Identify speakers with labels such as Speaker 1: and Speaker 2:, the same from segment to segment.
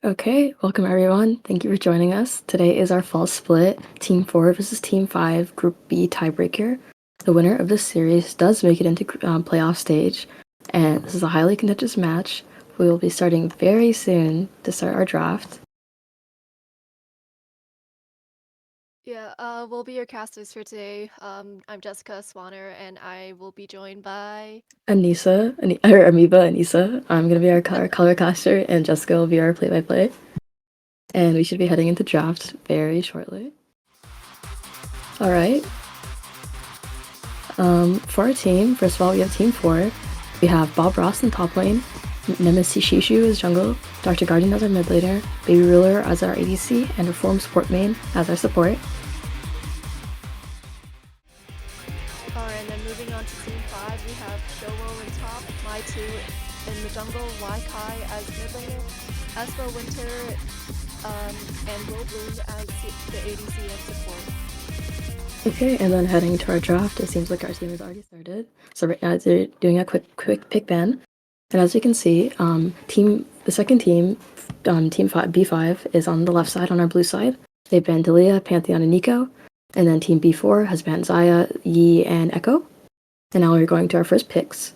Speaker 1: Okay, welcome everyone. Thank you for joining us. Today is our fall split, Team 4 versus Team 5, Group B tiebreaker. The winner of this series does make it into playoff stage, and this is a highly contentious match. We will be starting very soon to start our draft.
Speaker 2: Yeah, we'll be your casters for today. I'm Jessica Swanner, and I will be joined by.
Speaker 1: Or Amoeba, Anissa. I'm gonna be our color caster, and Jessica will be our play-by-play. And we should be heading into draft very shortly. All right. For our team, first of all, we have Team 4. We have Bob Ross in top lane, Nemesis Shishu as jungle, Dr. Guardian as our mid laner, Baby Ruler as our ADC, and Reform Support Main as our support.
Speaker 2: Alright, and then moving on to Team 5, we have Showo in top, Mai2 in the jungle, Kai as mid laner, Espo Winter, and Will Bloom as the ADC and support.
Speaker 1: Okay, and then heading to our draft, it seems like our team has already started. So right now they're doing a quick pick ban. And as you can see, the second team, Team 5, B5, is on the left side on our blue side. They banned Delia, Pantheon, and Nico. And then Team B4 has banned Zaya, Yi, and Echo. And now we're going to our first picks.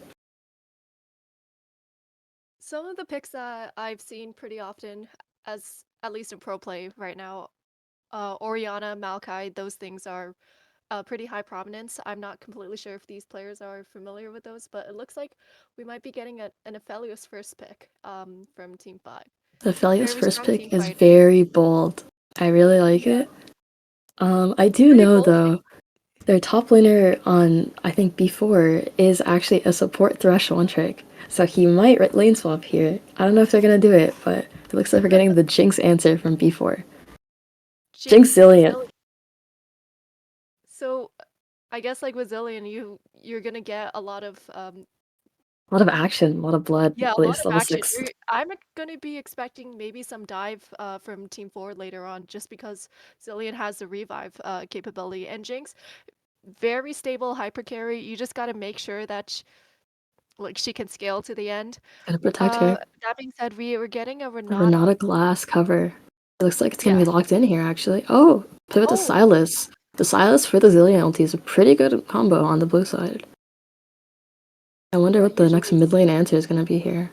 Speaker 2: Some of the picks that I've seen pretty often, as at least in pro play right now, Orianna, Maokai, those things are pretty high prominence. I'm not completely sure if these players are familiar with those, but it looks like we might be getting an Aphelios first pick from Team 5.
Speaker 1: The Felios
Speaker 2: Very
Speaker 1: first
Speaker 2: strong team
Speaker 1: pick is
Speaker 2: fighting.
Speaker 1: very bold. I really like
Speaker 2: Yeah,
Speaker 1: it. I do
Speaker 2: pretty
Speaker 1: know
Speaker 2: bold.
Speaker 1: though, their top laner on I think B4 is actually a support thresh one trick. So he might lane swap here. I don't know if they're gonna do it, but it looks like we're getting the Jinx answer from B4. Jinx
Speaker 2: Jinx
Speaker 1: Zillion.
Speaker 2: Zillion. So I guess like with Zillion, you're gonna get a lot of
Speaker 1: A lot of action, a lot of blood,
Speaker 2: yeah,
Speaker 1: at
Speaker 2: a lot
Speaker 1: least
Speaker 2: of
Speaker 1: level
Speaker 2: action.
Speaker 1: 6.
Speaker 2: I'm gonna be expecting maybe some dive from Team 4 later on, just because Zillion has the revive capability, and Jinx very stable hyper carry. You just gotta make sure that like she can scale to the end.
Speaker 1: Gotta protect her.
Speaker 2: That being said, we were getting a
Speaker 1: A
Speaker 2: Renata.
Speaker 1: Renata glass cover. It looks like it's gonna be
Speaker 2: Yeah.
Speaker 1: locked in here actually. Oh, pivot to
Speaker 2: Oh,
Speaker 1: Silas. The Silas for the Zillion ulti is a pretty good combo on the blue side. I wonder
Speaker 2: yeah.
Speaker 1: what the
Speaker 2: Usually,
Speaker 1: next mid lane answer is gonna be here.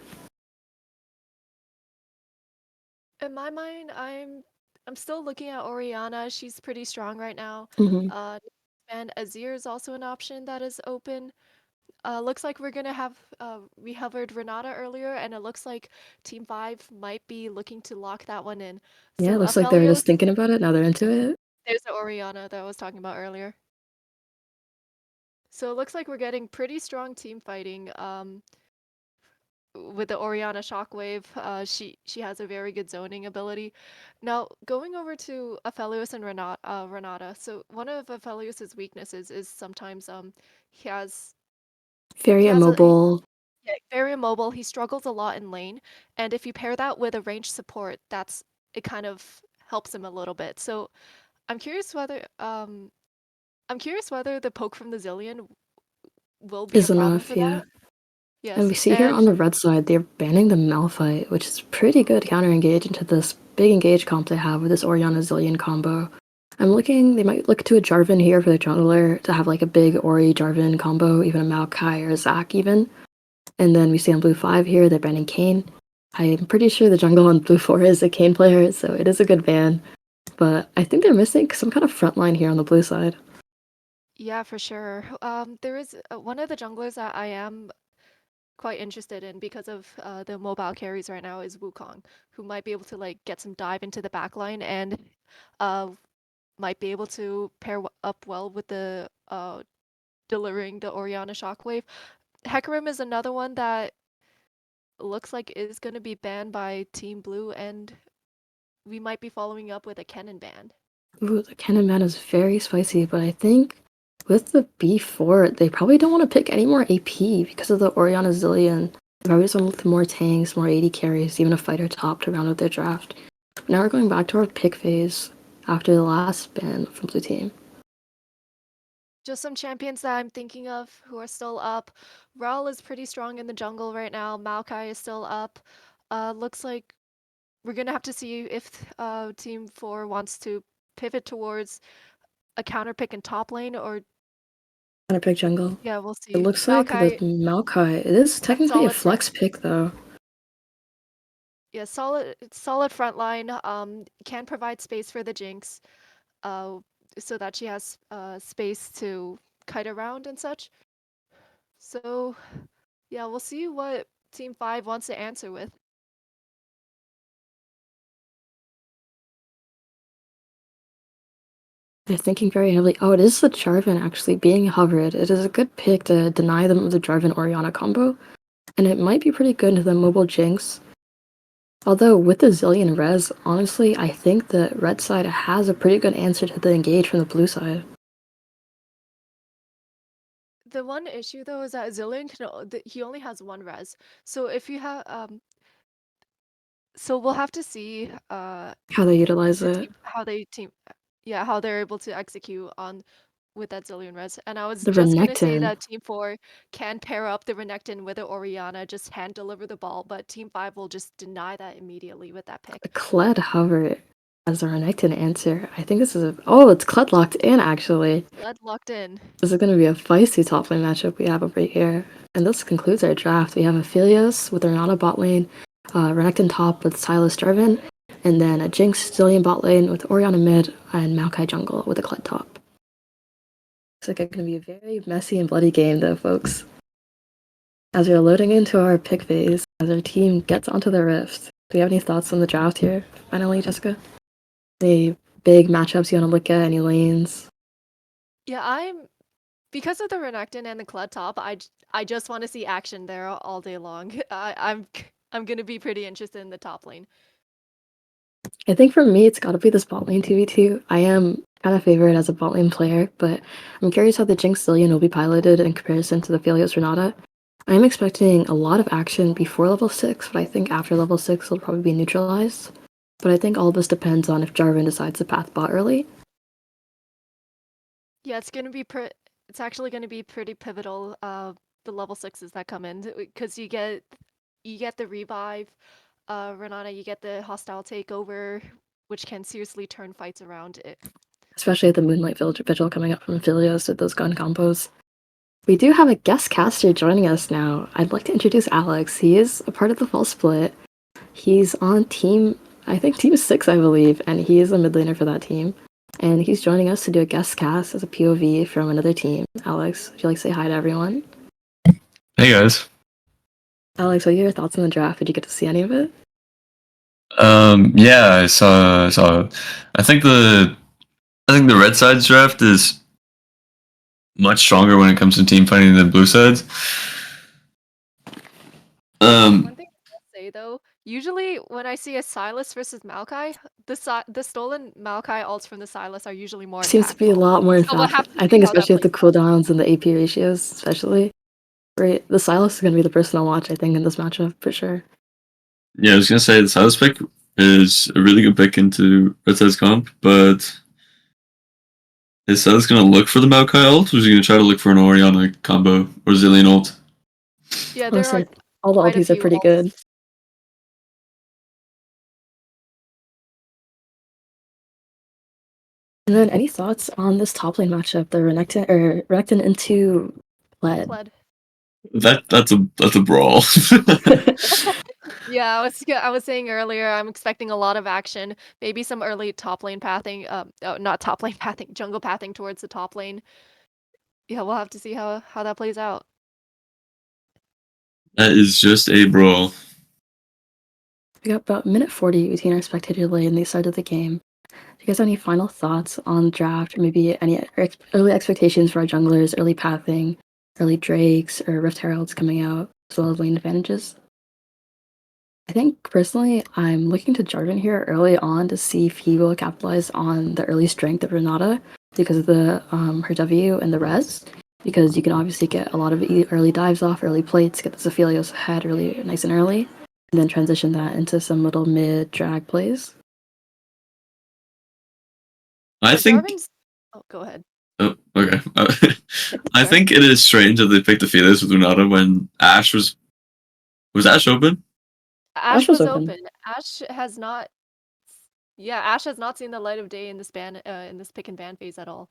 Speaker 2: in my mind, I'm still looking at Orianna. She's pretty strong right now.
Speaker 1: Hmm.
Speaker 2: Uh, and Azir is also an option that is open. Looks like we're gonna have we hovered Renata earlier, and it looks like Team 5 might be looking to lock that one in.
Speaker 1: Yeah, it
Speaker 2: So
Speaker 1: looks like they were
Speaker 2: Aphelios,
Speaker 1: just thinking about it. Now they're into it.
Speaker 2: there's the Orianna that I was talking about earlier. So it looks like we're getting pretty strong team fighting. With the Orianna Shockwave, she has a very good zoning ability. Now going over to Aphelios and Renata. So one of Aphelios's weaknesses is sometimes he has
Speaker 1: Very
Speaker 2: he has a he,
Speaker 1: immobile.
Speaker 2: yeah, very immobile. He struggles a lot in lane, and if you pair that with a range support, it kind of helps him a little bit. So I'm curious whether um I'm curious whether the poke from the Zillion will be a
Speaker 1: Is
Speaker 2: problem
Speaker 1: enough,
Speaker 2: for
Speaker 1: yeah.
Speaker 2: that.
Speaker 1: And
Speaker 2: Yes,
Speaker 1: we see here
Speaker 2: and
Speaker 1: on the red side, they're banning the Malphite, which is pretty good counter engage into this big engage comp they have with this Orianna Zillion combo. I'm looking, they might look to a Jarvan here for the jungler to have like a big Ori Jarvan combo, even a Maokai or a Zac even. And then we see on blue 5 here, they're banning Kayn. I'm pretty sure the jungle on blue 4 is a Kayn player, so it is a good ban. But I think they're missing some kind of front line here on the blue side.
Speaker 2: yeah, for sure. There is one of the junglers that I am quite interested in because of the mobile carries right now is Wukong, who might be able to like get some dive into the back line and uh might be able to up well with the delivering the Orianna Shockwave. Hecarim is another one that looks like is going to be banned by Team Blue, and we might be following up with a Kennen ban.
Speaker 1: Ooh, the Cannon Man is very spicy, but I think with the B4, they probably don't want to pick any more AP because of the Orianna Zillion. They probably just want to look more tanks, more AD carries, even a fighter top to round out their draft. But now we're going back to our pick phase after the last ban from Blue Team.
Speaker 2: Just some champions that I'm thinking of who are still up. Raul is pretty strong in the jungle right now. Maokai is still up. Looks like we're gonna have to see if Team 4 wants to pivot towards a counter pick in top lane, or
Speaker 1: Gonna pick jungle.
Speaker 2: yeah, we'll
Speaker 1: It
Speaker 2: see.
Speaker 1: looks like with
Speaker 2: Maokai,
Speaker 1: Maokai, it is
Speaker 2: that's
Speaker 1: technically a
Speaker 2: solid front.
Speaker 1: flex pick though.
Speaker 2: Yeah, solid front line. Can provide space for the Jinx, uh, so that she has space to kite around and such. So yeah, we'll see what Team 5 wants to answer with.
Speaker 1: They're thinking very heavily. Oh, it is the Jarvan actually being hovered. It is a good pick to deny them of the Jarvan Orianna combo, and it might be pretty good into the mobile Jinx. Although with the Zillion res, honestly, I think the red side has a pretty good answer to the engage from the blue side.
Speaker 2: The one issue though is that Zillion he only has one res. So if you have so we'll have to see
Speaker 1: How they utilize it.
Speaker 2: how they're able to execute on with that Zillion res. And I was
Speaker 1: The
Speaker 2: just gonna say
Speaker 1: Renekton.
Speaker 2: that Team 4 can pair up the Renekton with the Orianna, just hand deliver the ball, but Team 5 will just deny that immediately with that pick.
Speaker 1: Kled hover as a Renekton answer. I think this is oh, it's Kled locked in actually.
Speaker 2: Blood locked in.
Speaker 1: This is going to be a feisty top lane matchup we have over here. And this concludes our draft. We have Aphelios with Renata bot lane, Renekton top with Sylas Jarvan, and then a Jinx Zillion bot lane with Orianna mid, and Maokai jungle with a Kled top. Looks like it's going to be a very messy and bloody game though, folks. As we're loading into our pick phase, as our team gets onto the rift, do you have any thoughts on the draft here, finally, Jessica? Any big matchups you want to look at? Any lanes?
Speaker 2: Yeah, because of the Renekton and the Kled top, I just want to see action there all day long. I'm gonna be pretty interested in the top lane.
Speaker 1: I think for me, it's got to be this bot lane 2v2. I am kind of favored as a bot lane player, but I'm curious how the Jinx Zillion will be piloted in comparison to the Aphelios Renata. I'm expecting a lot of action before level 6, but I think after level 6 it'll probably be neutralized. But I think all of this depends on if Jarvan decides to path bot early.
Speaker 2: Yeah, it's actually gonna be pretty pivotal. The level 6s that come in, because you get the revive, Renata, you get the hostile takeover, which can seriously turn fights around.
Speaker 1: Especially at the Moonlight Vigil coming up from Aphelios with those gun combos. We do have a guest caster joining us now. I'd like to introduce Alex. He is a part of the Fall Split. He's on I think team 6, I believe, and he is a mid laner for that team. And he's joining us to do a guest cast as a POV from another team. Alex, would you like to say hi to everyone?
Speaker 3: Hey guys.
Speaker 1: Alex, what are your thoughts on the draft? Did you get to see any of it?
Speaker 3: Yeah, I saw it. I think the red side's draft is much stronger when it comes to team fighting than blue side's.
Speaker 2: One thing I'll say though, usually when I see a Sylas versus Maokai, the stolen Maokai ults from the Sylas are usually more
Speaker 1: Seems to be a
Speaker 2: impactful.
Speaker 1: lot more
Speaker 2: So we'll have
Speaker 1: impactful.
Speaker 2: to
Speaker 1: I
Speaker 2: see
Speaker 1: think
Speaker 2: how that
Speaker 1: especially with the
Speaker 2: plays out.
Speaker 1: cooldowns and the AP ratios, especially. Right, the Sylas is going to be the person I'll watch, I think, in this matchup for sure.
Speaker 3: Yeah, I was gonna say the Sylas pick is a really good pick into red side's comp, but is Sylas gonna look for the Maokai ult, or is he gonna try to look for an Orianna combo or Zillion ult?
Speaker 2: Yeah, there are
Speaker 1: Honestly, all the
Speaker 2: quite a
Speaker 1: ultis are
Speaker 2: few
Speaker 1: pretty
Speaker 2: ults.
Speaker 1: good. And then any thoughts on this top lane matchup, the Renekton into Kled?
Speaker 2: Kled.
Speaker 3: That's a brawl.
Speaker 2: Yeah, I was saying earlier, I'm expecting a lot of action. Maybe some early top lane pathing. Not top lane pathing, jungle pathing towards the top lane. Yeah, we'll have to see how that plays out.
Speaker 3: That is just a brawl.
Speaker 1: We got about minute 40 between our spectator delay and the start of the game. Do you guys have any final thoughts on the draft, or maybe any early expectations for our junglers, early pathing, early Drakes, or Rift Heralds coming out, as well as lane advantages? I think personally, I'm looking to Jarvan here early on to see if he will capitalize on the early strength of Renata because of the her W and the res. Because you can obviously get a lot of early dives off, early plates, get the Aphelios ahead really nice and early, and then transition that into some little mid drag plays.
Speaker 3: I think.
Speaker 2: Jarvan's. Oh, go ahead.
Speaker 3: Oh, okay. I think it is strange that they picked Aphelios with Renata when Ashe was Ashe open?
Speaker 2: Ashe was open. Ash has not. Yeah, Ash has not seen the light of day in this pick and ban phase at all.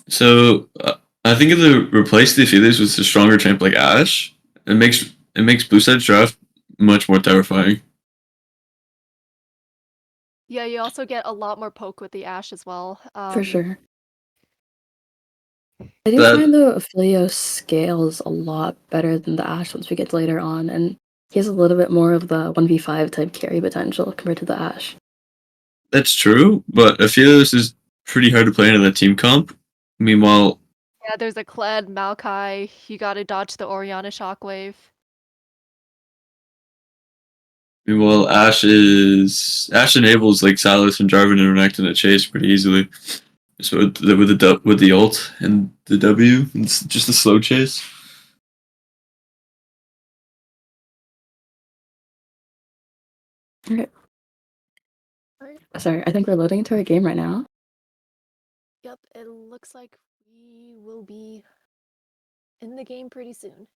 Speaker 3: So I think if they replace the Aphelios with a stronger champ like Ash, it makes Blue Side's draft much more terrifying.
Speaker 2: Yeah, you also get a lot more poke with the Ash as well.
Speaker 1: For sure. I do
Speaker 3: That-
Speaker 1: find though Aphelios scales a lot better than the Ash once we get to later on, and he has a little bit more of the 1v5 type carry potential compared to the Ash.
Speaker 3: That's true, but Aphelios is pretty hard to play into that team comp. Meanwhile,
Speaker 2: Yeah, there's a Kled, Maokai. You gotta dodge the Orianna shockwave.
Speaker 3: Ash enables like Salas and Jarvan and Renekton to chase pretty easily. So with the ult and the W, it's just a slow chase.
Speaker 1: Okay.
Speaker 2: Alright.
Speaker 1: Sorry, I think we're loading into our game right now.
Speaker 2: Yep, it looks like we will be in the game pretty soon.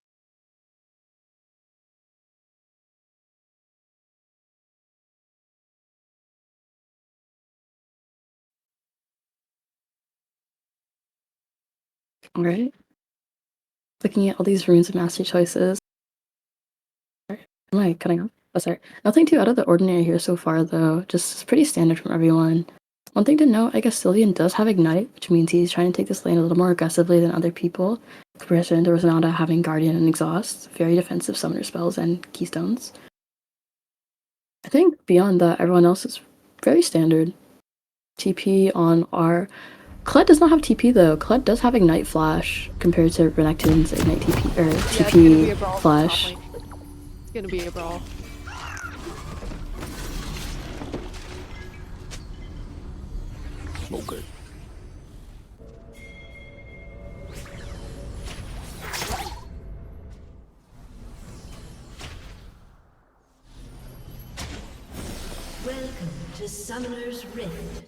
Speaker 1: All right. Looking at all these runes and master choices. Sorry, am I cutting off? Oh, sorry. Nothing too out of the ordinary here so far, though. Just pretty standard from everyone. One thing to note, I guess Sylvian does have Ignite, which means he's trying to take this lane a little more aggressively than other people. Comparison to Rosanada having Guardian and Exhaust, very defensive summoner spells and keystones. I think beyond that, everyone else is very standard. TP on R. Kled does not have TP though. Kled does have Ignite Flash compared to Renekton's Ignite TP or
Speaker 2: Yeah, it's gonna be
Speaker 1: TP
Speaker 2: a brawl for
Speaker 1: Flash.
Speaker 2: top lane. It's gonna be a brawl.
Speaker 4: Okay.
Speaker 5: Welcome to Summoner's Rift.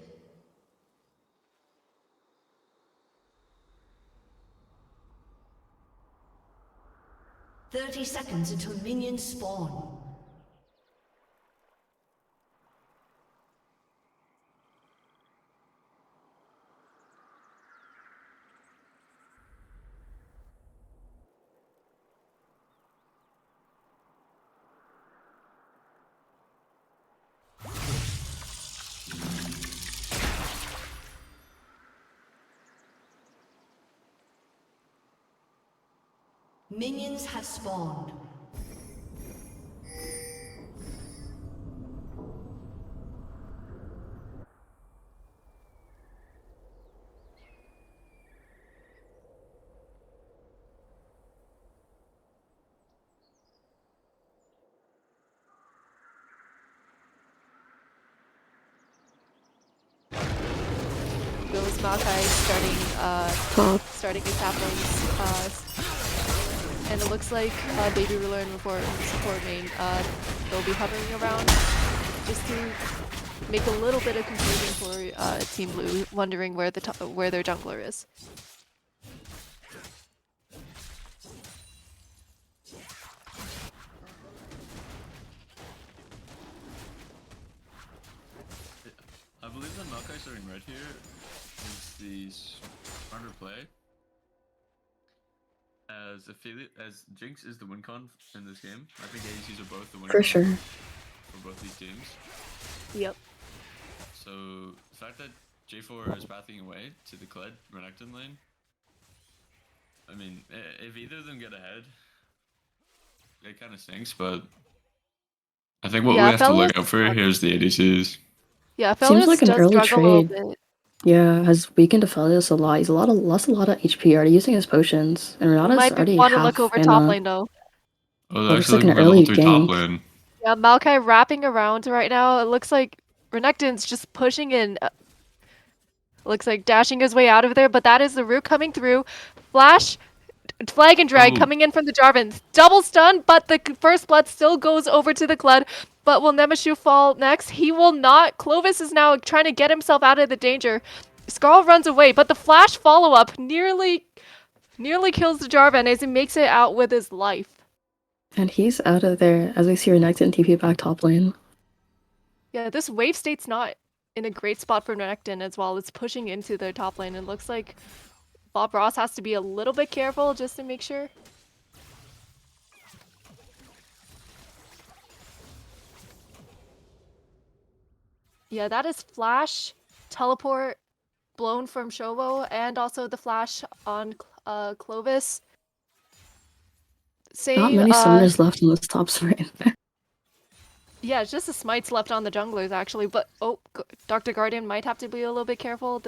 Speaker 5: "30 seconds until minions spawn. Minions have spawned.
Speaker 2: Goes Maokai starting his saplings. And it looks like Baby Ruler and support main, they'll be hovering around just to make a little bit of confusion for Team Blue, wondering where their jungler is.
Speaker 3: I believe that Maokai starting right here is the smarter play. As Jinx is the win con in this game, I think ADCs are both the win
Speaker 1: For
Speaker 3: con
Speaker 1: sure.
Speaker 3: for both these teams.
Speaker 2: Yep.
Speaker 3: So the fact that J4 is pathing away to the Kled Renekton lane, I mean, if either of them get ahead, it kind of stinks. But I think what we have to look out for here is the ADCs.
Speaker 2: Yeah,
Speaker 1: Seems
Speaker 2: Aphelios
Speaker 1: like an
Speaker 2: does
Speaker 1: early
Speaker 2: struggle a little
Speaker 1: trade.
Speaker 2: bit.
Speaker 1: Yeah, has weakened Aphelios a lot. He's lost a lot of HP already using his potions, and Renata's
Speaker 2: Might
Speaker 1: already
Speaker 2: want to
Speaker 1: half
Speaker 2: look over
Speaker 1: in
Speaker 2: top lane though.
Speaker 3: Oh,
Speaker 1: looks
Speaker 3: they're actually
Speaker 1: like an
Speaker 3: looking for level
Speaker 1: early
Speaker 3: 3 top
Speaker 1: gank.
Speaker 3: lane.
Speaker 2: Yeah, Maokai wrapping around right now. It looks like Renekton's just pushing in. Looks like dashing his way out of there, but that is the root coming through. Flash, flag and drag
Speaker 3: Oh.
Speaker 2: coming in from the Jarvan. Double stun, but the first blood still goes over to the Kled. But will Nemashu fall next? He will not. Clovis is now trying to get himself out of the danger. Skarl runs away, but the flash follow-up nearly kills the Jarvan as he makes it out with his life.
Speaker 1: And he's out of there as we see Renekton TP back top lane.
Speaker 2: Yeah, this wave state's not in a great spot for Renekton as well. It's pushing into their top lane. It looks like Bob Ross has to be a little bit careful just to make sure. Yeah, that is flash, teleport, blown from Shovo, and also the flash on Clovis.
Speaker 1: Not
Speaker 2: Say,
Speaker 1: many summoners left on this top screen.
Speaker 2: yeah, it's just the smites left on the junglers actually, but Dr. Guardian might have to be a little bit careful.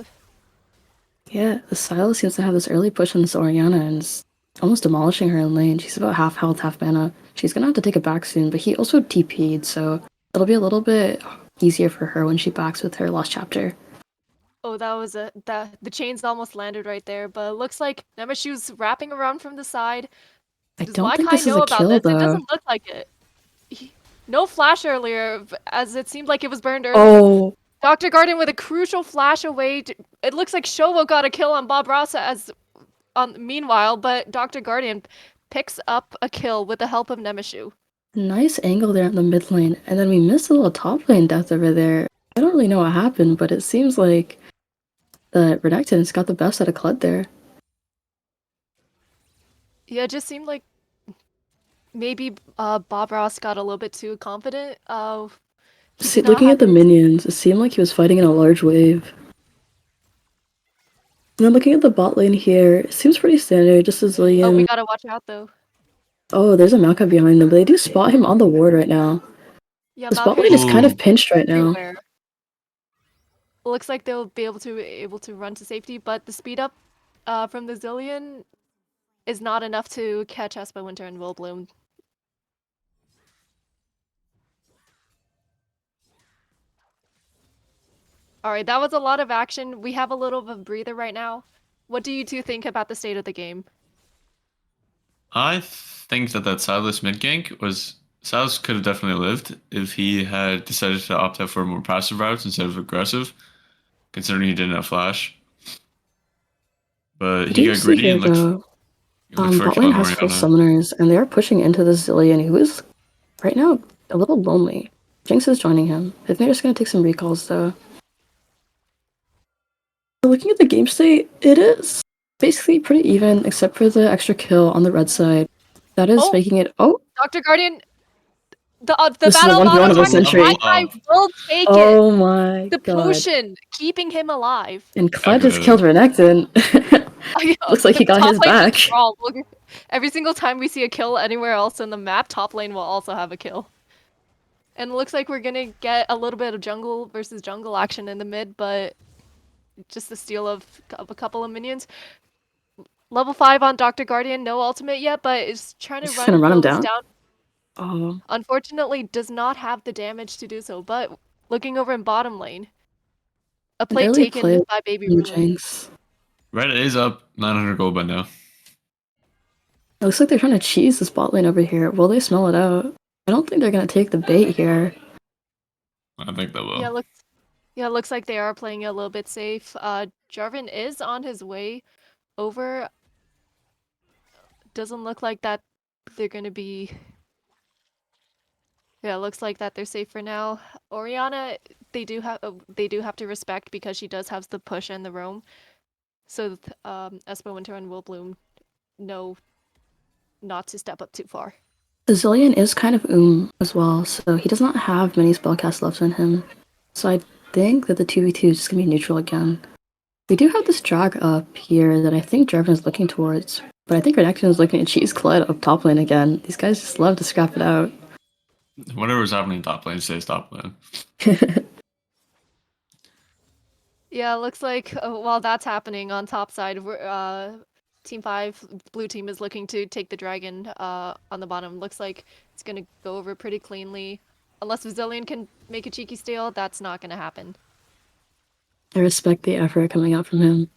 Speaker 1: Yeah, the Sylas seems to have this early push on this Orianna and is almost demolishing her in lane. She's about half health, half mana. She's gonna have to take it back soon, but he also TP'd, so it'll be a little bit easier for her when she backs with her Lost Chapter.
Speaker 2: Oh, that was the chains almost landed right there, but it looks like Nemashu's wrapping around from the side.
Speaker 1: I
Speaker 2: Does
Speaker 1: don't think
Speaker 2: Waikai
Speaker 1: this is
Speaker 2: know
Speaker 1: a
Speaker 2: about
Speaker 1: kill,
Speaker 2: this? It
Speaker 1: though.
Speaker 2: doesn't look like it. No flash earlier, as it seemed like it was burned earlier.
Speaker 1: Oh,
Speaker 2: Dr. Garden with a crucial flash away. It looks like Shovo got a kill on Bob Rossa meanwhile, but Dr. Guardian picks up a kill with the help of Nemashu.
Speaker 1: nice angle there in the mid lane, and then we missed a little top lane death over there. I don't really know what happened, but it seems like the Renekton's got the best out of Kled there.
Speaker 2: Yeah, it just seemed like maybe Bob Ross got a little bit too confident. He
Speaker 1: See,
Speaker 2: did not
Speaker 1: looking
Speaker 2: have
Speaker 1: at the
Speaker 2: his-
Speaker 1: minions, it seemed like he was fighting in a large wave. And then looking at the bot lane here, it seems pretty standard, just as
Speaker 2: Oh, we
Speaker 1: Zillion.
Speaker 2: gotta watch out though.
Speaker 1: Oh, there's a Maokai behind them, but they do spot him on the ward right now.
Speaker 2: Yeah,
Speaker 1: This bot
Speaker 2: Maokai
Speaker 1: lane is kind
Speaker 3: Ooh.
Speaker 1: of pinched right now.
Speaker 2: everywhere. Looks like they'll be able to run to safety, but the speed up from the Zillion is not enough to catch Espa Winter and Will Bloom. Alright, that was a lot of action. We have a little of a breather right now. What do you two think about the state of the game?
Speaker 3: I think that Sylas mid gank was Sylas could have definitely lived if he had decided to opt out for a more passive route instead of aggressive, considering he didn't have flash. But
Speaker 1: Do
Speaker 3: he
Speaker 1: you
Speaker 3: got
Speaker 1: see
Speaker 3: greedy
Speaker 1: here,
Speaker 3: and
Speaker 1: though?
Speaker 3: looked for a
Speaker 1: Bot
Speaker 3: kill
Speaker 1: lane
Speaker 3: on
Speaker 1: has full
Speaker 3: Orianna.
Speaker 1: summoners, and they are pushing into this Zillion, who is right now a little lonely. Jinx is joining him. I think they're just gonna take some recalls, though. Looking at the game state, it is basically pretty even, except for the extra kill on the red side. That is
Speaker 2: Oh!
Speaker 1: making it. Oh,
Speaker 2: Dr. Guardian, the
Speaker 1: This is a
Speaker 2: battle
Speaker 1: 1v1 of
Speaker 2: auto
Speaker 1: a century.
Speaker 2: Waikai will take it.
Speaker 1: oh my
Speaker 2: The
Speaker 1: god!
Speaker 2: potion keeping him alive.
Speaker 1: And Kled just
Speaker 3: Okay.
Speaker 1: killed Renekton. Looks like he
Speaker 2: The
Speaker 1: got
Speaker 2: top
Speaker 1: his
Speaker 2: lane
Speaker 1: back.
Speaker 2: just crawled. Every single time we see a kill anywhere else in the map, top lane will also have a kill. And it looks like we're gonna get a little bit of jungle versus jungle action in the mid, but just the steal of a couple of minions. Level 5 on Dr. Guardian, no ultimate yet, but is trying to
Speaker 1: He's just gonna run him
Speaker 2: Clovis
Speaker 1: down? Oh,
Speaker 2: Unfortunately, does not have the damage to do so, but looking over in bottom lane. A
Speaker 1: an
Speaker 2: plate
Speaker 1: early
Speaker 2: taken
Speaker 1: play
Speaker 2: by Baby
Speaker 1: from
Speaker 2: Rune.
Speaker 1: Jinx.
Speaker 3: Red is up 900 gold by now.
Speaker 1: It looks like they're trying to cheese this bot lane over here. Will they smell it out? I don't think they're gonna take the bait here.
Speaker 3: I think that will.
Speaker 2: Yeah, looks like they are playing it a little bit safe. Jarvan is on his way over. Doesn't look like that they're gonna be. Yeah, looks like that they're safe for now. Orianna, they do have to respect because she does have the push and the roam. So Espa Winter and Will Bloom know not to step up too far.
Speaker 1: The Zillion is kind of as well, so he does not have many spellcasts left in him. So I think that the 2v2 is just gonna be neutral again. We do have this drag up here that I think Jarvan is looking towards, but I think Renekton is looking to cheese Kled up top lane again. These guys just love to scrap it out.
Speaker 3: Whatever's happening in top lane stays top lane.
Speaker 2: Yeah, looks like while that's happening on top side, Team 5, blue team is looking to take the dragon on the bottom. Looks like it's gonna go over pretty cleanly. Unless Zillion can make a cheeky steal, that's not gonna happen.
Speaker 1: I respect the effort coming out from him.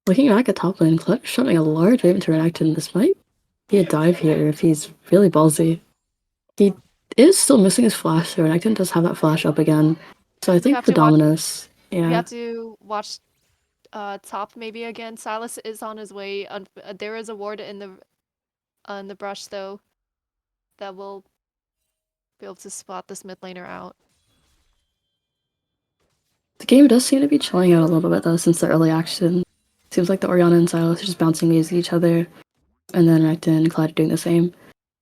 Speaker 1: Looking back at top lane, Kled is showing a large wave into Renekton. This might be a dive here if he's really ballsy. He is still missing his flash, so Renekton does have that flash up again. So I think
Speaker 2: have
Speaker 1: the
Speaker 2: to watch-
Speaker 1: Dominus.
Speaker 2: We
Speaker 1: Yeah.
Speaker 2: have to watch top maybe again. Sylas is on his way. There is a ward in the brush though that will be able to spot this mid laner out.
Speaker 1: The game does seem to be chilling out a little bit though since the early action. Seems like the Orianna and Sylas are just bouncing these at each other, and then Renekton and Cloud are doing the same.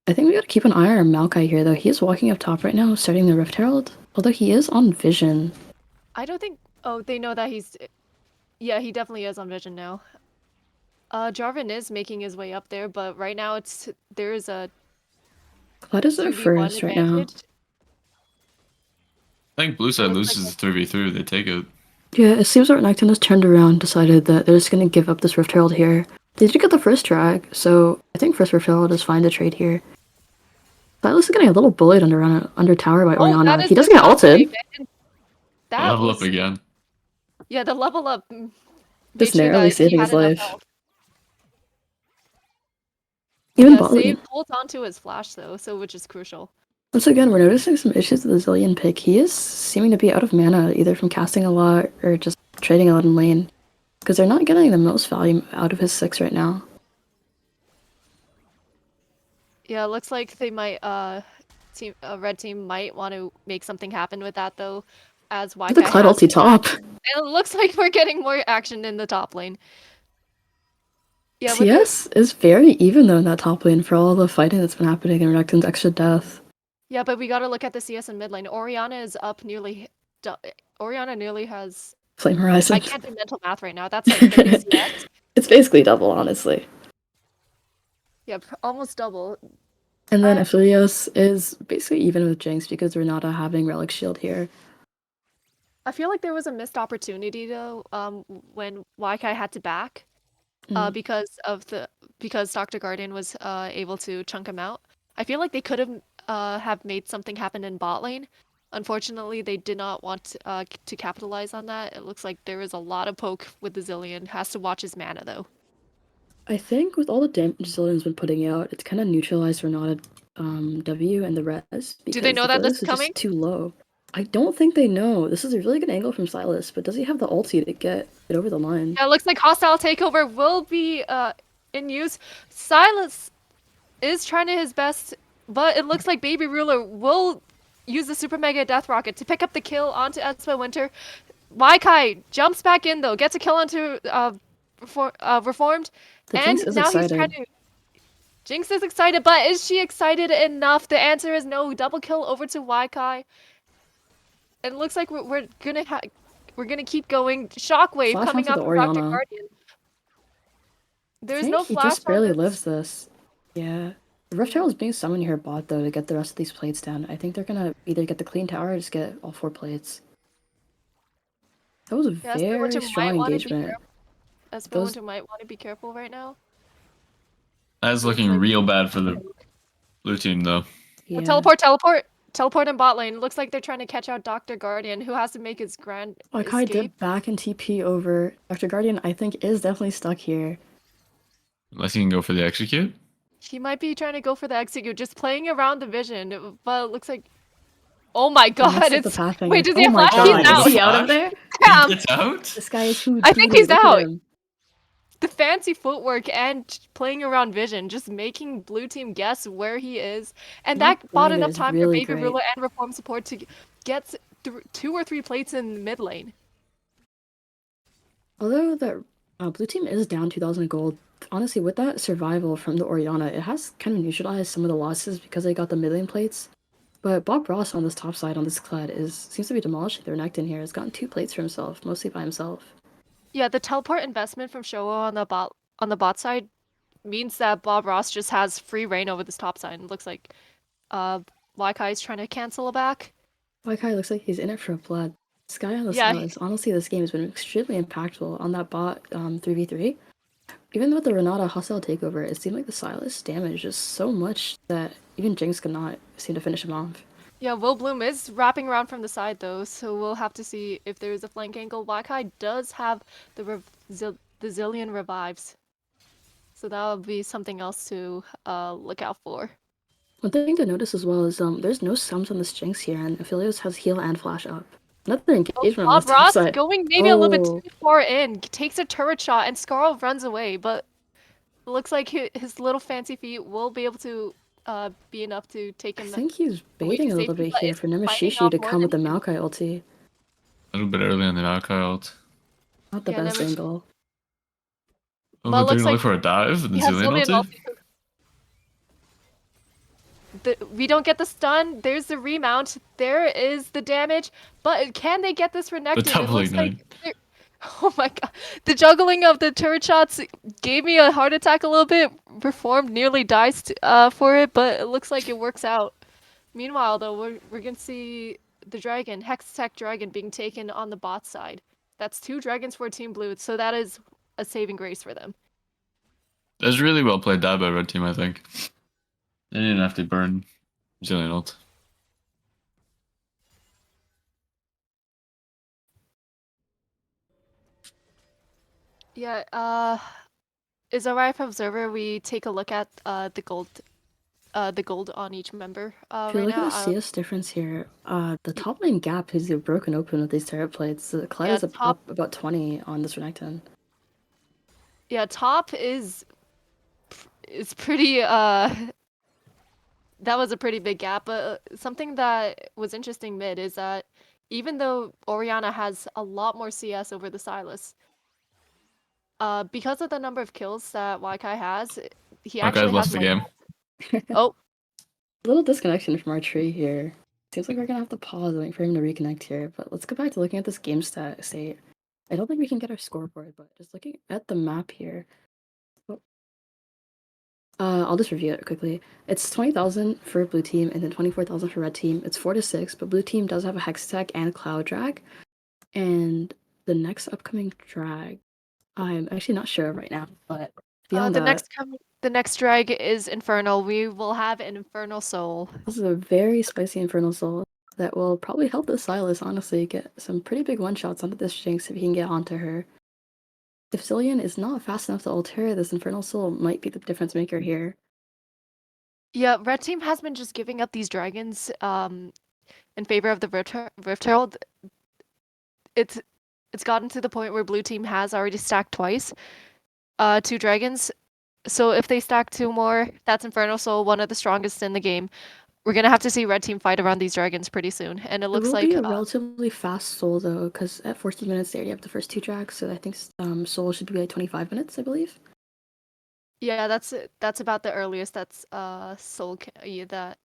Speaker 1: I think we gotta keep an eye on Maokai here though. He is walking up top right now, starting the Rift Herald. Although he is on Vision.
Speaker 2: I don't think. Oh, they know that he's. Yeah, he definitely is on Vision now. Jarvan is making his way up there, but right now there is a
Speaker 1: Cloud is their
Speaker 2: 2v1
Speaker 1: first right now.
Speaker 2: advantage.
Speaker 3: I think blue side
Speaker 2: Looks like
Speaker 3: loses 3v3. They take it.
Speaker 1: Yeah, it seems that Renekton has turned around, decided that they're just gonna give up this Rift Herald here. They did get the first drag, so I think first Rift Herald is fine to trade here. Sylas is getting a little bullied under tower by Orianna.
Speaker 2: that is
Speaker 1: He doesn't
Speaker 2: the
Speaker 1: get
Speaker 2: top play,
Speaker 1: ulted.
Speaker 2: man.
Speaker 3: They
Speaker 2: That
Speaker 3: level
Speaker 2: was,
Speaker 3: up again.
Speaker 2: yeah, the level up.
Speaker 1: Just
Speaker 2: made sure
Speaker 1: narrowly
Speaker 2: that he
Speaker 1: saving
Speaker 2: had
Speaker 1: his
Speaker 2: enough
Speaker 1: life.
Speaker 2: health.
Speaker 1: Even
Speaker 2: Yeah,
Speaker 1: bot
Speaker 2: Save
Speaker 1: lane.
Speaker 2: holds onto his flash though, so which is crucial.
Speaker 1: Once again, we're noticing some issues with the Zilean pick. He is seeming to be out of mana, either from casting a lot or just trading a lot in lane. Because they're not getting the most value out of his 6 right now.
Speaker 2: Yeah, it looks like they might red team might want to make something happen with that though, as
Speaker 1: Look at the
Speaker 2: YK
Speaker 1: Cloud
Speaker 2: has
Speaker 1: ulti top.
Speaker 2: and it looks like we're getting more action in the top lane. Yeah, with the,
Speaker 1: CS is very even though in that top lane for all the fighting that's been happening and Renekton's extra death.
Speaker 2: yeah, but we gotta look at the CS in mid lane. Orianna is up nearly. Orianna nearly has.
Speaker 1: Flame Horizon.
Speaker 2: I can't do mental math right now. That's like 30 CS.
Speaker 1: It's basically double, honestly.
Speaker 2: Yeah, almost double.
Speaker 1: And then
Speaker 2: Uh,
Speaker 1: Aphelios is basically even with Jinx because Renata having Relic Shield here.
Speaker 2: I feel like there was a missed opportunity though, when YK had to back,
Speaker 1: Mm.
Speaker 2: because Dr. Guardian was able to chunk him out. I feel like they could have made something happen in bot lane. Unfortunately, they did not want to capitalize on that. It looks like there is a lot of poke with the Zilean. Has to watch his mana though.
Speaker 1: I think with all the damage Zillion's been putting out, it's kind of neutralized Renata W and the res.
Speaker 2: Do they
Speaker 1: because
Speaker 2: know
Speaker 1: the
Speaker 2: that this
Speaker 1: res
Speaker 2: is coming?
Speaker 1: just too low. I don't think they know. This is a really good angle from Sylas, but does he have the ulti to get it over the line?
Speaker 2: Yeah, it looks like hostile takeover will be in use. Silas is trying his best, but it looks like Baby Ruler will use the Super Mega Death Rocket to pick up the kill onto Espa Winter. Waikai jumps back in though, gets a kill onto Reformed,
Speaker 1: The
Speaker 2: and
Speaker 1: Jinx is
Speaker 2: now he's trying
Speaker 1: excited.
Speaker 2: to. Jinx is excited, but is she excited enough? The answer is no. Double kill over to Waikai. It looks like we're gonna keep going. Shockwave
Speaker 1: Flash
Speaker 2: coming
Speaker 1: onto
Speaker 2: out
Speaker 1: the
Speaker 2: from Dr.
Speaker 1: Orianna.
Speaker 2: Guardian.
Speaker 1: I
Speaker 2: There's
Speaker 1: think
Speaker 2: no
Speaker 1: he
Speaker 2: flash.
Speaker 1: just barely
Speaker 2: on this.
Speaker 1: lives this. Yeah. The Rift Herald is being summoned here bot though to get the rest of these plates down. I think they're gonna either get the clean tower or just get all 4 plates. That was a
Speaker 2: Yes,
Speaker 1: very
Speaker 2: Winter
Speaker 1: strong
Speaker 2: might wanna be
Speaker 1: engagement.
Speaker 2: careful. Espa
Speaker 1: Those-
Speaker 2: Winter might want to be careful right now.
Speaker 3: That's looking
Speaker 2: like-
Speaker 3: real bad for the blue team, though.
Speaker 1: Yeah.
Speaker 2: Teleport in bot lane. Looks like they're trying to catch out Dr. Guardian, who has to make his grand
Speaker 1: Waikai
Speaker 2: escape.
Speaker 1: did back and TP over. Dr. Guardian, I think, is definitely stuck here.
Speaker 3: Unless he can go for the execute.
Speaker 2: He might be trying to go for the execute, just playing around the vision, but it looks like. Oh my
Speaker 1: And
Speaker 2: god!
Speaker 1: that's
Speaker 2: It's
Speaker 1: the pathing.
Speaker 2: wait, does he
Speaker 1: Oh
Speaker 2: have
Speaker 1: my
Speaker 2: flash?
Speaker 1: God,
Speaker 2: He's out.
Speaker 1: Is he out of there?
Speaker 2: Yeah,
Speaker 3: It's out?
Speaker 1: This guy is huge.
Speaker 2: I think he's
Speaker 1: Look at
Speaker 2: out.
Speaker 1: him.
Speaker 2: the fancy footwork and playing around vision, just making blue team guess where he is, and
Speaker 1: That
Speaker 2: that bought
Speaker 1: blade
Speaker 2: enough
Speaker 1: is
Speaker 2: time
Speaker 1: really
Speaker 2: for Baby
Speaker 1: great.
Speaker 2: Ruler and Reform support to get 2 or 3 plates in mid lane.
Speaker 1: Although the blue team is down 2,000 gold, honestly, with that survival from the Orianna, it has kind of neutralized some of the losses because they got the mid lane plates. But Bob Ross on this top side on this Kled seems to be demolishing the Renekton here. Has gotten 2 plates for himself, mostly by himself.
Speaker 2: Yeah, the teleport investment from Showa on the bot side means that Bob Ross just has free reign over this top side. It looks like Waikai is trying to cancel a back.
Speaker 1: Waikai looks like he's in it for blood. This guy on the
Speaker 2: Yeah,
Speaker 1: side, honestly, this game has been extremely impactful on that bot 3v3. Even with the Renata hostile takeover, it seemed like the Sylas damage is so much that even Jinx could not seem to finish him off.
Speaker 2: Yeah, Will Bloom is wrapping around from the side though, so we'll have to see if there is a flank angle. Waikai does have the Zillion revives, so that would be something else to look out for.
Speaker 1: One thing to notice as well is there's no sums on this Jinx here, and Aphelios has heal and flash up. Another engagement on
Speaker 2: Bob
Speaker 1: this top
Speaker 2: Ross
Speaker 1: side.
Speaker 2: going maybe a little bit
Speaker 1: Oh.
Speaker 2: too far in, takes a turret shot, and Scarl runs away, but it looks like his little fancy feet will be able to be enough to take
Speaker 1: I
Speaker 2: him.
Speaker 1: think he's
Speaker 2: we
Speaker 1: baiting
Speaker 2: can
Speaker 1: a little
Speaker 2: safely
Speaker 1: bit
Speaker 2: play
Speaker 1: here
Speaker 2: it,
Speaker 1: for
Speaker 2: fighting
Speaker 1: Nemesis
Speaker 2: off
Speaker 1: to
Speaker 2: more
Speaker 1: come with the
Speaker 2: than
Speaker 1: Maokai ulti.
Speaker 3: A little bit early on the Maokai ult.
Speaker 1: Not the
Speaker 2: Yeah,
Speaker 1: best
Speaker 2: never.
Speaker 1: angle.
Speaker 3: Oh,
Speaker 2: But it
Speaker 3: but they're
Speaker 2: looks
Speaker 3: gonna
Speaker 2: like
Speaker 3: look for a dive with the
Speaker 2: he has
Speaker 3: Zillion
Speaker 2: Zillion
Speaker 3: ulti?
Speaker 2: we don't get the stun. There's the remount. There is the damage. But can they get this
Speaker 3: The
Speaker 2: Renekton? It
Speaker 3: double
Speaker 2: looks
Speaker 3: ignite.
Speaker 2: like. Oh my god. The juggling of the turret shots gave me a heart attack a little bit. Reformed nearly dies for it, but it looks like it works out. Meanwhile, though, we're gonna see the dragon, Hextech Dragon, being taken on the bot side. That's 2 dragons for Team Blue, so that is a saving grace for them.
Speaker 3: That's really well played dive by red team, I think. They didn't have to burn Zillion ult.
Speaker 2: Yeah, is alright if observer we take a look at the gold on each member
Speaker 1: If you
Speaker 2: right
Speaker 1: look at
Speaker 2: now.
Speaker 1: the CS difference here, the top lane gap is broken open with these turret plates. The Clyde
Speaker 2: Yeah,
Speaker 1: is up about 20 on this Renekton.
Speaker 2: Yeah, top is pretty that was a pretty big gap, but something that was interesting mid is that even though Orianna has a lot more CS over the Sylas, because of the number of kills that Waikai has, he
Speaker 3: Okay,
Speaker 2: actually
Speaker 3: lost
Speaker 2: has
Speaker 3: the
Speaker 2: like
Speaker 3: game.
Speaker 2: oh
Speaker 1: A little disconnection from our tree here. Seems like we're gonna have to pause and wait for him to reconnect here, but let's go back to looking at this game state. I don't think we can get our scoreboard, but just looking at the map here. Oh. I'll just review it quickly. It's 20,000 for blue team and then 24,000 for red team. It's 4-6, but blue team does have a hex attack and cloud drag. And the next upcoming drag, I'm actually not sure right now, but beyond that,
Speaker 2: the next drag is Infernal. We will have an Infernal Soul.
Speaker 1: this is a very spicy Infernal Soul that will probably help the Silas honestly get some pretty big one-shots onto this Jinx if he can get onto her. If Zillion is not fast enough to ult her, this Infernal Soul might be the difference maker here.
Speaker 2: Yeah, red team has been just giving up these dragons in favor of the Rift Herald. It's gotten to the point where blue team has already stacked twice 2 dragons. So if they stack 2 more, that's Infernal Soul, one of the strongest in the game. We're gonna have to see red team fight around these dragons pretty soon, and it
Speaker 1: It
Speaker 2: looks
Speaker 1: will
Speaker 2: like
Speaker 1: be a relatively fast Soul though, because at 14 minutes they already have the first 2 drags, so I think Soul should be like 25 minutes, I believe.
Speaker 2: yeah, that's about the earliest that's Soul that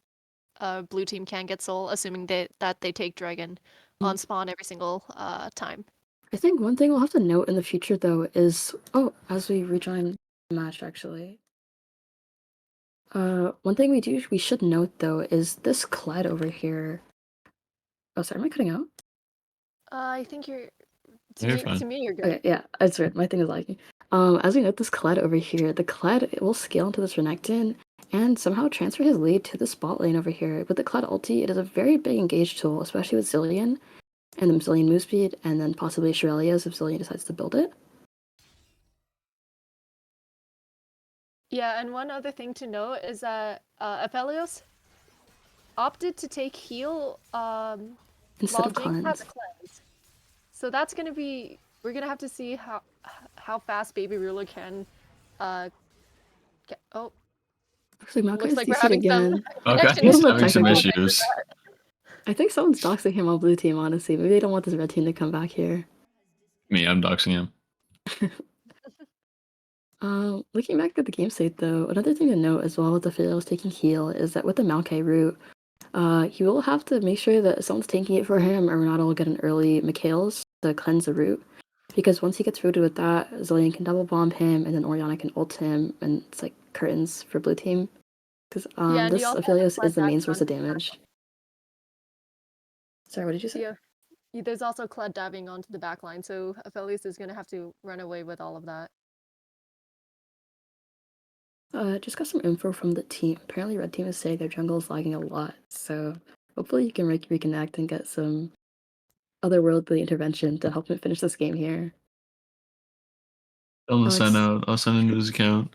Speaker 2: blue team can get Soul, assuming that they take dragon on spawn every single time.
Speaker 1: I think one thing we'll have to note in the future though is as we rejoin the match actually. One thing we should note though is this Kled over here. Oh, sorry, am I cutting out?
Speaker 2: I think you're
Speaker 3: You're fine.
Speaker 2: to me you're good.
Speaker 1: Okay, yeah, that's right. My thing is lagging. As we note this Kled over here, the Kled will scale into this Renekton and somehow transfer his lead to the spot lane over here. With the Kled ulti, it is a very big engage tool, especially with Zillion and the Zillion move speed, and then possibly Shurelia's if Zillion decides to build it.
Speaker 2: Yeah, and one other thing to note is that Aphelios opted to take heal
Speaker 1: Instead
Speaker 2: while
Speaker 1: of
Speaker 2: Jinx has
Speaker 1: cleanse.
Speaker 2: a cleanse. So that's gonna be we're gonna have to see how fast Baby Ruler can oh
Speaker 1: Looks like Maokai
Speaker 2: looks
Speaker 1: is
Speaker 2: like we're
Speaker 1: DC'd
Speaker 2: having some
Speaker 1: again.
Speaker 3: Okay,
Speaker 2: connection
Speaker 3: he's
Speaker 1: Little bit
Speaker 3: having some
Speaker 1: technical.
Speaker 3: issues.
Speaker 1: I think someone's doxing him on blue team, honestly. Maybe they don't want this red team to come back here.
Speaker 3: Me, I'm doxing him.
Speaker 1: Looking back at the game state though, another thing to note as well with the Fiddles taking heal is that with the Maokai root, he will have to make sure that someone's taking it for him or Renato will get an early Mikhail's to cleanse the root. Because once he gets rooted with that, Zillion can double bomb him and then Orianna can ult him and it's like curtains for blue team. Because
Speaker 2: Yeah, and
Speaker 1: this
Speaker 2: you also have
Speaker 1: Aphelios
Speaker 2: Kled
Speaker 1: is the main
Speaker 2: diving
Speaker 1: source
Speaker 2: onto
Speaker 1: of damage. Sorry, what did you say?
Speaker 2: there's also Kled diving onto the back line, so Aphelios is gonna have to run away with all of that.
Speaker 1: Just got some info from the team. Apparently red team is saying their jungle is lagging a lot, so hopefully you can reconnect and get some otherworldly intervention to help him finish this game here.
Speaker 3: Tell him to
Speaker 1: Alex.
Speaker 3: sign out. I'll send him to his account.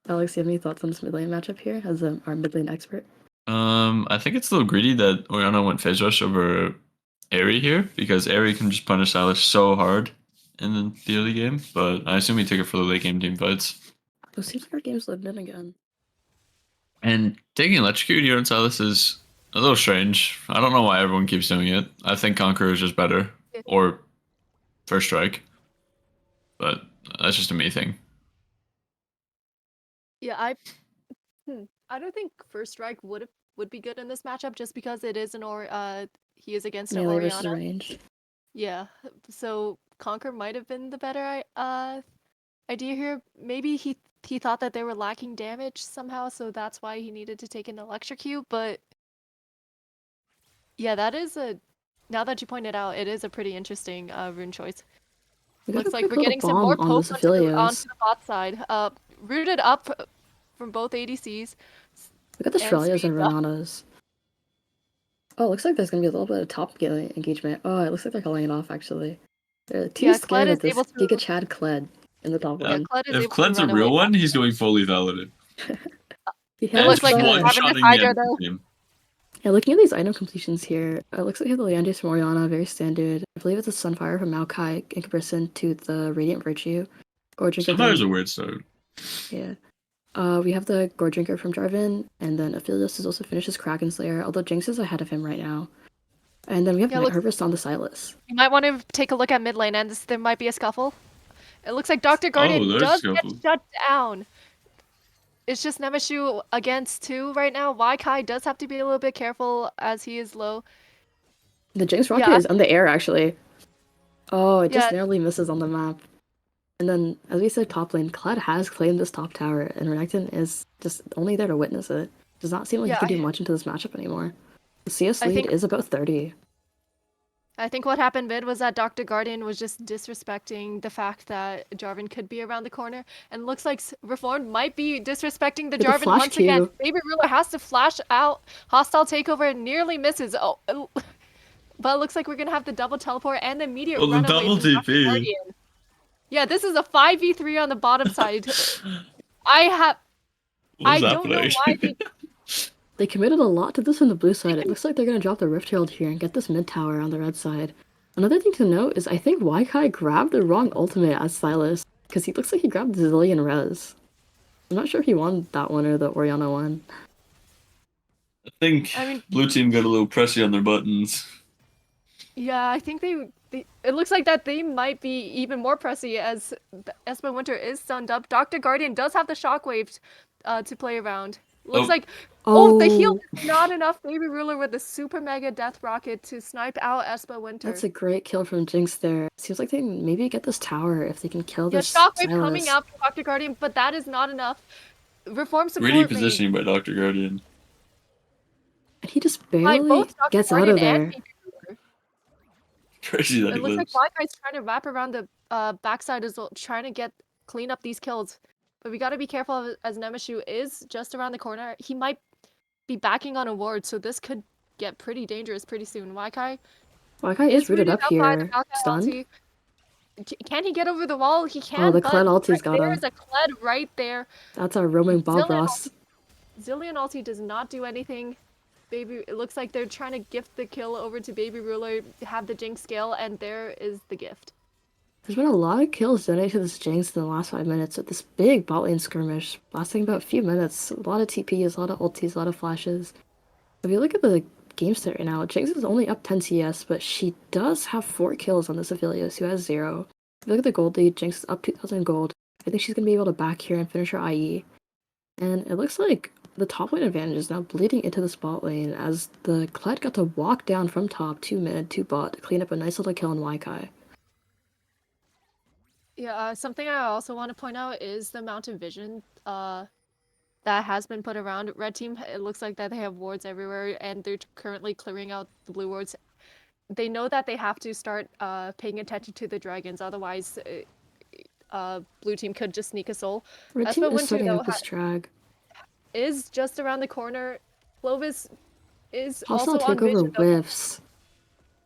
Speaker 1: Alex, do you have any thoughts on this mid lane matchup here as our mid lane expert?
Speaker 3: I think it's a little greedy that Orianna went phase rush over Airy here because Airy can just punish Silas so hard in the early game, but I assume he took it for the late game team fights.
Speaker 1: It seems like our game's lived in again.
Speaker 3: And taking Electrocute here on Silas is a little strange. I don't know why everyone keeps doing it. I think Conqueror is just better,
Speaker 2: Yeah.
Speaker 4: or First Strike. But that's just a me thing.
Speaker 2: Yeah, I don't think First Strike would be good in this matchup just because it is he is against an
Speaker 1: Melee versus
Speaker 2: Orianna.
Speaker 1: range.
Speaker 2: Yeah, so Conquer might have been the better idea here. Maybe he thought that they were lacking damage somehow, so that's why he needed to take an Electrocute. But yeah, now that you pointed out, it is a pretty interesting rune choice.
Speaker 1: We got
Speaker 2: Looks
Speaker 1: a
Speaker 2: like
Speaker 1: quick
Speaker 2: we're
Speaker 1: little
Speaker 2: getting some more
Speaker 1: bomb on this
Speaker 2: poke onto
Speaker 1: Aphelios.
Speaker 2: the bot side. Rooted up from both ADCs.
Speaker 1: We got the
Speaker 2: and
Speaker 1: Shurelios and
Speaker 2: speeds up.
Speaker 1: Renatas. Oh, it looks like there's gonna be a little bit of top engagement. Oh, it looks like they're calling it off actually. They're too
Speaker 2: Yeah, Kled
Speaker 1: scared
Speaker 2: is
Speaker 1: of this
Speaker 2: able to-
Speaker 1: Giga Chad Kled in the top
Speaker 2: Yeah,
Speaker 1: lane.
Speaker 2: Kled is
Speaker 3: If
Speaker 2: able to
Speaker 3: Kled's a
Speaker 2: run
Speaker 3: real
Speaker 2: away.
Speaker 3: one, he's going fully valid.
Speaker 1: He
Speaker 2: It
Speaker 1: has
Speaker 2: looks like
Speaker 1: the-
Speaker 2: he's grabbing this
Speaker 3: one-shotting
Speaker 2: Hydra,
Speaker 3: the
Speaker 2: though.
Speaker 3: team.
Speaker 1: Yeah, looking at these item completions here, it looks like we have the Leandris from Orianna, very standard. I believe it's a Sunfire from Maokai in comparison to the Radiant Virtue. Goredrinker
Speaker 3: Sunfire's a
Speaker 1: from,
Speaker 3: weird start.
Speaker 1: yeah. We have the Goredrinker from Jarvan, and then Aphelios has also finished his Kraken Slayer, although Jinx is ahead of him right now. And then we have
Speaker 2: Yeah,
Speaker 1: Night
Speaker 2: looks-
Speaker 1: Harvest on the Sylas.
Speaker 2: You might want to take a look at mid lane, and there might be a scuffle. It looks like Dr. Guardian
Speaker 3: there's
Speaker 2: does
Speaker 3: scuffle.
Speaker 2: get shut down. It's just Nemashu against 2 right now. Kai does have to be a little bit careful as he is low.
Speaker 1: The Jinx rocket
Speaker 2: Yeah.
Speaker 1: is on the air, actually. Oh, it just
Speaker 2: Yeah.
Speaker 1: narrowly misses on the map. And then, as we said, top lane, Kled has claimed this top tower, and Renekton is just only there to witness it. Does not seem like
Speaker 2: Yeah,
Speaker 1: he can do much into this matchup anymore. The CS
Speaker 2: I
Speaker 1: lead
Speaker 2: think-
Speaker 1: is about 30.
Speaker 2: I think what happened, Vid, was that Dr. Guardian was just disrespecting the fact that Jarvan could be around the corner. And looks like Reformed might be disrespecting the
Speaker 1: With the
Speaker 2: Jarvan
Speaker 1: flash
Speaker 2: once again.
Speaker 1: Q.
Speaker 2: Baby Ruler has to flash out. Hostile takeover nearly misses. Oh, but it looks like we're going to have the double teleport and the immediate
Speaker 3: Oh, the
Speaker 2: runaway
Speaker 3: double
Speaker 2: from Dr.
Speaker 3: TP.
Speaker 2: Guardian. Yeah, this is a 5v3 on the bottom side. I
Speaker 3: What's
Speaker 2: don't know
Speaker 3: happening?
Speaker 2: why they
Speaker 1: They committed a lot to this on the blue side. It looks like they're going to drop the Rift Herald here and get this mid tower on the red side. Another thing to note is I think Kai grabbed the wrong ultimate as Sylas, because he looks like he grabbed the Zillion Res. I'm not sure if he won that one or the Orianna one.
Speaker 3: I think
Speaker 2: I mean-
Speaker 3: blue team got a little pressy on their buttons.
Speaker 2: Yeah, I think it looks like that they might be even more pressy as Espen Winter is stunned up. Dr. Guardian does have the shockwave to play around. Looks
Speaker 3: Oh.
Speaker 2: like the heal is not enough. Baby Ruler with the super mega death rocket to snipe out Espen Winter.
Speaker 1: That's a great kill from Jinx there. Seems like they can maybe get this tower if they can kill
Speaker 2: Yeah,
Speaker 1: this
Speaker 2: shockwave coming
Speaker 1: Sylas.
Speaker 2: out from Dr. Guardian, but that is not enough. Reform support
Speaker 3: Really
Speaker 2: lane.
Speaker 3: positioning by Dr. Guardian.
Speaker 1: And he just
Speaker 2: By
Speaker 1: barely
Speaker 2: both Dr.
Speaker 1: gets out
Speaker 2: Guardian
Speaker 1: of
Speaker 2: and
Speaker 1: there.
Speaker 2: Baby Ruler.
Speaker 3: Crazy that
Speaker 2: It
Speaker 3: he
Speaker 2: looks
Speaker 3: lives.
Speaker 2: like Wi-Fi's trying to wrap around the backside as well, trying to clean up these kills. But we gotta be careful as Nemashu is just around the corner. He might be backing on a ward, so this could get pretty dangerous pretty soon. Kai
Speaker 1: Kai is rooted up
Speaker 2: by the
Speaker 1: here.
Speaker 2: Maokai
Speaker 1: Stunned.
Speaker 2: ulti. Can he get over the wall? He can.
Speaker 1: the
Speaker 2: but
Speaker 1: Kled ulti's got him.
Speaker 2: There's a Kled right there.
Speaker 1: That's our roaming Bob
Speaker 2: Zillion
Speaker 1: Ross.
Speaker 2: Zillion ulti does not do anything. It looks like they're trying to gift the kill over to Baby Ruler, have the Jinx scale, and there is the gift.
Speaker 1: There's been a lot of kills donated to this Jinx in the last 5 minutes with this big bot lane skirmish lasting about a few minutes. A lot of TPs, a lot of ultis, a lot of flashes. If you look at the game state right now, Jinx is only up 10 CS, but she does have 4 kills on this Aphelios, who has 0. If you look at the gold lead, Jinx is up 2,000 gold. I think she's going to be able to back here and finish her IE. And it looks like the top lane advantage is now bleeding into the spot lane as the Kled got to walk down from top to mid to bot to clean up a nice little kill on Kai.
Speaker 2: Yeah, something I also want to point out is the mountain vision that has been put around. Red team, it looks like that they have wards everywhere, and they're currently clearing out the blue wards. They know that they have to start paying attention to the dragons, otherwise blue team could just sneak a soul.
Speaker 1: Red
Speaker 2: Espa
Speaker 1: team is
Speaker 2: Winter,
Speaker 1: setting
Speaker 2: though,
Speaker 1: up this drag.
Speaker 2: Is just around the corner. Clovis is
Speaker 1: Hostile
Speaker 2: also on
Speaker 1: takeover
Speaker 2: vision, though.
Speaker 1: whiffs.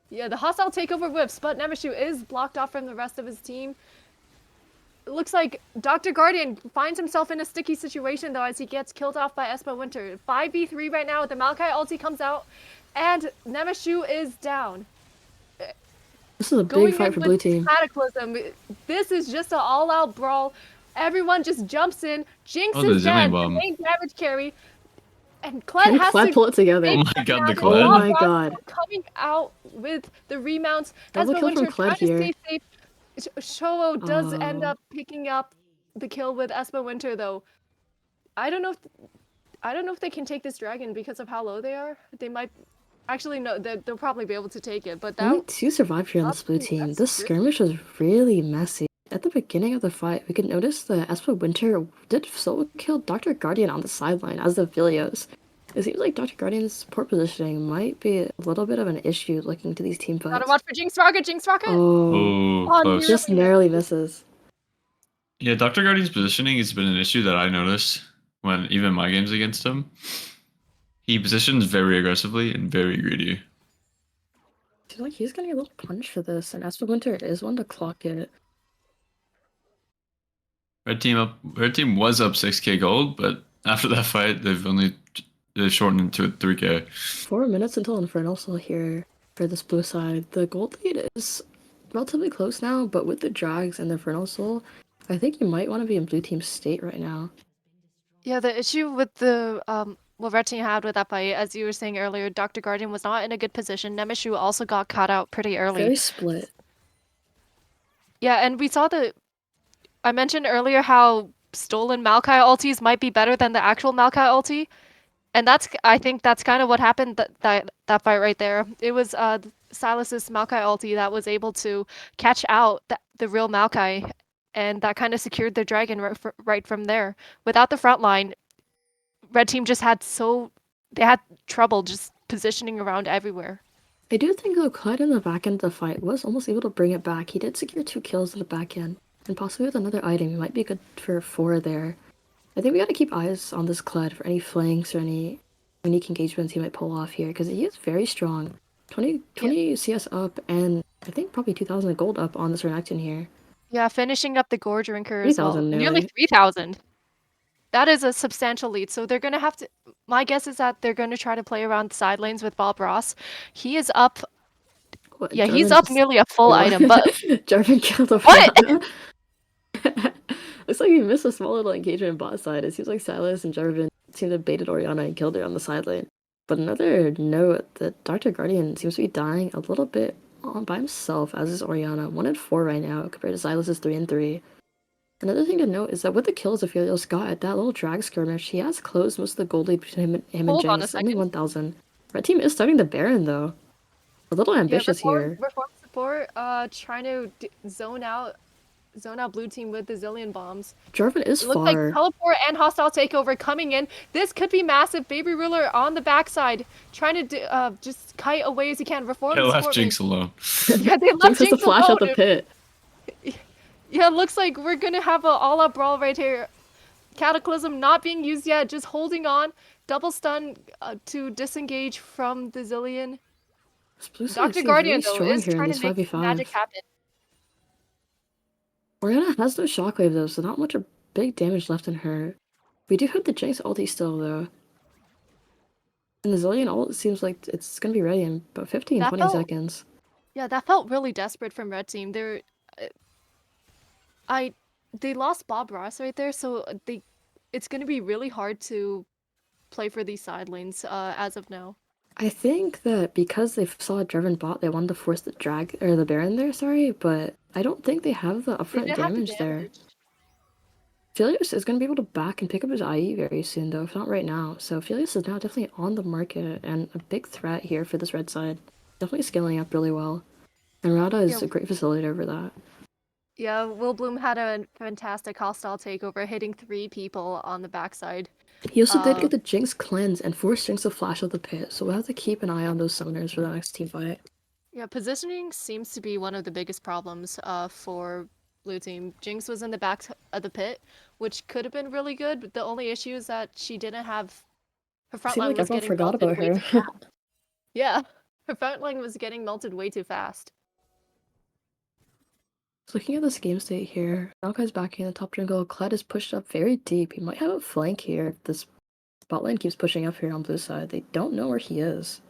Speaker 2: Yeah, the hostile takeover whiffs, but Nemashu is blocked off from the rest of his team. It looks like Dr. Guardian finds himself in a sticky situation, though, as he gets killed off by Espa Winter. 5v3 right now, the Maokai ulti comes out, and Nemashu is down.
Speaker 1: This is a
Speaker 2: Going
Speaker 1: big fight
Speaker 2: in
Speaker 1: for
Speaker 2: with
Speaker 1: blue team.
Speaker 2: Cataclysm. This is just an all-out brawl. Everyone just jumps in. Jinx
Speaker 4: Oh, the
Speaker 2: is dead,
Speaker 4: Zillion
Speaker 2: the
Speaker 4: bomb.
Speaker 2: main damage carry. And Kled
Speaker 1: Can
Speaker 2: has
Speaker 1: Kled
Speaker 2: to
Speaker 1: pull it together?
Speaker 4: Oh
Speaker 2: make
Speaker 4: my
Speaker 2: the
Speaker 4: god, the
Speaker 2: magic.
Speaker 1: Oh
Speaker 4: Kled.
Speaker 1: my
Speaker 2: Bob
Speaker 1: god.
Speaker 2: Ross coming out with the remounts.
Speaker 1: Double
Speaker 2: Espa
Speaker 1: kill from
Speaker 2: Winter
Speaker 1: Kled
Speaker 2: trying to
Speaker 1: here.
Speaker 2: stay safe. Showo does end
Speaker 1: Oh.
Speaker 2: up picking up the kill with Espa Winter though. I don't know if they can take this dragon because of how low they are. They might actually no, they'll probably be able to take it. But
Speaker 1: Only
Speaker 2: that
Speaker 1: 2 survived here on this blue team. This skirmish was really messy. At the beginning of the fight, we could notice that Espa Winter did solo kill Dr. Guardian on the sideline as the Vilios. It seems like Dr. Guardian's support positioning might be a little bit of an issue looking to these team
Speaker 2: gotta
Speaker 1: fights.
Speaker 2: watch for Jinx Rocket. Jinx Rocket.
Speaker 1: Oh,
Speaker 4: Oh, close.
Speaker 1: just narrowly misses.
Speaker 4: Yeah, Dr. Guardian's positioning has been an issue that I noticed when even my games against him. He positions very aggressively and very greedy.
Speaker 1: Seems like he's getting a little punch for this, and Espa Winter is one to clock it.
Speaker 4: Red team was up 6k gold, but after that fight, they've shortened it to 3k.
Speaker 1: 4 minutes until Infernal Soul here for this blue side. The gold lead is relatively close now, but with the Drags and the Infernal Soul, I think you might want to be in blue team's state right now.
Speaker 2: Yeah, the issue with the what Red Team had with that fight, as you were saying earlier, Dr. Guardian was not in a good position. Nemishu also got caught out pretty early.
Speaker 1: Very split.
Speaker 2: Yeah, and we saw I mentioned earlier how stolen Maokai ultis might be better than the actual Maokai ulti. And I think that's kind of what happened that fight right there. It was Silas's Maokai ulti that was able to catch out the real Maokai, and that kind of secured the dragon right from there. Without the front line, Red Team just they had trouble just positioning around everywhere.
Speaker 1: I do think though Clyde in the back end of the fight was almost able to bring it back. He did secure 2 kills in the back end, and possibly with another item, he might be good for 4 there. I think we gotta keep eyes on this Clyde for any flanks or any unique engagements he might pull off here, because he is very strong. 20 CS up, and I think probably 2,000 gold up on this Renekton here.
Speaker 2: Yeah, finishing up the Gore Drinker as well.
Speaker 1: 3,000
Speaker 2: Nearly
Speaker 1: nearly.
Speaker 2: 3,000. That is a substantial lead. So they're going to have to... My guess is that they're going to try to play around the side lanes with Bob Ross. He is up...
Speaker 1: What,
Speaker 2: Yeah,
Speaker 1: Jarvan
Speaker 2: he's up
Speaker 1: just-
Speaker 2: nearly a full item, but...
Speaker 1: Jarvan killed a
Speaker 2: What?
Speaker 1: Looks like we missed a small little engagement bot side. It seems like Silas and Jarvan seemed to baited Orianna and killed her on the side lane. But another note that Dr. Guardian seems to be dying a little bit by himself, as is Orianna. 1-4 right now compared to Silas's 3-3. Another thing to note is that with the kills Aphelios got at that little drag skirmish, he has closed most of the gold lead between him and
Speaker 2: Hold on a
Speaker 1: Jinx. Only
Speaker 2: second.
Speaker 1: 1,000. Red team is starting the Baron though. A little ambitious here.
Speaker 2: Reform support, trying to zone out blue team with the Zillion bombs.
Speaker 1: Jarvan is
Speaker 2: It looks like
Speaker 1: far.
Speaker 2: teleport and hostile takeover coming in. This could be massive. Baby Ruler on the backside, trying to just kite away as he can. Reform
Speaker 4: Yeah,
Speaker 2: support
Speaker 4: left Jinx alone.
Speaker 2: Yeah, they left
Speaker 1: Jinx has to
Speaker 2: Jinx
Speaker 1: flash out the
Speaker 2: alone.
Speaker 1: pit.
Speaker 2: Yeah, it looks like we're gonna have an all-out brawl right here. Cataclysm not being used yet, just holding on. Double stun to disengage from the Zillion.
Speaker 1: This blue side
Speaker 2: Dr.
Speaker 1: seems
Speaker 2: Guardian,
Speaker 1: really
Speaker 2: though,
Speaker 1: strong
Speaker 2: is
Speaker 1: here in
Speaker 2: trying
Speaker 1: this
Speaker 2: to make
Speaker 1: 5v5.
Speaker 2: magic happen.
Speaker 1: Orianna has no shockwave though, so not much of big damage left in her. We do have the Jinx ulti still though. And the Zillion ult seems like it's gonna be ready in about 15,
Speaker 2: That
Speaker 1: 20
Speaker 2: felt-
Speaker 1: seconds.
Speaker 2: Yeah, that felt really desperate from Red Team. They lost Bob Ross right there, so it's gonna be really hard to play for these side lanes as of now.
Speaker 1: I think that because they saw a Jarvan bot, they wanted to force the drag or the Baron there, sorry, but I don't think they have the
Speaker 2: They
Speaker 1: upfront
Speaker 2: didn't have the
Speaker 1: damage there.
Speaker 2: damage.
Speaker 1: Philios is going to be able to back and pick up his IE very soon, though, if not right now. So Philios is now definitely on the market and a big threat here for this red side. Definitely scaling up really well. And Rada is
Speaker 2: Yeah.
Speaker 1: a great facilitator for that.
Speaker 2: Yeah, Will Bloom had a fantastic hostile takeover, hitting 3 people on the backside.
Speaker 1: He also did get the Jinx cleanse and forced Jinx to flash out the pit, so we'll have to keep an eye on those summoners for the next team fight.
Speaker 2: Yeah, positioning seems to be one of the biggest problems for blue team. Jinx was in the back of the pit, which could have been really good, but the only issue is that she didn't have her front
Speaker 1: Seemed
Speaker 2: line
Speaker 1: like
Speaker 2: was
Speaker 1: everyone
Speaker 2: getting
Speaker 1: forgot
Speaker 2: melted
Speaker 1: about
Speaker 2: way
Speaker 1: her.
Speaker 2: too fast. Yeah, her front line was getting melted way too fast.
Speaker 1: Looking at this game state here, Maokai's backing in the top jungle. Kled is pushed up very deep. He might have a flank here if this bot lane keeps pushing up here on blue side. They don't know where he is.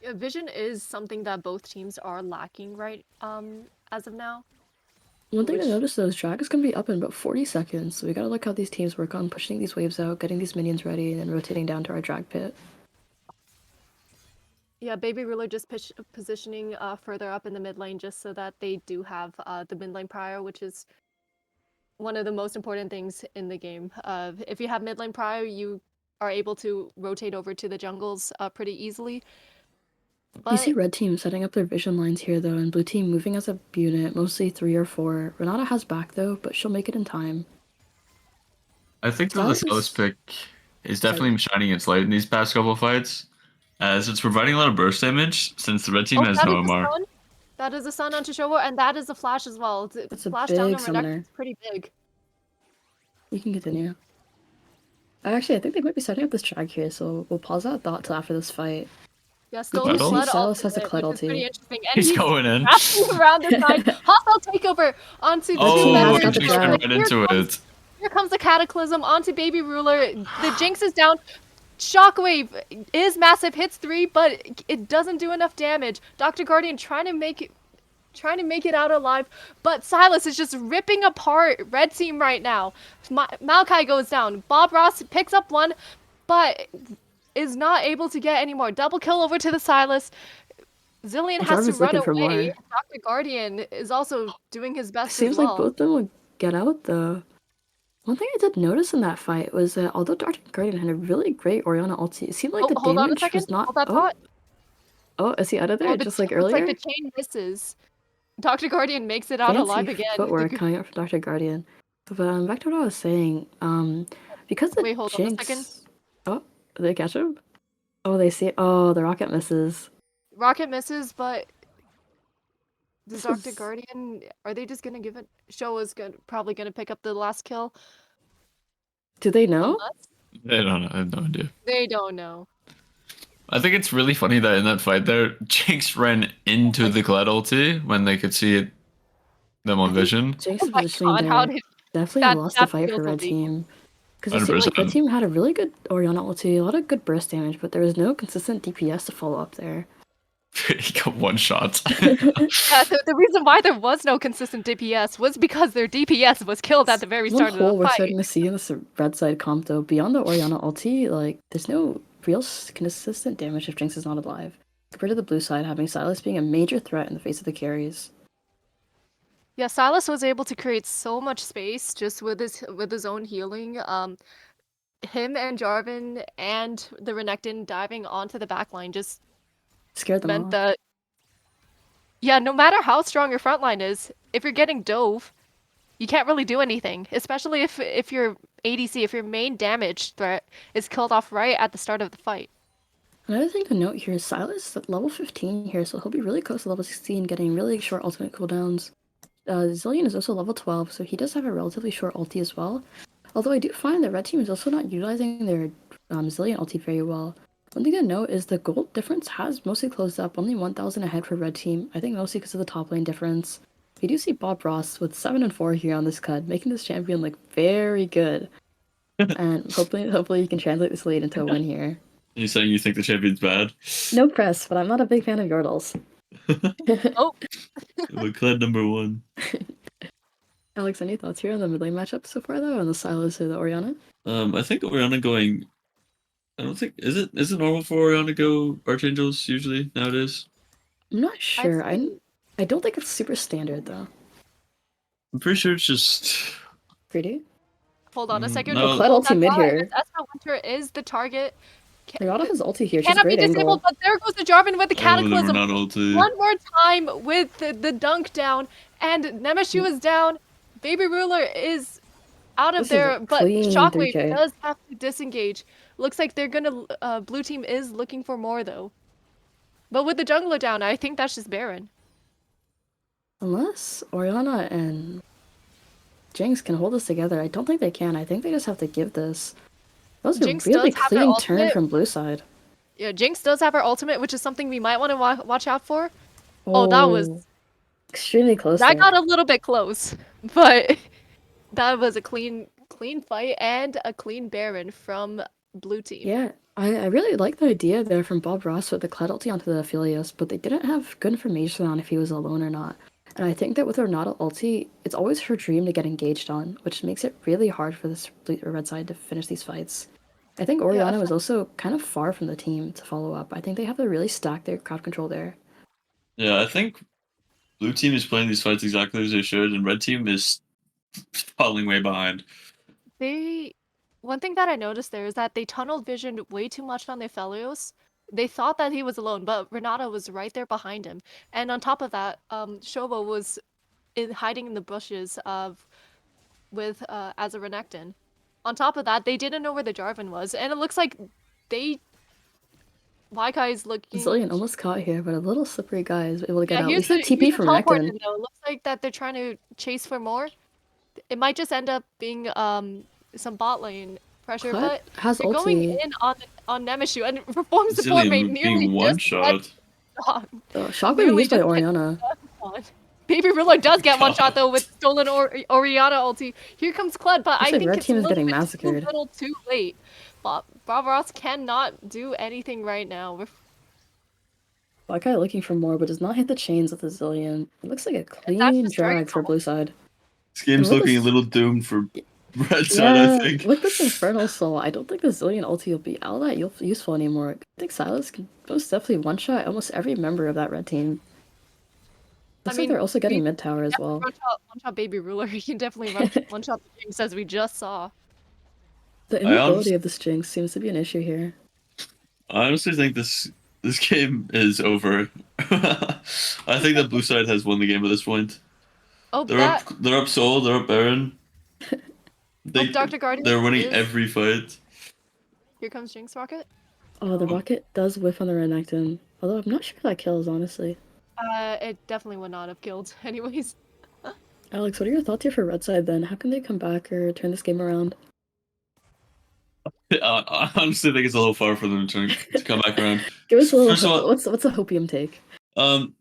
Speaker 2: Yeah, vision is something that both teams are lacking right as of now.
Speaker 1: One thing to
Speaker 2: Which-
Speaker 1: notice though is drag is gonna be up in about 40 seconds, so we gotta look how these teams work on pushing these waves out, getting these minions ready, and then rotating down to our drag pit.
Speaker 2: Yeah, Baby Ruler just positioning further up in the mid lane just so that they do have the mid lane prior, which is one of the most important things in the game. If you have mid lane prior, you are able to rotate over to the jungles pretty easily.
Speaker 1: You see
Speaker 2: But
Speaker 1: red team setting up their vision lines here though, and blue team moving as a unit, mostly 3 or 4. Renata has back though, but she'll make it in time.
Speaker 4: I think that the
Speaker 1: Silas
Speaker 4: Silas
Speaker 1: is-
Speaker 4: pick is definitely shining its light in these past couple of fights, as it's providing a lot of burst damage since the red team has
Speaker 2: that
Speaker 4: no
Speaker 2: is a
Speaker 4: MR.
Speaker 2: stun. That is a stun onto Showa, and that is a flash as well.
Speaker 1: That's a
Speaker 2: Flash down
Speaker 1: big
Speaker 2: on
Speaker 1: summoner.
Speaker 2: Renekton is pretty big.
Speaker 1: You can continue. Actually, I think they might be setting up this drag here, so we'll pause that thought till after this fight.
Speaker 2: Yeah,
Speaker 1: You
Speaker 2: Stolen
Speaker 1: can
Speaker 4: Kled
Speaker 1: see
Speaker 2: Blood
Speaker 1: Silas has a
Speaker 2: ultimate,
Speaker 1: Kled
Speaker 2: which is pretty
Speaker 1: ulti.
Speaker 2: interesting. And
Speaker 4: He's going in.
Speaker 2: wrapping around the side. Hostile takeover onto the
Speaker 1: team
Speaker 2: two
Speaker 1: has
Speaker 4: Oh,
Speaker 1: got the
Speaker 4: Jinx ran
Speaker 1: drag.
Speaker 4: right into it.
Speaker 2: Here comes the Cataclysm onto Baby Ruler. The Jinx is down. Shockwave is massive, hits 3, but it doesn't do enough damage. Dr. Guardian trying to make it out alive, but Silas is just ripping apart Red Team right now. Maokai goes down. Bob Ross picks up one, but is not able to get any more. Double kill over to the Silas. Zillion has to
Speaker 1: Jarvan's
Speaker 2: run
Speaker 1: looking for
Speaker 2: away.
Speaker 1: more.
Speaker 2: Dr. Guardian is also doing his best
Speaker 1: Seems
Speaker 2: as well.
Speaker 1: like both of them would get out though. One thing I did notice in that fight was that although Dr. Guardian had a really great Orianna ulti, it seemed like the
Speaker 2: Hold on a
Speaker 1: damage
Speaker 2: second.
Speaker 1: was not.
Speaker 2: Hold that
Speaker 1: Oh,
Speaker 2: thought.
Speaker 1: oh, is he out of there?
Speaker 2: Oh, the
Speaker 1: Just like
Speaker 2: looks
Speaker 1: earlier?
Speaker 2: like the chain misses. Dr. Guardian makes it out
Speaker 1: Fancy
Speaker 2: alive again.
Speaker 1: footwork coming out from Dr. Guardian. But back to what I was saying. Because the
Speaker 2: Wait, hold on a
Speaker 1: Jinx.
Speaker 2: second.
Speaker 1: Oh, did they catch him? Oh, they see. Oh, the rocket misses.
Speaker 2: Rocket misses, but does
Speaker 1: This
Speaker 2: Dr.
Speaker 1: is-
Speaker 2: Guardian? Are they just gonna give it? Showa's probably gonna pick up the last kill.
Speaker 1: Do they know?
Speaker 2: Unless
Speaker 4: I don't know. I have no idea.
Speaker 2: they don't know.
Speaker 4: I think it's really funny that in that fight there, Jinx ran into the Kled ulti when they could see it, them on vision.
Speaker 1: Jinx
Speaker 2: Oh my
Speaker 1: positioning
Speaker 2: god,
Speaker 1: there
Speaker 2: how did
Speaker 1: definitely
Speaker 2: that-
Speaker 1: lost
Speaker 2: that
Speaker 1: the fight for
Speaker 2: feels
Speaker 1: Red
Speaker 2: illegal.
Speaker 1: Team. Because it seemed like Red
Speaker 4: 100%.
Speaker 1: Team had a really good Orianna ulti, a lot of good burst damage, but there was no consistent DPS to follow up there.
Speaker 4: He got one shot.
Speaker 2: the reason why there was no consistent DPS was because their DPS was killed at the very
Speaker 1: One
Speaker 2: start of
Speaker 1: hole
Speaker 2: the
Speaker 1: we're
Speaker 2: fight.
Speaker 1: starting to see in this red side comp though, beyond the Orianna ulti, like there's no real consistent damage if Jinx is not alive. Compared to the blue side, having Silas being a major threat in the face of the carries.
Speaker 2: Yeah, Silas was able to create so much space just with his own healing. Him and Jarvan and the Renekton diving onto the backline just
Speaker 1: Scared them
Speaker 2: meant
Speaker 1: off.
Speaker 2: that yeah, no matter how strong your front line is, if you're getting dove, you can't really do anything. Especially if your ADC, if your main damage threat is killed off right at the start of the fight.
Speaker 1: Another thing to note here is Silas is at level 15 here, so he'll be really close to level 16, getting really short ultimate cooldowns. Zillion is also level 12, so he does have a relatively short ulti as well. Although I do find that Red Team is also not utilizing their Zillion ulti very well. One thing to note is the gold difference has mostly closed up, only 1,000 ahead for Red Team, I think mostly because of the top lane difference. We do see Bob Ross with 7 and 4 here on this cut, making this champion look very good. And hopefully you can translate this lead into a win here.
Speaker 3: Are you saying you think the champion's bad?
Speaker 1: No press, but I'm not a big fan of Yordles.
Speaker 2: Oh,
Speaker 3: We're Kled number 1.
Speaker 1: Alex, any thoughts here on the mid lane matchup so far though, on the Silas or the Orianna?
Speaker 3: I think Orianna going. I don't think is it normal for Orianna to go Archangels usually nowadays.
Speaker 1: I'm not sure.
Speaker 2: I'd say-
Speaker 1: I don't think it's super standard though.
Speaker 3: I'm pretty sure it's just.
Speaker 1: Pretty?
Speaker 2: hold on a second.
Speaker 3: no.
Speaker 2: Hold
Speaker 1: Kled ulti
Speaker 2: that
Speaker 1: mid
Speaker 2: thought.
Speaker 1: here.
Speaker 2: Espa Winter is the target.
Speaker 1: Renata has ulti here. She's
Speaker 2: Cannot be
Speaker 1: great
Speaker 2: disabled,
Speaker 1: angle.
Speaker 2: but there goes the Jarvan with the
Speaker 3: Oh,
Speaker 2: Cataclysm.
Speaker 3: they were not ulti.
Speaker 2: One more time with the dunk down, and Nemashu is down. Baby Ruler is out of
Speaker 1: This is
Speaker 2: there,
Speaker 1: a
Speaker 2: but
Speaker 1: clean
Speaker 2: Shockwave
Speaker 1: 3K.
Speaker 2: does have to disengage. Looks like they're gonna. Blue team is looking for more though. But with the jungler down, I think that's just Baron.
Speaker 1: Unless Orianna and Jinx can hold this together, I don't think they can. I think they just have to give this. That was
Speaker 2: Jinx
Speaker 1: a really
Speaker 2: does have their
Speaker 1: clean turn
Speaker 2: ultimate.
Speaker 1: from blue side.
Speaker 2: Yeah, Jinx does have her ultimate, which is something we might want to watch out for. Oh, that was
Speaker 1: extremely close.
Speaker 2: that
Speaker 1: there.
Speaker 2: got a little bit close, but that was a clean fight and a clean Baron from blue team.
Speaker 1: Yeah, I really like the idea there from Bob Ross with the Kled ulti onto the Aphelios, but they didn't have good information on if he was alone or not. And I think that with Renata ulti, it's always her dream to get engaged on, which makes it really hard for this red side to finish these fights. I think Orianna is also kind of far from the team to follow up. I think they have to really stack their crowd control there.
Speaker 3: Yeah, I think blue team is playing these fights exactly as they should, and red team is falling way behind.
Speaker 2: One thing that I noticed there is that they tunnel visioned way too much on their Felios. They thought that he was alone, but Renata was right there behind him. And on top of that, Shobo was hiding in the bushes with as a Renekton. On top of that, they didn't know where the Jarvan was, and it looks like Waikai is looking.
Speaker 1: Zilean almost caught here, but a little slippery guy is able to get out. We
Speaker 2: here's
Speaker 1: see TP from
Speaker 2: teleport
Speaker 1: Renekton.
Speaker 2: in, though. It looks like that they're trying to chase for more. It might just end up being some bot lane pressure,
Speaker 1: Cut
Speaker 2: but
Speaker 1: has
Speaker 2: they're going
Speaker 1: ulti.
Speaker 2: in on Nemesis and perform support rate
Speaker 3: Zilean
Speaker 2: nearly
Speaker 3: being one
Speaker 2: just
Speaker 3: shot.
Speaker 1: Shockwave
Speaker 2: Nearly
Speaker 1: used by
Speaker 2: just
Speaker 1: Orianna.
Speaker 2: Baby Ruler does get one shot though with stolen Orianna ulti. Here comes Kled, but I
Speaker 1: Looks like
Speaker 2: think
Speaker 1: red
Speaker 2: it's
Speaker 1: team
Speaker 2: a
Speaker 1: is
Speaker 2: little
Speaker 1: getting
Speaker 2: bit
Speaker 1: massacred.
Speaker 2: too little too late. But Barbaros cannot do anything right now.
Speaker 1: Waikai looking for more, but does not hit the chains with the Zilean. It looks like a clean
Speaker 2: just Dragon
Speaker 1: drag for blue side.
Speaker 3: This game's
Speaker 1: And with
Speaker 3: looking a
Speaker 1: this-
Speaker 3: little doomed for red side, I think.
Speaker 1: With this Infernal Soul, I don't think the Zilean ulti will be all that useful anymore. I think Silas can most definitely one-shot almost every member of that red team. Looks like they're also getting mid tower as well.
Speaker 2: One shot Baby Ruler. He can definitely one shot the Jinx as we just saw.
Speaker 1: The inability of this Jinx seems to be an issue here.
Speaker 3: I honestly think this game is over. I think that blue side has won the game at this point.
Speaker 2: Oh,
Speaker 3: They're up Soul, they're up Baron.
Speaker 2: Dr. Guardian
Speaker 3: They're winning
Speaker 2: is-
Speaker 3: every fight.
Speaker 2: Here comes Jinx Rocket.
Speaker 1: Oh, the rocket does whiff on the Renekton. Although I'm not sure that kills, honestly.
Speaker 2: It definitely would not have killed. Anyways.
Speaker 1: Alex, what are your thoughts here for red side then? How can they come back or turn this game around?
Speaker 3: I honestly think it's a little far for them to come back around.
Speaker 1: Give us a little.
Speaker 3: First of all-
Speaker 1: what's a hopium take?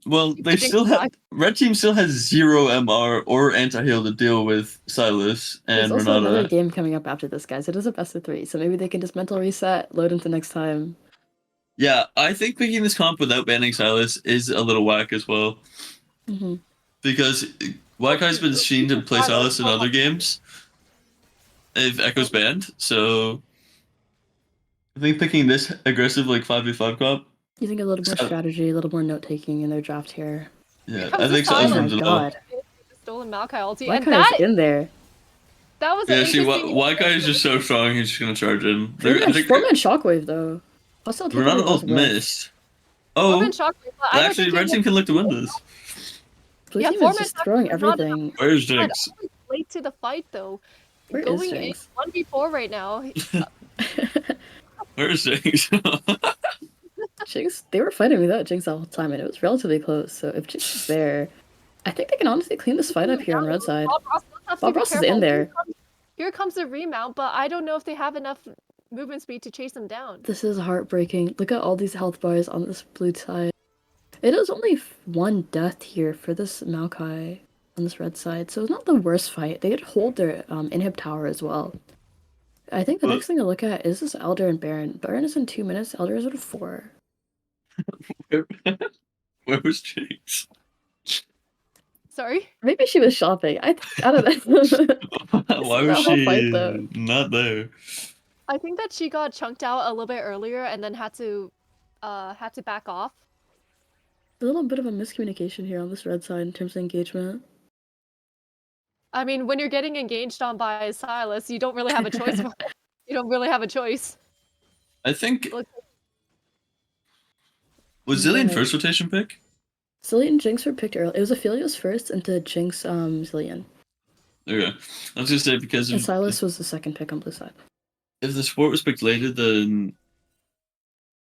Speaker 3: Well, they still have red team still has 0 MR or anti-heal to deal with Silas and
Speaker 1: There's also another
Speaker 3: Renata.
Speaker 1: game coming up after this, guys. It is a best of 3, so maybe they can just mental reset, load into next time.
Speaker 3: Yeah, I think picking this comp without banning Silas is a little whack as well.
Speaker 1: Mm-hmm.
Speaker 3: Because Waikai's been seen to play Silas in other games if Echo's banned, so I think picking this aggressive like 5v5 comp,
Speaker 1: You think a little more
Speaker 3: So-
Speaker 1: strategy, a little more note taking in their draft here.
Speaker 3: yeah,
Speaker 2: comes
Speaker 3: I think
Speaker 2: the
Speaker 3: Silas
Speaker 1: Oh my
Speaker 3: wins it all.
Speaker 1: god,
Speaker 2: Stolen Maokai ulti. And
Speaker 1: Waikai is
Speaker 2: that
Speaker 1: in there.
Speaker 2: was
Speaker 3: Yeah,
Speaker 2: an
Speaker 3: see,
Speaker 2: interesting.
Speaker 3: Waikai is just so strong, he's just gonna charge in. I think
Speaker 1: Four-man shockwave though. Hostile takeover
Speaker 3: Renata
Speaker 1: was
Speaker 3: ult
Speaker 1: whiff.
Speaker 3: missed. Oh,
Speaker 2: Foreman shocked me, but I don't
Speaker 3: actually,
Speaker 2: think
Speaker 3: red
Speaker 2: it
Speaker 3: team
Speaker 2: was
Speaker 3: can look to win this.
Speaker 1: Blue
Speaker 2: Yeah,
Speaker 1: team is
Speaker 2: four-man
Speaker 1: just
Speaker 2: shock
Speaker 1: throwing
Speaker 2: was not
Speaker 1: everything.
Speaker 3: Where's
Speaker 2: But
Speaker 3: Jinx?
Speaker 2: always late to the fight though.
Speaker 1: Where is
Speaker 2: Going in
Speaker 1: Jinx?
Speaker 2: 1v4 right now.
Speaker 3: Where's Jinx?
Speaker 1: Jinx, they were fighting without Jinx the whole time, and it was relatively close. So if Jinx is there, I think they can honestly clean this fight up here on red side.
Speaker 2: Bob Ross does have to
Speaker 1: Bob
Speaker 2: be
Speaker 1: Ross is in
Speaker 2: careful.
Speaker 1: there.
Speaker 2: Here comes the remount, but I don't know if they have enough movement speed to chase them down.
Speaker 1: This is heartbreaking. Look at all these health bars on this blue side. It is only one death here for this Maokai on this red side, so it's not the worst fight. They did hold their inhib tower as well. I think the
Speaker 3: Well-
Speaker 1: next thing to look at is this Elder and Baron. Baron is in 2 minutes, Elder is at 4.
Speaker 3: Where was Jinx?
Speaker 2: Sorry?
Speaker 1: Maybe she was shopping. I don't know.
Speaker 3: Why
Speaker 1: that
Speaker 3: was
Speaker 1: whole
Speaker 3: she
Speaker 1: fight, though.
Speaker 3: not there?
Speaker 2: I think that she got chunked out a little bit earlier and then had to back off.
Speaker 1: A little bit of a miscommunication here on this red side in terms of engagement.
Speaker 2: I mean, when you're getting engaged on by Silas, you don't really have a choice. You don't really have a choice.
Speaker 3: I think
Speaker 2: Look-
Speaker 3: was Zilean
Speaker 1: Yeah.
Speaker 3: first rotation pick?
Speaker 1: Zilean and Jinx were picked early. It was Aphelios first into Jinx Zilean.
Speaker 3: Okay, I was gonna say because
Speaker 1: And
Speaker 3: if,
Speaker 1: Silas was the second pick on blue side.
Speaker 3: if the support was picked later, then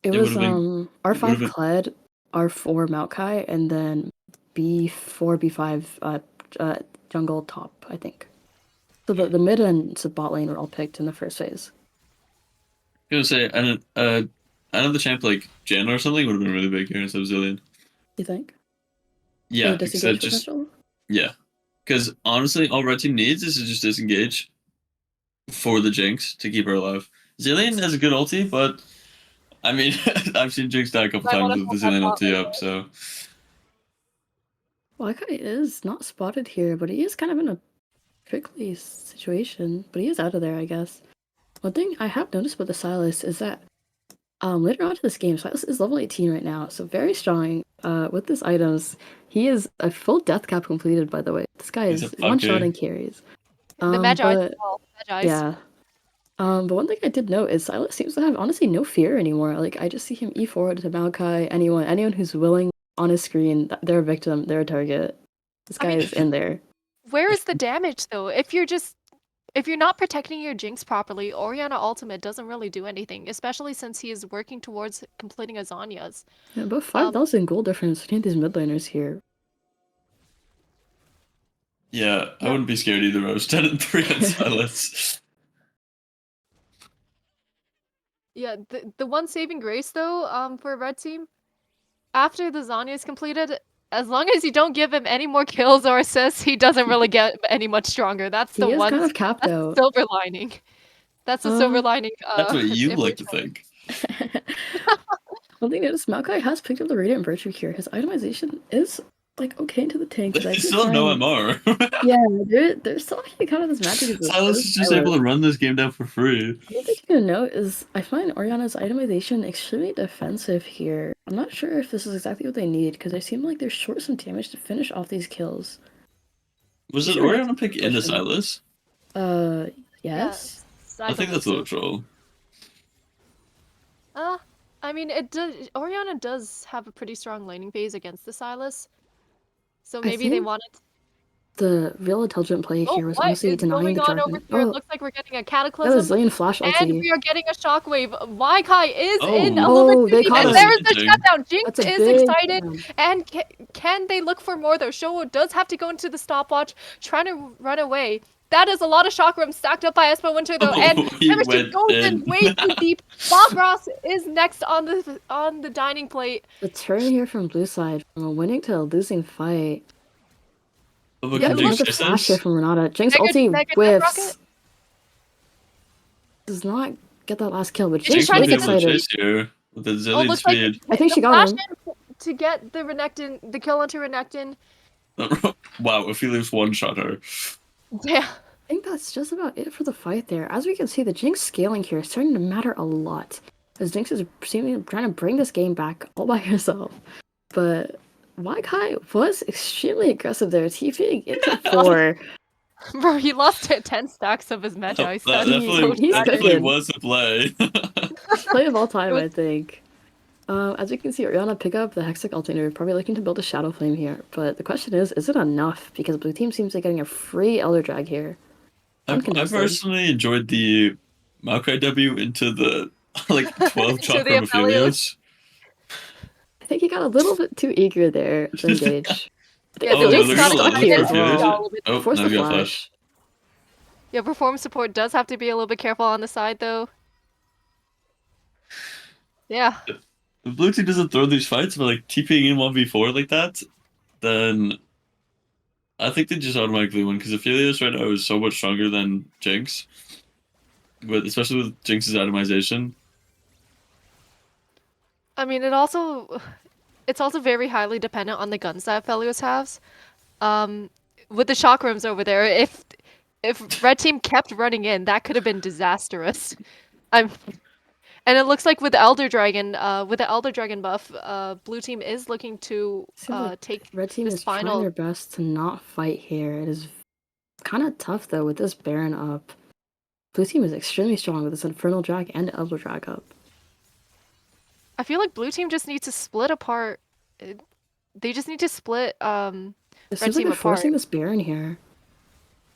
Speaker 1: It
Speaker 3: It
Speaker 1: was
Speaker 3: would've been-
Speaker 1: R5
Speaker 3: would've been-
Speaker 1: Kled, R4 Maokai, and then B4 B5 jungle top, I think. So the mid and bot lane were all picked in the first phase.
Speaker 3: I was gonna say another champ like Jen or something would have been really big here instead of Zilean.
Speaker 1: You think?
Speaker 3: Yeah,
Speaker 1: The
Speaker 3: because
Speaker 1: disengage
Speaker 3: just
Speaker 1: potential?
Speaker 3: yeah, because honestly, all red team needs is to just disengage for the Jinx to keep her alive. Zilean has a good ulti, but I mean, I've seen Jinx die a couple
Speaker 2: I wanna
Speaker 3: times with the
Speaker 2: put that
Speaker 3: Zilean
Speaker 2: bot
Speaker 3: ulti
Speaker 2: lane
Speaker 3: up, so
Speaker 1: Wakai is not spotted here, but he is kind of in a tricky situation. But he is out of there, I guess. One thing I have noticed about the Silas is that later on to this game, Silas is level 18 right now, so very strong. With his items, he is a full death cap completed. By the way, this guy
Speaker 3: He's
Speaker 1: is
Speaker 3: a
Speaker 1: one shot
Speaker 3: fucker.
Speaker 1: and carries.
Speaker 2: The Magi as
Speaker 1: But
Speaker 2: well. Magi's.
Speaker 1: yeah. But one thing I did note is Silas seems to have honestly no fear anymore. Like I just see him E4 to Maokai, anyone who's willing on his screen, they're a victim, they're a target. This
Speaker 2: I
Speaker 1: guy
Speaker 2: mean-
Speaker 1: is in there.
Speaker 2: Where is the damage though? If you're not protecting your Jinx properly, Orianna ultimate doesn't really do anything, especially since he is working towards completing Azania's.
Speaker 1: Yeah, about 5,000 gold difference between these mid laners here.
Speaker 3: Yeah, I wouldn't be scared either. I was 10 and 3 on Silas.
Speaker 2: Yeah, the one saving grace though, for red team, after the Zanya is completed, as long as you don't give him any more kills or assists, he doesn't really get any much stronger. That's
Speaker 1: He
Speaker 2: the
Speaker 1: is
Speaker 2: one.
Speaker 1: kind of capped
Speaker 2: That's the
Speaker 1: out.
Speaker 2: silver lining. That's the silver
Speaker 1: Um,
Speaker 2: lining.
Speaker 3: That's what you
Speaker 2: if we
Speaker 3: like to
Speaker 2: say.
Speaker 3: think.
Speaker 1: One thing I noticed, Maokai has picked up the Radiant Virtue here. His itemization is like okay into the tank.
Speaker 3: But
Speaker 1: His
Speaker 3: you
Speaker 1: exit
Speaker 3: still have no
Speaker 1: time-
Speaker 3: MR.
Speaker 1: Yeah, they're still actually kind of this magic.
Speaker 3: Silas is just able to run this game down for free.
Speaker 1: One thing to note is I find Orianna's itemization extremely defensive here. I'm not sure if this is exactly what they need because they seem like they're short some damage to finish off these kills.
Speaker 3: Was it
Speaker 1: Sure,
Speaker 3: Orianna pick into
Speaker 1: question.
Speaker 3: Silas?
Speaker 1: Yes.
Speaker 3: I think that's a little troll.
Speaker 2: I mean, it does. Orianna does have a pretty strong laning phase against the Silas, so
Speaker 1: I
Speaker 2: maybe they
Speaker 1: think
Speaker 2: wanted.
Speaker 1: The real intelligent play
Speaker 2: Oh,
Speaker 1: here was
Speaker 2: what
Speaker 1: honestly
Speaker 2: is
Speaker 1: denying
Speaker 2: going
Speaker 1: the
Speaker 2: on
Speaker 1: Jarvan.
Speaker 2: over here? It
Speaker 1: Oh,
Speaker 2: looks like we're getting a
Speaker 1: that
Speaker 2: cataclysm.
Speaker 1: was Zillion flash
Speaker 2: And
Speaker 1: ulti.
Speaker 2: we are getting a shockwave. Waikai is in a
Speaker 3: Oh.
Speaker 2: little
Speaker 1: Oh,
Speaker 2: bit
Speaker 1: they
Speaker 2: too deep,
Speaker 1: caught
Speaker 2: and
Speaker 1: him.
Speaker 2: there is the
Speaker 3: Interesting.
Speaker 2: shutdown. Jinx
Speaker 1: That's a
Speaker 2: is
Speaker 1: big
Speaker 2: excited,
Speaker 1: one.
Speaker 2: and can they look for more though? Showo does have to go into the stopwatch, trying to run away. That is a lot of chakram stacked up by Espo Winter though, and
Speaker 3: he
Speaker 2: Evershin
Speaker 3: went
Speaker 2: goes in
Speaker 3: in.
Speaker 2: way too deep. Bob Ross is next on the dining plate.
Speaker 1: The turn here from blue side from a winning to a losing fight.
Speaker 3: Oh, but
Speaker 2: Yeah,
Speaker 3: can
Speaker 2: look-
Speaker 3: Jinx
Speaker 1: Another
Speaker 3: chase
Speaker 1: flash here
Speaker 3: us?
Speaker 1: from Renata. Jinx
Speaker 2: Mega-
Speaker 1: ulti
Speaker 2: Mega Death
Speaker 1: whiffs.
Speaker 2: Rocket?
Speaker 1: Does not get that last kill, but
Speaker 2: She's
Speaker 1: Jinx
Speaker 2: trying
Speaker 3: Jinx
Speaker 2: to
Speaker 1: is
Speaker 3: might be
Speaker 2: get
Speaker 3: able to
Speaker 1: excited.
Speaker 3: chase here with the
Speaker 2: Oh,
Speaker 3: zillion
Speaker 2: looks like
Speaker 3: speed.
Speaker 1: I think
Speaker 2: the
Speaker 1: she got
Speaker 2: flash
Speaker 1: him.
Speaker 2: in to get the Renekton, the kill onto Renekton.
Speaker 3: Wow, if he leaves one shot her.
Speaker 2: Yeah.
Speaker 1: I think that's just about it for the fight there. As we can see, the Jinx scaling here is starting to matter a lot. As Jinx is seemingly trying to bring this game back all by herself. But Waikai was extremely aggressive there, TPing into 4.
Speaker 2: Bro, he lost 10 stacks of his Magi.
Speaker 3: That
Speaker 2: stats.
Speaker 1: he's
Speaker 3: definitely
Speaker 1: cooking.
Speaker 3: was a play.
Speaker 1: Play of all time,
Speaker 2: It
Speaker 1: I think. As you can see, Orianna pick up the Hextech Alternator, probably looking to build a Shadow Flame here. But the question is it enough? Because Blue Team seems like getting a free Elder Drag here.
Speaker 3: I
Speaker 1: Uncontested.
Speaker 3: personally enjoyed the Maokai W into the like 12
Speaker 2: Into
Speaker 3: chakra
Speaker 2: the
Speaker 3: Aphelios.
Speaker 1: I think he got a little bit too eager there to engage. I think
Speaker 2: Yeah,
Speaker 1: the
Speaker 2: the
Speaker 3: Oh,
Speaker 1: Jinx
Speaker 2: Jinx
Speaker 3: they're
Speaker 1: got
Speaker 3: gonna
Speaker 2: gotta
Speaker 3: let
Speaker 1: stuck
Speaker 3: it
Speaker 1: here
Speaker 3: for
Speaker 1: as
Speaker 3: Aphelios?
Speaker 1: well.
Speaker 3: Oh,
Speaker 1: Force
Speaker 3: now
Speaker 1: the
Speaker 3: we got
Speaker 1: flash.
Speaker 2: Yeah, perform support does have to be a little bit careful on the side, though. Yeah.
Speaker 3: If Blue Team doesn't throw these fights by like TPing in 1v4 like that, then I think they just automatically win because Aphelios right now is so much stronger than Jinx. But especially with Jinx's atomization.
Speaker 2: I mean, it's also very highly dependent on the guns that Felios has. With the chakrams over there, if red team kept running in, that could have been disastrous. And it looks like with the Elder Dragon buff, blue team is looking to
Speaker 1: Seems like
Speaker 2: take
Speaker 1: Red Team
Speaker 2: this
Speaker 1: is trying
Speaker 2: final.
Speaker 1: their best to not fight here. It is kind of tough though with this Baron up. Blue Team is extremely strong with this Infernal Drag and Elder Drag up.
Speaker 2: I feel like blue team just needs to split apart. They just need to split.
Speaker 1: It
Speaker 2: Red
Speaker 1: seems like
Speaker 2: team
Speaker 1: they're forcing
Speaker 2: apart.
Speaker 1: this Baron here.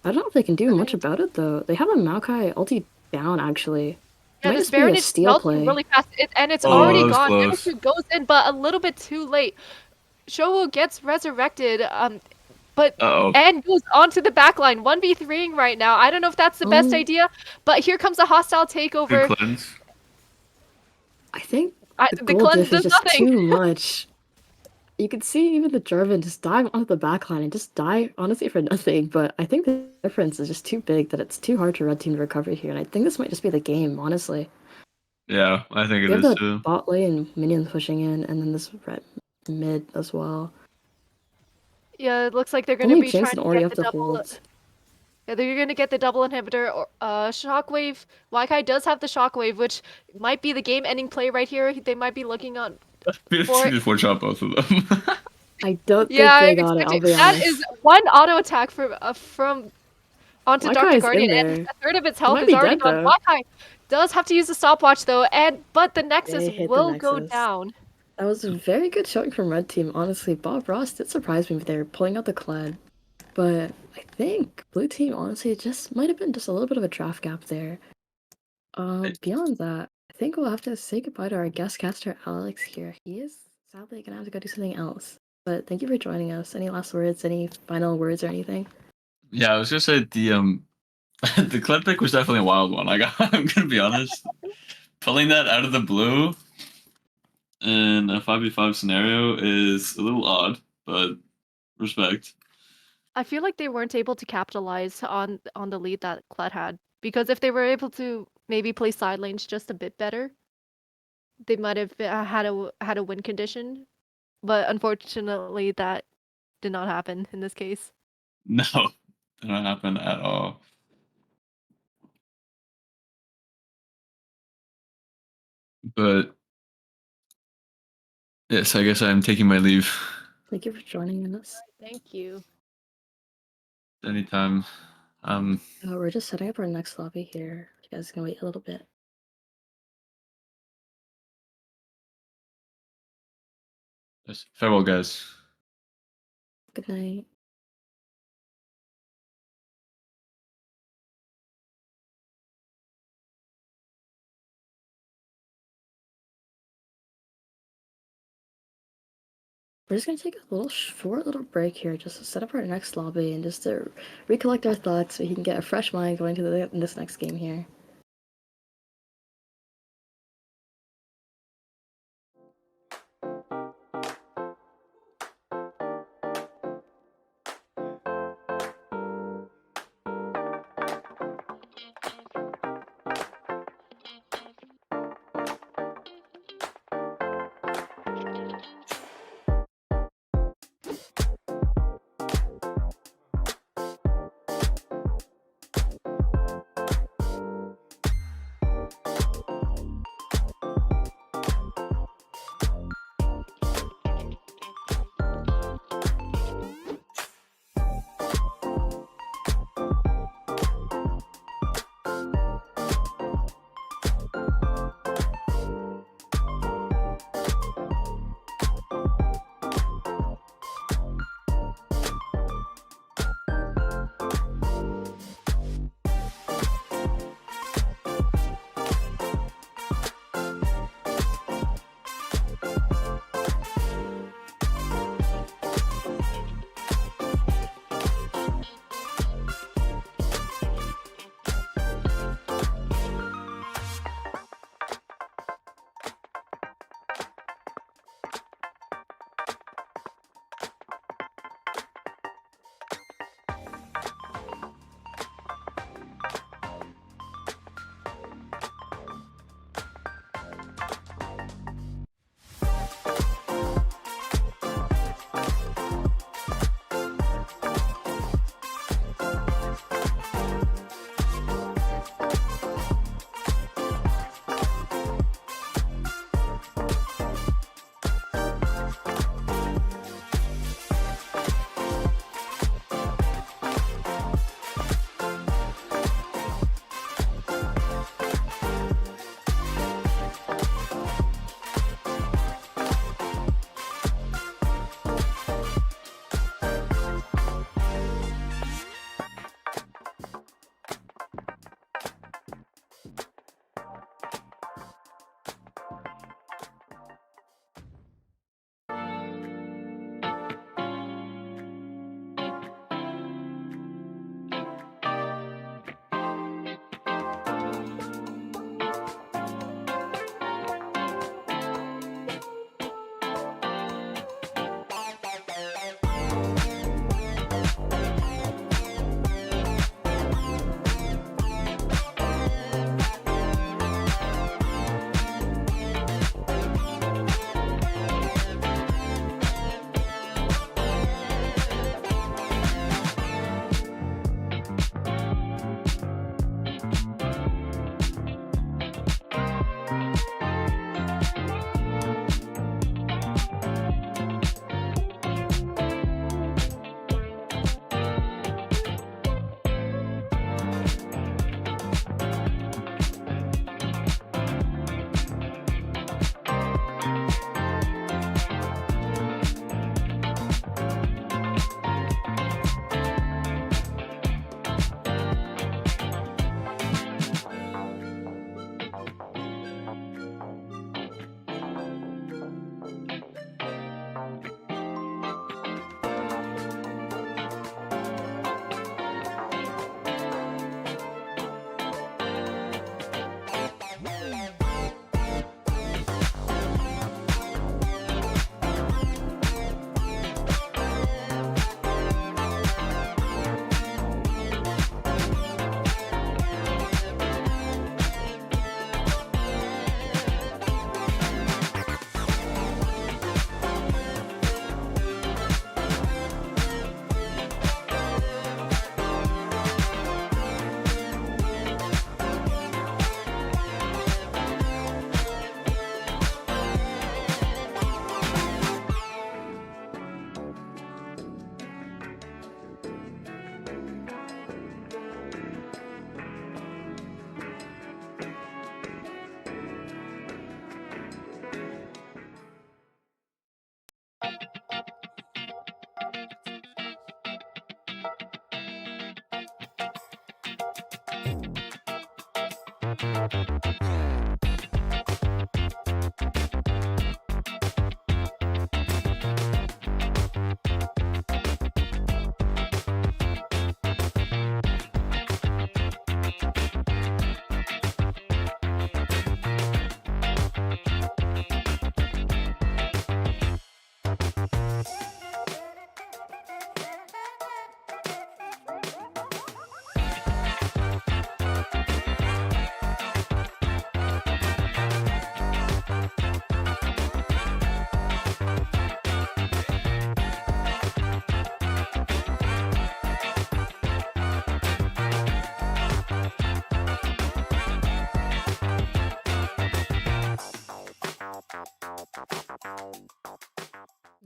Speaker 1: I don't know if they can do much about it though. They have a Maokai ulti down actually. It
Speaker 2: Yeah,
Speaker 1: might
Speaker 2: this
Speaker 1: just be
Speaker 2: Baron
Speaker 1: a
Speaker 2: is
Speaker 1: steal
Speaker 2: melting
Speaker 1: play.
Speaker 2: really fast, and it's
Speaker 3: Oh,
Speaker 2: already
Speaker 3: that was
Speaker 2: gone.
Speaker 3: close.
Speaker 2: Nemesis goes in, but a little bit too late. Showo gets resurrected, but
Speaker 3: Uh-oh.
Speaker 2: and goes onto the backline. 1v3ing right now. I don't know if that's the best
Speaker 1: Oh.
Speaker 2: idea, but here comes a hostile takeover.
Speaker 3: Good cleanse.
Speaker 1: I think
Speaker 2: The
Speaker 1: the gold
Speaker 2: cleanse
Speaker 1: diff is
Speaker 2: does
Speaker 1: just
Speaker 2: nothing.
Speaker 1: too much. You could see even the Jarvan just dive onto the backline and just die honestly for nothing, but I think the difference is just too big that it's too hard for Red Team to recover here, and I think this might just be the game, honestly.
Speaker 3: Yeah, I think
Speaker 1: We
Speaker 3: it
Speaker 1: have
Speaker 3: is
Speaker 1: the
Speaker 3: too.
Speaker 1: bot lane minions pushing in, and then this red mid as well.
Speaker 2: Yeah, it looks like they're gonna
Speaker 1: Only
Speaker 2: be
Speaker 1: Jinx
Speaker 2: trying
Speaker 1: and
Speaker 2: to
Speaker 1: Ori
Speaker 2: get
Speaker 1: have
Speaker 2: the
Speaker 1: to
Speaker 2: double.
Speaker 1: hold.
Speaker 2: Yeah, they're gonna get the double inhibitor. Or Shockwave. Waikai does have the Shockwave, which might be the game-ending play right here. They might be looking on. For
Speaker 4: Before chop both of them.
Speaker 1: I don't
Speaker 2: Yeah,
Speaker 1: think
Speaker 2: I
Speaker 1: they got it,
Speaker 2: expect
Speaker 1: I'll
Speaker 2: it.
Speaker 1: be
Speaker 2: That
Speaker 1: honest.
Speaker 2: is one auto attack from onto Dr.
Speaker 1: Waikai's in
Speaker 2: Guardian, and
Speaker 1: there.
Speaker 2: a third of its
Speaker 1: He
Speaker 2: health
Speaker 1: might
Speaker 2: is
Speaker 1: be
Speaker 2: already
Speaker 1: dead
Speaker 2: gone.
Speaker 1: though.
Speaker 2: Waikai does have to use the stopwatch though, but the Nexus
Speaker 1: They hit the
Speaker 2: will go
Speaker 1: Nexus.
Speaker 2: down.
Speaker 1: That was a very good showing from Red Team, honestly. Bob Ross did surprise me there, pulling out the Kled. But I think Blue Team, honestly, just might have been just a little bit of a draft gap there. Beyond that, I think we'll have to say goodbye to our guest caster, Alex, here. He is sadly gonna have to go do something else. But thank you for joining us. Any last words, any final words or anything?
Speaker 4: Yeah, I was gonna say the the clip pick was definitely a wild one. I'm gonna be honest. Pulling that out of the blue in a 5v5 scenario is a little odd, but respect.
Speaker 2: I feel like they weren't able to capitalize on the lead that Kled had, because if they were able to maybe play side lanes just a bit better, they might have had a win condition. But unfortunately, that did not happen in this case.
Speaker 4: No, did not happen at all. But yes, I guess I'm taking my leave.
Speaker 1: Thank you for joining us.
Speaker 2: Thank you.
Speaker 4: Anytime.
Speaker 1: We're just setting up our next lobby here. You guys can wait a little bit.
Speaker 4: Yes, farewell, guys.
Speaker 1: Good night. We're just gonna take a little short little break here just to set up our next lobby and just to recollect our thoughts so we can get a fresh mind going to this next game here.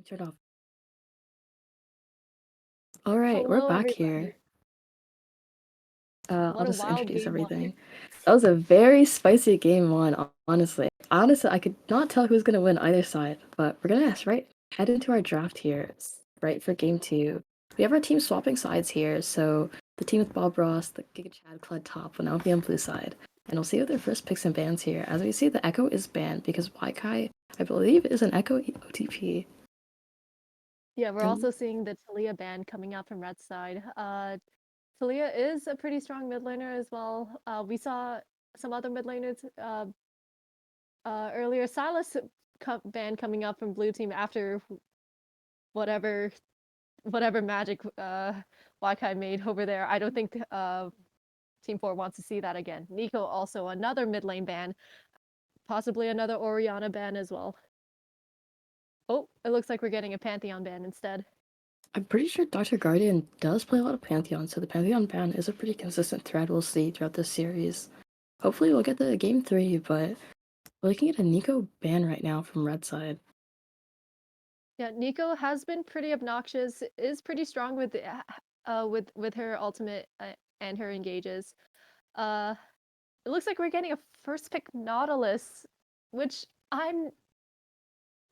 Speaker 1: Turn off. All right, we're
Speaker 6: Hello,
Speaker 1: back
Speaker 6: everybody.
Speaker 1: here. I'll
Speaker 6: What a
Speaker 1: just
Speaker 6: wild
Speaker 1: introduce
Speaker 6: game one.
Speaker 1: everything. That was a very spicy game one, honestly. Honestly, I could not tell who's gonna win either side, but we're gonna head into our draft here, right, for game two. We have our team swapping sides here, so the team with Bob Ross, the Giga Chad Clud top will now be on blue side. And we'll see what their first picks and bans here. As we see, the Echo is banned because Waikai, I believe, is an Echo OTP.
Speaker 6: Yeah, we're
Speaker 1: And-
Speaker 6: also seeing the Talia ban coming out from red side. Talia is a pretty strong mid laner as well. We saw some other mid laners earlier. Silas ban coming up from blue team after whatever magic Waikai made over there. I don't think Team 4 wants to see that again. Nico also another mid lane ban, possibly another Orianna ban as well. Oh, it looks like we're getting a Pantheon ban instead.
Speaker 1: I'm pretty sure Dr. Guardian does play a lot of Pantheon, so the Pantheon ban is a pretty consistent thread we'll see throughout this series. Hopefully we'll get the game 3, but we're looking at a Nico ban right now from red side.
Speaker 6: Yeah, Nico has been pretty obnoxious, is pretty strong with her ultimate and her engages. It looks like we're getting a first pick Nautilus, which I'm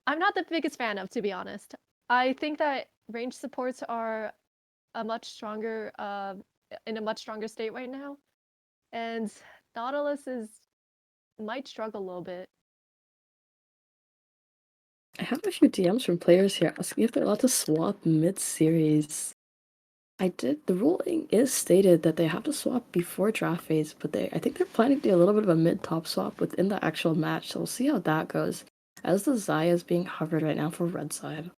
Speaker 6: not the biggest fan of, to be honest. I think that range supports are a much stronger in a much stronger state right now, and Nautilus might struggle a little bit.
Speaker 1: I have a few DMs from players here asking if they're allowed to swap mid-series. The ruling is stated that they have to swap before draft phase, but I think they're planning to do a little bit of a mid-top swap within the actual match, so we'll see how that goes. As the Xayah is being hovered right now for red side.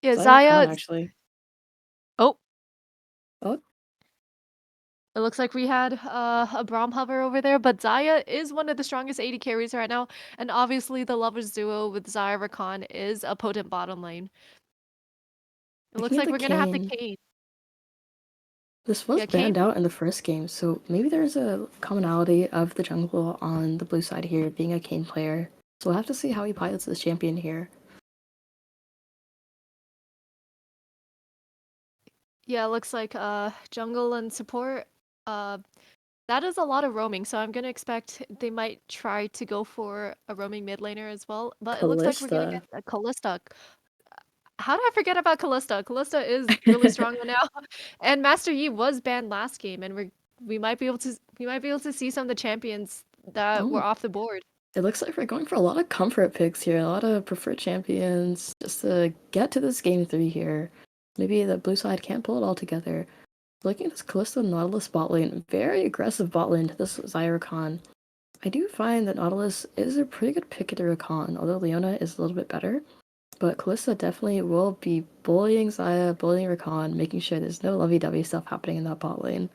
Speaker 2: Yeah,
Speaker 1: Khan,
Speaker 2: Xayah.
Speaker 1: actually.
Speaker 2: Oh.
Speaker 1: Oh.
Speaker 2: It looks like we had a Braum hover over there, but Xayah is one of the strongest AD carries right now, and obviously the Lovers duo with Xayah Rakan is a potent bottom lane. It looks
Speaker 1: Looking at
Speaker 2: like
Speaker 1: the
Speaker 2: we're gonna have the
Speaker 1: Kayn.
Speaker 2: Kayn.
Speaker 1: This was
Speaker 2: Yeah,
Speaker 1: banned
Speaker 2: Kayn.
Speaker 1: out in the first game, so maybe there's a commonality of the jungle on the blue side here being a Kayn player. So we'll have to see how he pilots this champion here.
Speaker 2: Yeah, it looks like jungle and support. That is a lot of roaming, so I'm gonna expect they might try to go for a roaming mid laner as well. But it looks like we're gonna get a Kalista. How did I forget about Kalista? Kalista is really strong right now, and Master Yi was banned last game, and we might be able to see some of the champions that were off the board.
Speaker 1: It looks like we're going for a lot of comfort picks here, a lot of preferred champions, just to get to this game 3 here. Maybe the blue side can't pull it all together. Looking at this Kalista Nautilus bot lane, very aggressive bot lane to this Xayah Rakan. I do find that Nautilus is a pretty good pick at the Rakan, although Leona is a little bit better. But Kalista definitely will be bullying Xayah, bullying Rakan, making sure there's no lovey-dovey stuff happening in that bot lane.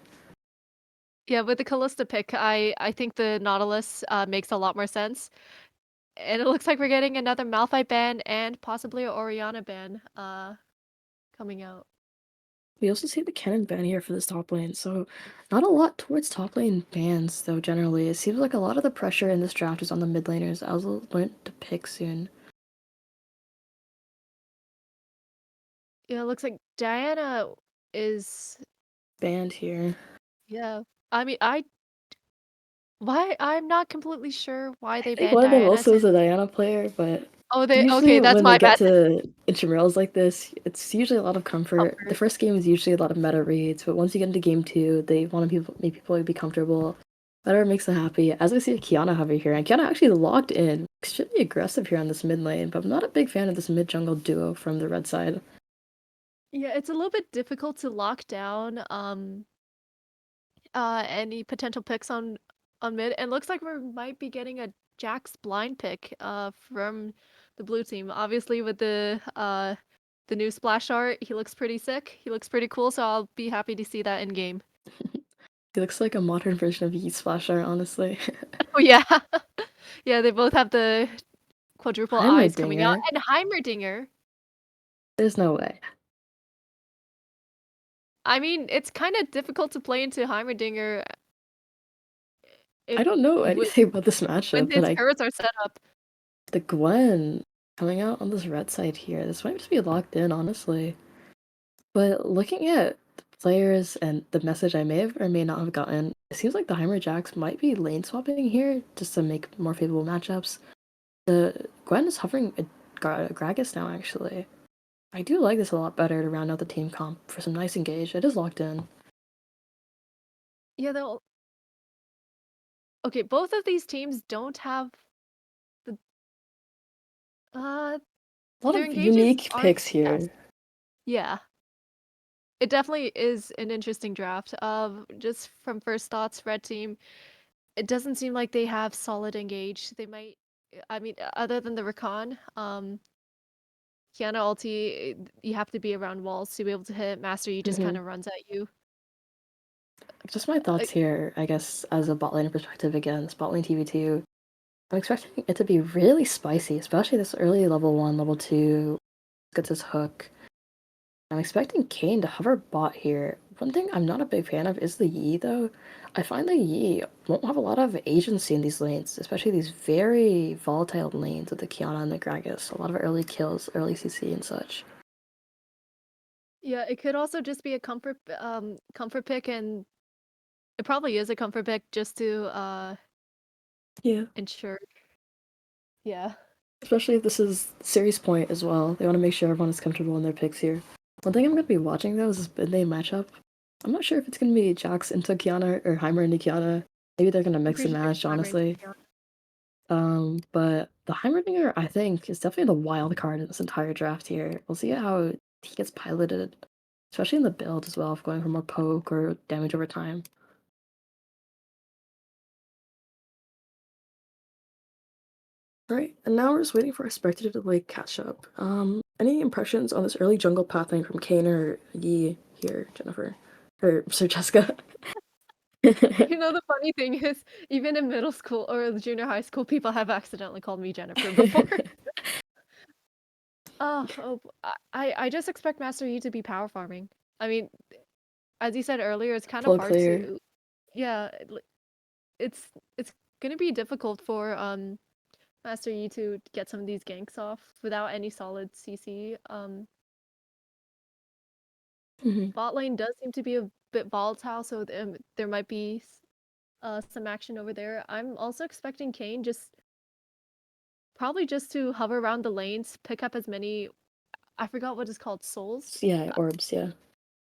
Speaker 2: Yeah, with the Kalista pick, I think the Nautilus makes a lot more sense. And it looks like we're getting another Malphite ban and possibly an Orianna ban coming out.
Speaker 1: We also see the Kennen ban here for this top lane, so not a lot towards top lane bans, though, generally. It seems like a lot of the pressure in this draft is on the mid laners, as we'll learn to pick soon.
Speaker 2: Yeah, it looks like Diana is
Speaker 1: Banned here.
Speaker 2: yeah. I mean, I'm not completely sure why they
Speaker 1: I think
Speaker 2: banned
Speaker 1: one of them
Speaker 2: Diana.
Speaker 1: also is a Diana player, but
Speaker 2: Oh, they
Speaker 1: Usually
Speaker 2: okay, that's
Speaker 1: when
Speaker 2: my
Speaker 1: they get
Speaker 2: bad.
Speaker 1: to intramurals like this, it's usually a lot of comfort. The
Speaker 2: Comfort.
Speaker 1: first game is usually a lot of meta reads, but once you get into game two, they want to make people be comfortable. Whatever makes them happy. As we see Kiana over here, and Kiana actually locked in, extremely aggressive here on this mid lane, but I'm not a big fan of this mid jungle duo from the red side.
Speaker 6: Yeah, it's a little bit difficult to lock down any potential picks on mid, and looks like we might be getting a Jax blind pick from the blue team. Obviously, with the new splash art, he looks pretty sick. He looks pretty cool, so I'll be happy to see that in game.
Speaker 1: He looks like a modern version of Yeet Splash Art, honestly.
Speaker 6: Oh yeah, yeah. They both have the quadruple eyes coming out,
Speaker 1: Heimerdinger.
Speaker 6: and Heimerdinger.
Speaker 1: There's no way.
Speaker 6: I mean, it's kind of difficult to play into Heimerdinger
Speaker 1: I don't know
Speaker 6: when
Speaker 1: anything about this
Speaker 6: when
Speaker 1: matchup,
Speaker 6: his
Speaker 1: but
Speaker 6: turrets are set up.
Speaker 1: the Gwen coming out on this red side here, this might just be locked in, honestly. But looking at the players and the message I may have or may not have gotten, it seems like the Heimer Jax might be lane swapping here just to make more favorable matchups. The Gwen is hovering a Gragas now, actually. I do like this a lot better to round out the team comp for some nice engage. It is locked in.
Speaker 6: Yeah, they'll. Okay, both of these teams don't have the
Speaker 1: A lot
Speaker 6: their
Speaker 1: of
Speaker 6: engages
Speaker 1: unique
Speaker 6: aren't
Speaker 1: picks
Speaker 6: the best.
Speaker 1: here.
Speaker 6: Yeah. It definitely is an interesting draft. Just from first thoughts, red team, it doesn't seem like they have solid engage. They might, I mean, other than the Rakan, Kiana ulti, you have to be around walls to be able to hit. Master Yi just kind of runs at you.
Speaker 1: Just my thoughts here, I guess, as a bot laner perspective again, this bot lane TV2. I'm expecting it to be really spicy, especially this early level 1, level 2, gets his hook. I'm expecting Kayn to hover bot here. One thing I'm not a big fan of is the Yi, though. I find the Yi won't have a lot of agency in these lanes, especially these very volatile lanes with the Kiana and the Gragas. A lot of early kills, early CC and such.
Speaker 6: Yeah, it could also just be a comfort pick, and it probably is a comfort pick just to
Speaker 1: Yeah.
Speaker 6: ensure. Yeah.
Speaker 1: Especially if this is series point as well. They want to make sure everyone is comfortable in their picks here. One thing I'm going to be watching though is this mid lane matchup. I'm not sure if it's going to be Jax into Kiana or Heimer into Kiana. Maybe they're going to mix and match, honestly. But the Heimerdinger, I think, is definitely the wild card in this entire draft here. We'll see how he gets piloted, especially in the build as well, of going for more poke or damage over time. Alright, and now we're just waiting for our Spectre to like catch up. Any impressions on this early jungle pathing from Kayn or Yi here, Jennifer? Or Sir Jessica?
Speaker 6: You know, the funny thing is, even in middle school or junior high school, people have accidentally called me Jennifer before. I just expect Master Yi to be power farming. I mean, as you said earlier, it's kind
Speaker 1: Full
Speaker 6: of hard
Speaker 1: clear.
Speaker 6: to. Yeah, it's gonna be difficult for Master Yi to get some of these ganks off without any solid CC. Bot lane does seem to be a bit volatile, so there might be some action over there. I'm also expecting Kayn probably just to hover around the lanes, pick up as many. I forgot what it's called, souls.
Speaker 1: Yeah, orbs, yeah.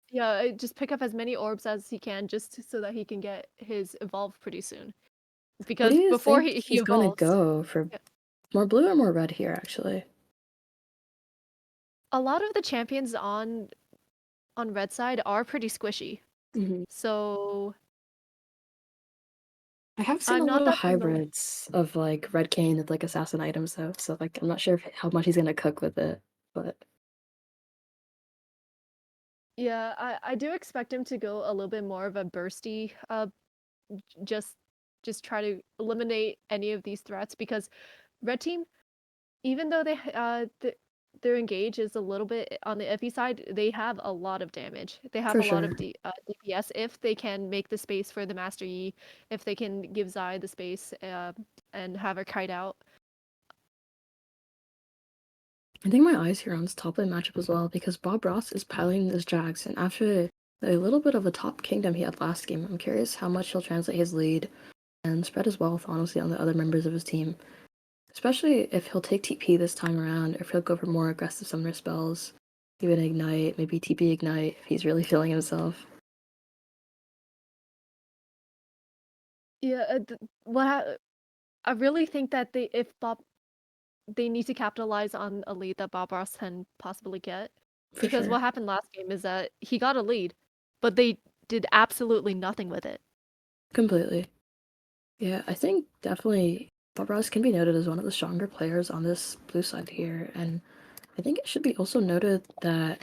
Speaker 6: Yeah, just pick up as many orbs as he can, just so that he can get his evolve pretty soon.
Speaker 1: What
Speaker 6: Because
Speaker 1: do you
Speaker 6: before
Speaker 1: think
Speaker 6: he
Speaker 1: he's going to
Speaker 6: evolves,
Speaker 1: go for?
Speaker 6: Yeah.
Speaker 1: More blue or more red here, actually?
Speaker 6: a lot of the champions on red side are pretty squishy. So
Speaker 1: I have seen
Speaker 6: I'm
Speaker 1: a
Speaker 6: not
Speaker 1: lot of
Speaker 6: that familiar.
Speaker 1: hybrids of like red Kayn with like assassin items though, so like I'm not sure how much he's gonna cook with it, but
Speaker 6: Yeah, I do expect him to go a little bit more of a bursty, just try to eliminate any of these threats, because red team, even though their engage is a little bit on the iffy side, they have a lot of damage. They have
Speaker 1: for
Speaker 6: a lot of
Speaker 1: sure.
Speaker 6: DPS if they can make the space for the Master Yi, if they can give Zai the space and have her kite out.
Speaker 1: I think my eyes here on this top lane matchup as well, because Bob Ross is piloting this Jax, and after a little bit of a top kingdom he had last game, I'm curious how much he'll translate his lead and spread his wealth, honestly, on the other members of his team. especially if he'll take TP this time around, or if he'll go for more aggressive summoner spells, even Ignite, maybe TP Ignite if he's really feeling himself.
Speaker 6: Yeah, I really think that they need to capitalize on a lead that Bob Ross can possibly get.
Speaker 1: For
Speaker 6: Because
Speaker 1: sure.
Speaker 6: what happened last game is that he got a lead, but they did absolutely nothing with it.
Speaker 1: Completely. Yeah, I think definitely Bob Ross can be noted as one of the stronger players on this blue side here, and I think it should be also noted that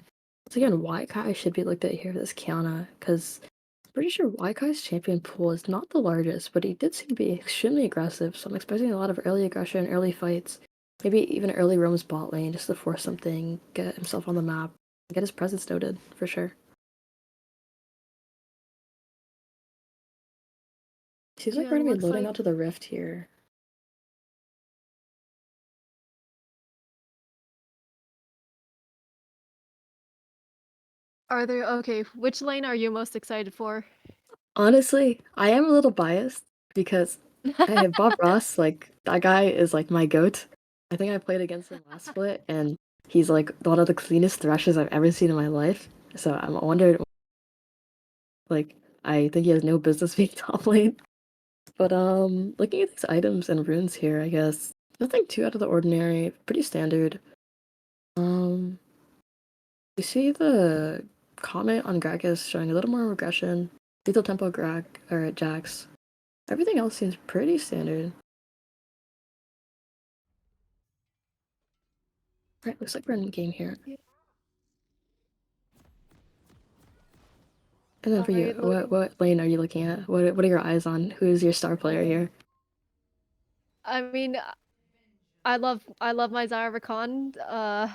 Speaker 1: once again, Waikai should be looked at here for this Kiana, because I'm pretty sure Waikai's champion pool is not the largest, but he did seem to be extremely aggressive, so I'm expecting a lot of early aggression, early fights, maybe even early roams bot lane just to force something, get himself on the map, get his presence noted, for sure. Seems like
Speaker 6: Yeah,
Speaker 1: we're gonna be
Speaker 6: looks
Speaker 1: loading
Speaker 6: like
Speaker 1: onto the rift here.
Speaker 6: Are there okay, which lane are you most excited for?
Speaker 1: Honestly, I am a little biased because I have Bob Ross, like that guy is like my goat. I think I played against him last split, and he's like one of the cleanest thrashes I've ever seen in my life. So I'm wondering, like, I think he has no business being top lane. But looking at these items and runes here, I guess nothing too out of the ordinary, pretty standard. Um, you see the comment on Gragas showing a little more regression. Lethal tempo Grag or Jax. Everything else seems pretty standard. Right, looks like we're in game here.
Speaker 6: Yeah.
Speaker 1: And then for you,
Speaker 6: Alright,
Speaker 1: what lane are you looking at? What are your eyes on? Who's your star player here?
Speaker 6: I mean, I love my Zyra Rakan.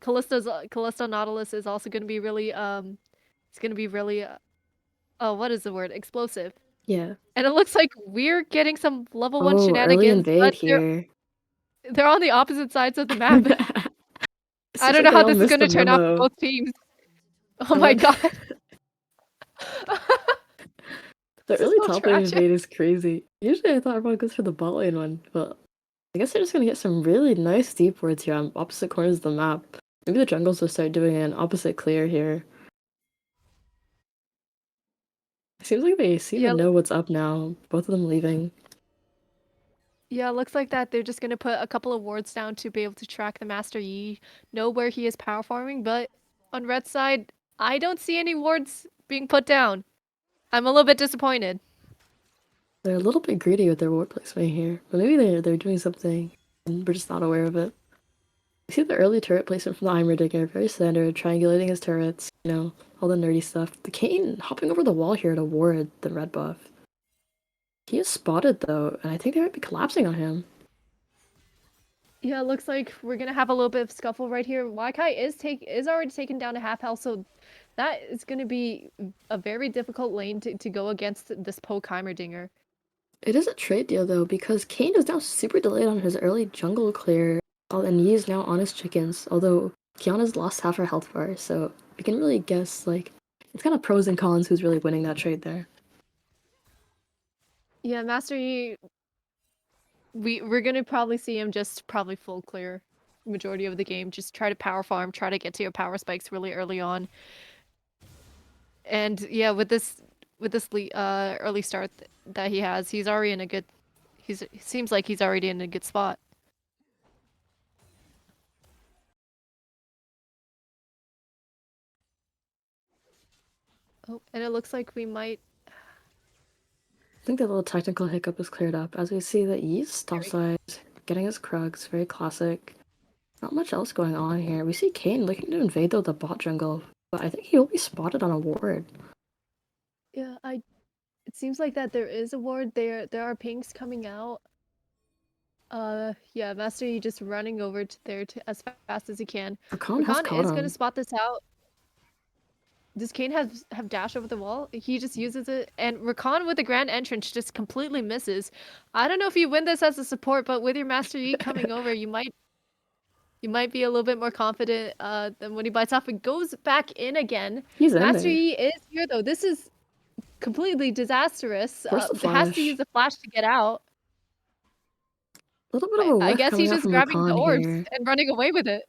Speaker 6: Callisto Nautilus is also going to be really it's going to be really oh, what is the word? Explosive.
Speaker 1: Yeah.
Speaker 6: And it looks like we're getting some level 1
Speaker 1: Oh, early
Speaker 6: shenanigans,
Speaker 1: invade
Speaker 6: but
Speaker 1: here.
Speaker 6: they're on the opposite sides of the map. I
Speaker 1: Seems
Speaker 6: don't
Speaker 1: like
Speaker 6: know
Speaker 1: they
Speaker 6: how
Speaker 1: all
Speaker 6: this is
Speaker 1: missed
Speaker 6: going
Speaker 1: the
Speaker 6: to turn out for
Speaker 1: memo.
Speaker 6: both teams. Oh
Speaker 1: And
Speaker 6: my
Speaker 1: then
Speaker 6: god.
Speaker 1: the
Speaker 6: This is
Speaker 1: early
Speaker 6: so
Speaker 1: top lane
Speaker 6: tragic.
Speaker 1: invade is crazy. Usually I thought everyone goes for the bot lane one, but I guess they're just gonna get some really nice deep wards here on opposite corners of the map. Maybe the jungles will start doing an opposite clear here. Seems like they seem to
Speaker 6: Yeah,
Speaker 1: know what's up now. Both of them leaving.
Speaker 6: yeah, looks like that they're just gonna put a couple of wards down to be able to track the Master Yi, know where he is power farming, but on red side, I don't see any wards being put down. I'm a little bit disappointed.
Speaker 1: They're a little bit greedy with their ward placement here, but maybe they're doing something and we're just not aware of it. You see the early turret placement from the Heimerdinger, very standard, triangulating his turrets, you know, all the nerdy stuff. The Kayn hopping over the wall here to ward the red buff. He is spotted though, and I think they might be collapsing on him.
Speaker 6: Yeah, looks like we're gonna have a little bit of scuffle right here. Waikai is already taken down to half health, so that is gonna be a very difficult lane to go against this poke Heimerdinger.
Speaker 1: It is a trade deal though, because Kayn is now super delayed on his early jungle clear, and he is now on his chickens, although Kiana's lost half her health bar, so we can really guess, like, it's kind of pros and cons who's really winning that trade there.
Speaker 6: Yeah, Master Yi, we're gonna probably see him just probably full clear majority of the game. Just try to power farm, try to get to your power spikes really early on. And yeah, with this early start that he has, he's already in a good. He seems like he's already in a good spot. Oh, and it looks like we might.
Speaker 1: I think the little technical hiccup is cleared up as we see that Yeast topside getting his Krugs, very classic. Not much else going on here. We see Kayn looking to invade though the bot jungle, but I think he will be spotted on a ward.
Speaker 6: Yeah, It seems like that there is a ward there. There are pinks coming out. Yeah, Master Yi just running over to there as fast as he can.
Speaker 1: Rakan has
Speaker 6: Rakan
Speaker 1: caught
Speaker 6: is gonna
Speaker 1: him.
Speaker 6: spot this out. Does Kayn have dash over the wall? He just uses it, and Rakan with the grand entrance just completely misses. I don't know if you win this as a support, but with your Master Yi coming over, you might be a little bit more confident than when he bites off and goes back in again.
Speaker 1: He's in
Speaker 6: Master
Speaker 1: there.
Speaker 6: Yi is here though. This is completely disastrous.
Speaker 1: Where's the
Speaker 6: Has to
Speaker 1: flash?
Speaker 6: use the flash to get out.
Speaker 1: little bit of a
Speaker 6: I
Speaker 1: whiff
Speaker 6: guess
Speaker 1: coming
Speaker 6: he's
Speaker 1: out
Speaker 6: just
Speaker 1: from
Speaker 6: grabbing the
Speaker 1: Rakan
Speaker 6: orbs
Speaker 1: here.
Speaker 6: and running away with it.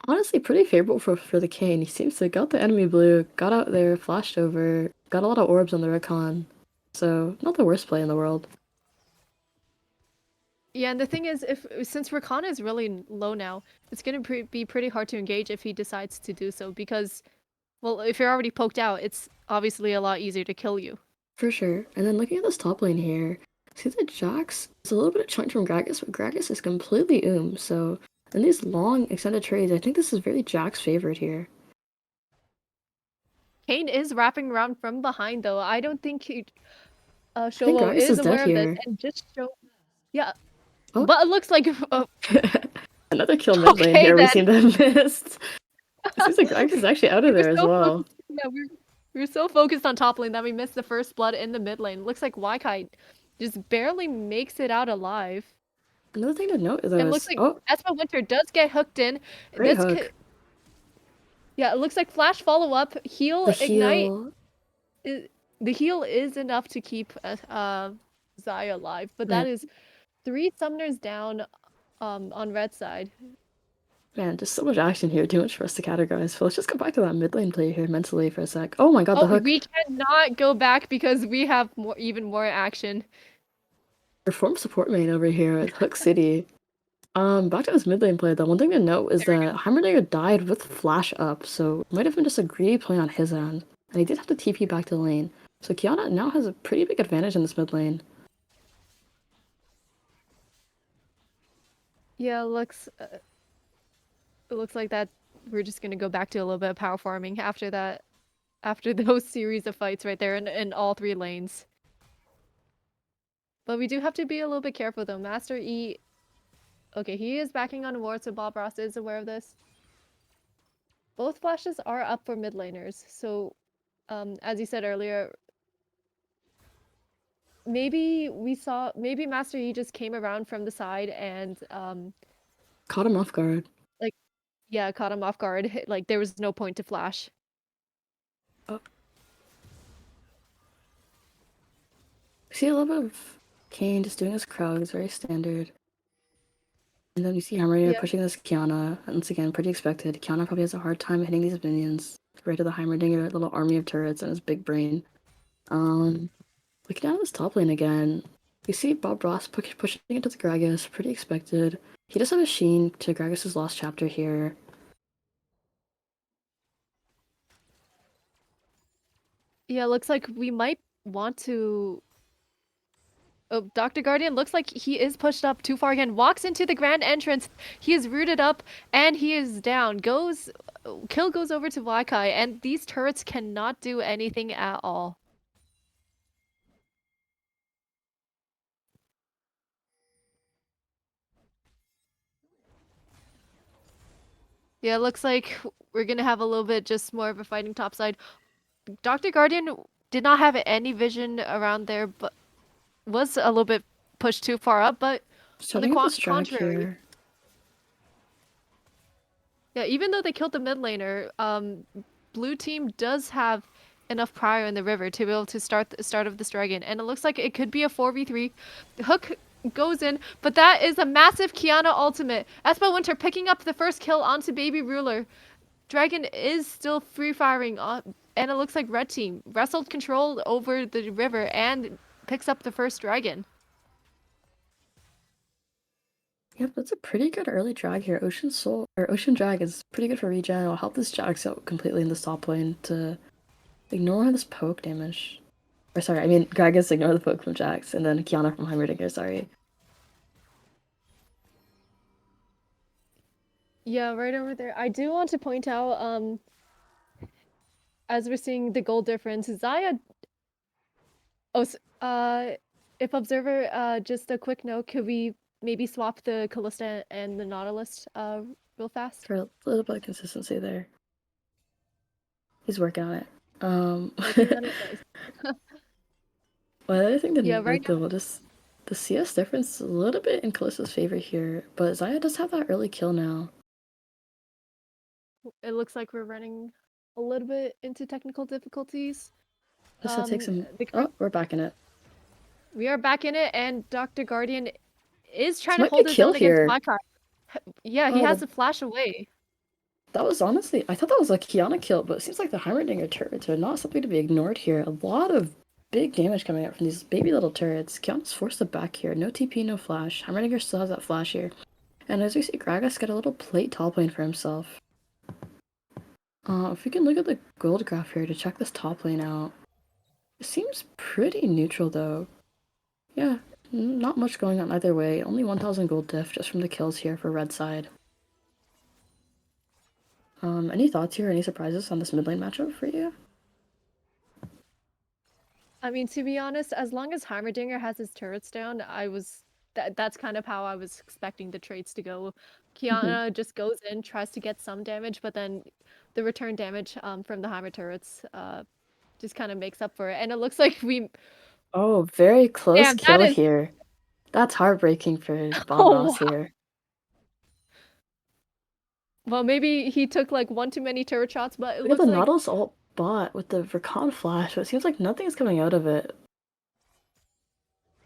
Speaker 1: Honestly, pretty favorable for the Kane. He seems to got the enemy blue, got out there, flashed over, got a lot of orbs on the Rakan. So, not the worst play in the world.
Speaker 6: Yeah, and the thing is, since Rakan is really low now, it's gonna be pretty hard to engage if he decides to do so because, well, if you're already poked out, it's obviously a lot easier to kill you.
Speaker 1: For sure. And then looking at this top lane here, see that Jax is a little bit of chunk from Gragas, but Gragas is completely so in these long extended trades, I think this is very Jack's favorite here.
Speaker 6: Kane is wrapping around from behind though. I don't think
Speaker 1: I think
Speaker 6: Showo
Speaker 1: Gragas
Speaker 6: is
Speaker 1: is dead
Speaker 6: aware of this
Speaker 1: here.
Speaker 6: and just show. Yeah,
Speaker 1: Oh.
Speaker 6: but it looks like
Speaker 1: Another kill mid lane
Speaker 6: Okay,
Speaker 1: here we
Speaker 6: then.
Speaker 1: seem to have missed. It seems like Gragas is actually out of
Speaker 6: We were
Speaker 1: there as
Speaker 6: so
Speaker 1: well.
Speaker 6: focused- yeah, we were so focused on top lane that we missed the first blood in the mid lane. Looks like Waikai just barely makes it out alive.
Speaker 1: Another thing to note though
Speaker 6: And
Speaker 1: is
Speaker 6: looks like
Speaker 1: oh,
Speaker 6: Espa Winter does get hooked in.
Speaker 1: great
Speaker 6: This
Speaker 1: hook.
Speaker 6: yeah, it looks like flash follow up, heal,
Speaker 1: The
Speaker 6: ignite.
Speaker 1: heal.
Speaker 6: The heal is enough to keep Zaya alive, but that
Speaker 1: Right.
Speaker 6: is 3 summoners down on red side.
Speaker 1: Man, just so much action here, too much for us to categorize. So let's just go back to that mid lane play here mentally for a sec. Oh my god, the
Speaker 6: Oh,
Speaker 1: hook.
Speaker 6: we cannot go back because we have even more action.
Speaker 1: Reform support main over here at Hook City. Back to this mid lane play, the one thing to note is that Heimerdinger died with flash up, so it might have been just a greedy play on his end. And he did have to TP back to lane. So Kiana now has a pretty big advantage in this mid lane.
Speaker 6: Yeah, it looks like that we're just gonna go back to a little bit of power farming after that, after those series of fights right there in all 3 lanes. But we do have to be a little bit careful though. Master E, okay, he is backing on ward, so Bob Ross is aware of this. Both flashes are up for mid laners, so as you said earlier, maybe Master E just came around from the side and
Speaker 1: Caught him off guard.
Speaker 6: yeah, caught him off guard. Like there was no point to flash.
Speaker 1: See a little bit of Kane just doing his Krug, very standard. And then you see Heimerdinger
Speaker 6: Yeah.
Speaker 1: pushing this Kiana. Once again, pretty expected. Kiana probably has a hard time hitting these minions. Right to the Heimerdinger, little army of turrets and his big brain. Looking down at this top lane again, you see Bob Ross pushing into the Gragas, pretty expected. He does have a Sheen to Gragas' lost chapter here.
Speaker 6: Yeah, looks like we might want to. Oh, Dr. Guardian looks like he is pushed up too far again. Walks into the grand entrance. He is rooted up and he is down. Kill goes over to Waikai, and these turrets cannot do anything at all. Yeah, it looks like we're gonna have a little bit just more of a fighting topside. Dr. Guardian did not have any vision around there, but was a little bit pushed too far up, but
Speaker 1: Starting with the strike
Speaker 6: contrary.
Speaker 1: here.
Speaker 6: yeah, even though they killed the mid laner, blue team does have enough prior in the river to be able to start the start of this dragon, and it looks like it could be a 4v3. The hook goes in, but that is a massive Kiana ultimate. Espa Winter picking up the first kill onto Baby Ruler. Dragon is still free firing on, and it looks like red team wrestled control over the river and picks up the first dragon.
Speaker 1: Yep, that's a pretty good early drag here. Ocean Drag is pretty good for regen. It'll help this Jax out completely in the top lane to ignore this poke damage. Or sorry, I mean Gragas ignore the poke from Jax, and then Kiana from Heimerdinger, sorry.
Speaker 6: Yeah, right over there. I do want to point out, as we're seeing the goal difference, Zaya. If Observer, just a quick note, could we maybe swap the Callista and the Nautilus, real fast?
Speaker 1: For a little bit of consistency there. He's working on it.
Speaker 6: Working on it, guys.
Speaker 1: Well, the other thing to
Speaker 6: Yeah,
Speaker 1: note
Speaker 6: right now-
Speaker 1: though, just the CS difference is a little bit in Callista's favor here, but Zaya does have that early kill now.
Speaker 6: It looks like we're running a little bit into technical difficulties.
Speaker 1: Just to take some.
Speaker 6: the
Speaker 1: Oh, we're back in it.
Speaker 6: We are back in it, and Dr. Guardian is trying to
Speaker 1: might be
Speaker 6: hold
Speaker 1: a
Speaker 6: his
Speaker 1: kill
Speaker 6: own against
Speaker 1: here.
Speaker 6: Makai. Yeah, he
Speaker 1: Oh,
Speaker 6: has
Speaker 1: the-
Speaker 6: to flash away.
Speaker 1: That was honestly, I thought that was a Kiana kill, but it seems like the Heimerdinger turrets are not something to be ignored here. A lot of big damage coming out from these baby little turrets. Kiana's forced to back here. No TP, no flash. Heimerdinger still has that flash here. And as we see, Gragas got a little plate top lane for himself. If we can look at the gold graph here to check this top lane out. It seems pretty neutral though. Yeah, not much going on either way. Only 1,000 gold diff just from the kills here for red side. Any thoughts here? Any surprises on this mid lane matchup for you?
Speaker 6: I mean, to be honest, as long as Heimerdinger has his turrets down, that's kind of how I was expecting the trades to go. Kiana just goes in, tries to get some damage, but then the return damage from the Heimer turrets just kind of makes up for it. And it looks like we
Speaker 1: Oh, very close
Speaker 6: Damn,
Speaker 1: kill
Speaker 6: that is-
Speaker 1: here. That's heartbreaking for Bob
Speaker 6: Oh,
Speaker 1: Ross
Speaker 6: wow.
Speaker 1: here.
Speaker 6: Well, maybe he took like one too many turret shots, but it
Speaker 1: Look at
Speaker 6: looks
Speaker 1: the
Speaker 6: like
Speaker 1: Nautilus ult bot with the Recon flash, but it seems like nothing's coming out of it.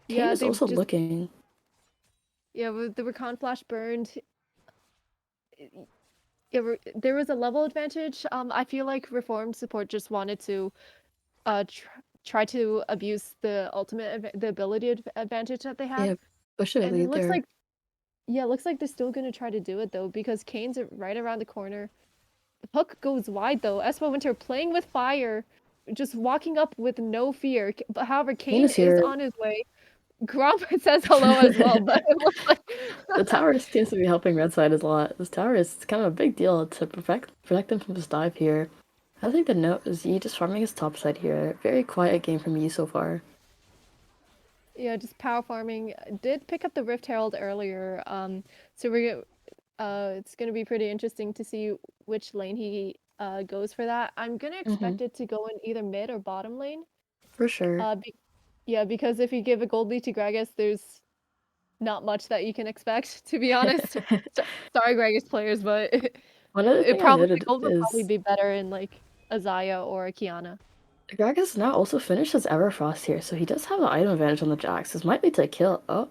Speaker 1: Kane
Speaker 6: yeah,
Speaker 1: is
Speaker 6: they
Speaker 1: also
Speaker 6: just
Speaker 1: looking.
Speaker 6: yeah, with the Recon Flash burned. There was a level advantage. I feel like Reformed support just wanted to try to abuse the the ability advantage that they have.
Speaker 1: Yeah, push it
Speaker 6: And it
Speaker 1: lead
Speaker 6: looks
Speaker 1: there.
Speaker 6: like it looks like they're still gonna try to do it though, because Kane's right around the corner. Hook goes wide though. Espa Winter playing with fire, just walking up with no fear. But however, Kane
Speaker 1: is here.
Speaker 6: is on his way. Gromp says hello as well, but it looks like
Speaker 1: The tower seems to be helping red side a lot. This tower is kind of a big deal to protect him from this dive here. I think the note is Yi just farming his top side here. Very quiet game from Yi so far.
Speaker 6: yeah, just power farming. Did pick up the Rift Herald earlier. So it's gonna be pretty interesting to see which lane he goes for that. I'm gonna expect it to go in either mid or bottom lane.
Speaker 1: For sure.
Speaker 6: Yeah, because if you give a gold lead to Gragas, there's not much that you can expect, to be honest. Sorry, Gragas players, but
Speaker 1: One other thing I noted
Speaker 6: gold would probably
Speaker 1: is
Speaker 6: be better in like a Xayah or a Kiana.
Speaker 1: Gragas now also finished his Everfrost here, so he does have the item advantage on the Jax. This might lead to a kill. Oh,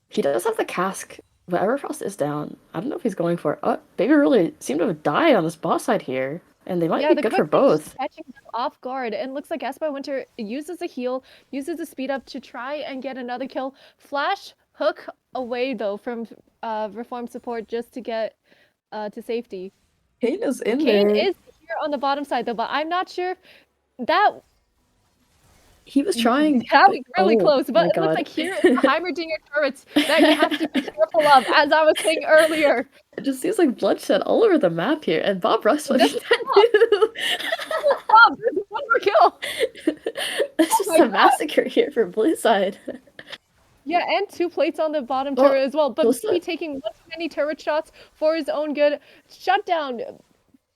Speaker 1: he does have the cask, but Everfrost is down. I don't know if he's going for it. Oh, Baby Ruler seemed to have died on this boss side here, and they might
Speaker 6: Yeah,
Speaker 1: be
Speaker 6: the
Speaker 1: good for
Speaker 6: quick thing is
Speaker 1: both.
Speaker 6: catching them off guard, and looks like Espa Winter uses a heal, uses a speed up to try and get another kill. Flash hook away though from Reform support just to get to safety.
Speaker 1: Kane is in
Speaker 6: Kane
Speaker 1: there.
Speaker 6: is here on the bottom side though, but I'm not sure that
Speaker 1: He was trying.
Speaker 6: that was really
Speaker 1: Oh
Speaker 6: close, but
Speaker 1: my
Speaker 6: it looks
Speaker 1: God.
Speaker 6: like here is the Heimerdinger turrets that you have to be careful of, as I was saying earlier.
Speaker 1: It just seems like bloodshed all over the map here, and Bob Ross was
Speaker 6: That's
Speaker 1: that too.
Speaker 6: Stop, there's one more kill.
Speaker 1: It's just
Speaker 6: my
Speaker 1: a
Speaker 6: God.
Speaker 1: massacre here for blue side.
Speaker 6: Yeah, and 2 plates on the bottom
Speaker 1: Well,
Speaker 6: turret as well. But
Speaker 1: Costa-
Speaker 6: maybe taking one too many turret shots for his own good. Shutdown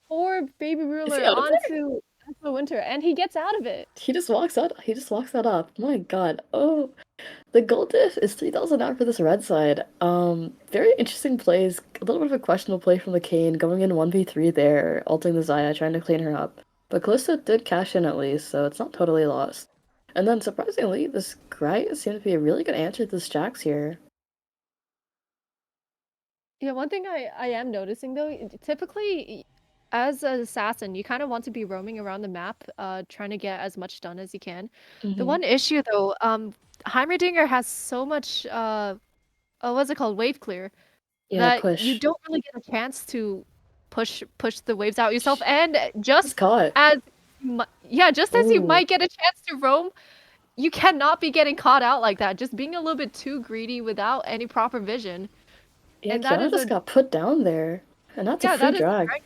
Speaker 6: for Baby Ruler
Speaker 1: out of there?
Speaker 6: onto Espa Winter, and he gets out of it.
Speaker 1: He just walks out. He just walks that up. My God. Oh, the gold diff is 3,000 out for this red side. Very interesting plays. A little bit of a questionable play from the Kane, going in 1v3 there, ulting the Xayah, trying to clean her up. But Callisto did cash in at least, so it's not totally lost. And then surprisingly, this Gright seemed to be a really good answer to this Jax here.
Speaker 6: Yeah, one thing I am noticing though, typically as an assassin, you kind of want to be roaming around the map, trying to get as much done as you can. The one issue though, Heimerdinger has so much what's it called, wave clear,
Speaker 1: Yeah,
Speaker 6: that
Speaker 1: push.
Speaker 6: you don't really get a chance to push the waves out yourself. And just
Speaker 1: Just caught.
Speaker 6: as just as you
Speaker 1: Ooh.
Speaker 6: might get a chance to roam, you cannot be getting caught out like that. Just being a little bit too greedy without any proper vision.
Speaker 1: Yeah,
Speaker 6: and that
Speaker 1: Kiana
Speaker 6: is
Speaker 1: just
Speaker 6: a-
Speaker 1: got put down there. And that's
Speaker 6: Yeah,
Speaker 1: a free
Speaker 6: that is a
Speaker 1: drag.
Speaker 6: drag.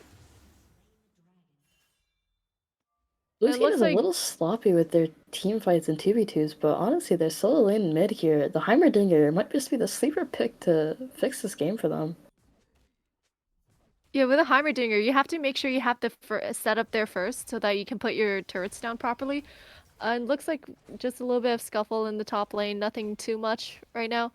Speaker 1: Blue
Speaker 6: It
Speaker 1: team
Speaker 6: looks
Speaker 1: is
Speaker 6: like-
Speaker 1: a little sloppy with their team fights and 2v2s, but honestly, they're solo lane mid here. The Heimerdinger might just be the sleeper pick to fix this game for them.
Speaker 2: Yeah, with a Heimerdinger, you have to make sure you have the setup there first so that you can put your turrets down properly. And looks like just a little bit of scuffle in the top lane, nothing too much right now.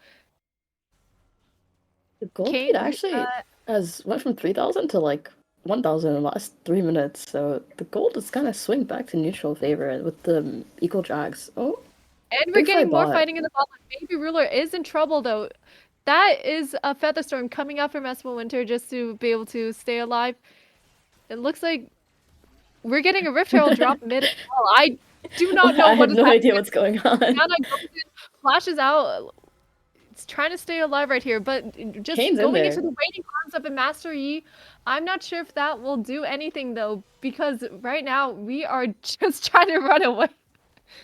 Speaker 1: The gold
Speaker 2: Kane,
Speaker 1: lead actually has went from 3,000 to like 1,000 in the last 3 minutes, so the gold is kind of swing back to neutral favor with the equal drags. Oh,
Speaker 6: And we're
Speaker 1: Big
Speaker 6: getting
Speaker 1: fight
Speaker 6: more
Speaker 1: bot.
Speaker 6: fighting in the bot lane. Baby Ruler is in trouble though. That is a Featherstorm coming out from Espo Winter just to be able to stay alive. It looks like we're getting a Rift Herald drop mid as well. I do not know
Speaker 1: I
Speaker 6: what
Speaker 1: have
Speaker 6: is
Speaker 1: no
Speaker 6: happening.
Speaker 1: idea what's going on.
Speaker 6: Kiana goes in, flashes out. It's trying to stay alive right here, but just
Speaker 1: Kane's in
Speaker 6: going into
Speaker 1: there.
Speaker 6: the waiting arms of a Master Yi. I'm not sure if that will do anything though, because right now we are just trying to run away.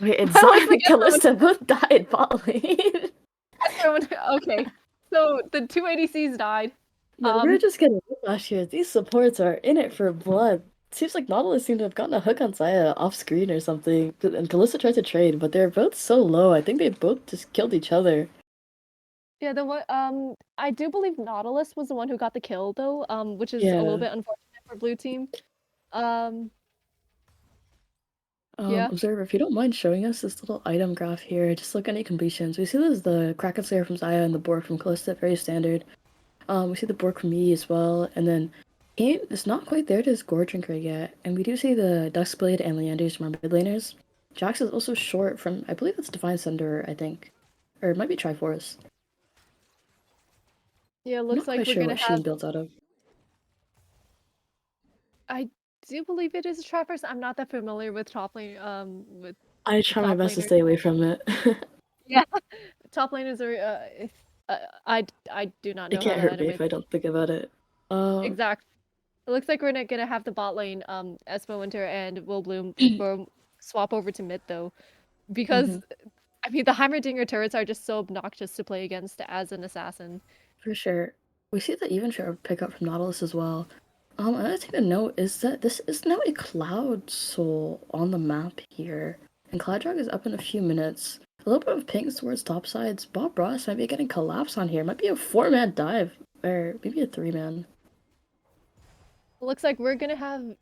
Speaker 1: Wait, it's
Speaker 6: Well,
Speaker 1: Zion
Speaker 6: it's
Speaker 1: and
Speaker 6: like
Speaker 1: Callista both died bot lane.
Speaker 6: Okay, so the two ADCs died.
Speaker 1: Yeah, we're just getting whiplash here. These supports are in it for blood. Seems like Nautilus seemed to have gotten a hook on Zaya off screen or something. And Callista tried to trade, but they're both so low. I think they both just killed each other.
Speaker 6: Yeah, the one I do believe Nautilus was the one who got the kill though, which is a
Speaker 1: Yeah.
Speaker 6: little bit unfortunate for blue team. Yeah.
Speaker 1: Observer, if you don't mind showing us this little item graph here, just look at any completions. We see there's the Kraken Slayer from Zaya and the Borg from Callista, very standard. We see the Borg from Yi as well, and then Kane is not quite there to his Gore Drinker yet, and we do see the Duskblade and Leanders from our mid laners. Jax is also short from, I believe it's Divine Sunder, I think. Or it might be Triforce.
Speaker 6: Yeah, it
Speaker 1: I'm
Speaker 6: looks
Speaker 1: not
Speaker 6: like
Speaker 1: quite
Speaker 6: we're
Speaker 1: sure
Speaker 6: gonna
Speaker 1: what Sheen
Speaker 6: have
Speaker 1: builds out of.
Speaker 6: I do believe it is a Traverse. I'm not that familiar with top lane with
Speaker 1: I try my
Speaker 6: top
Speaker 1: best to
Speaker 6: laners.
Speaker 1: stay away from it.
Speaker 6: Yeah. Top laners are I do not know
Speaker 1: It
Speaker 6: how
Speaker 1: can't
Speaker 6: that
Speaker 1: hurt me
Speaker 6: item
Speaker 1: if I don't think about it.
Speaker 6: Exactly. It looks like we're not gonna have the bot lane, Espo Winter and Will Bloom swap over to mid though. Because I mean the Heimerdinger turrets are just so obnoxious to play against as an assassin.
Speaker 1: For sure. We see the even share pick up from Nautilus as well. Another thing to note is that this is now a Cloud Soul on the map here. And Cloud Drag is up in a few minutes. A little bit of pings towards top sides. Bob Ross might be getting collapse on here. Might be a 4-man dive. Or maybe a 3-man.
Speaker 6: It looks like we're gonna have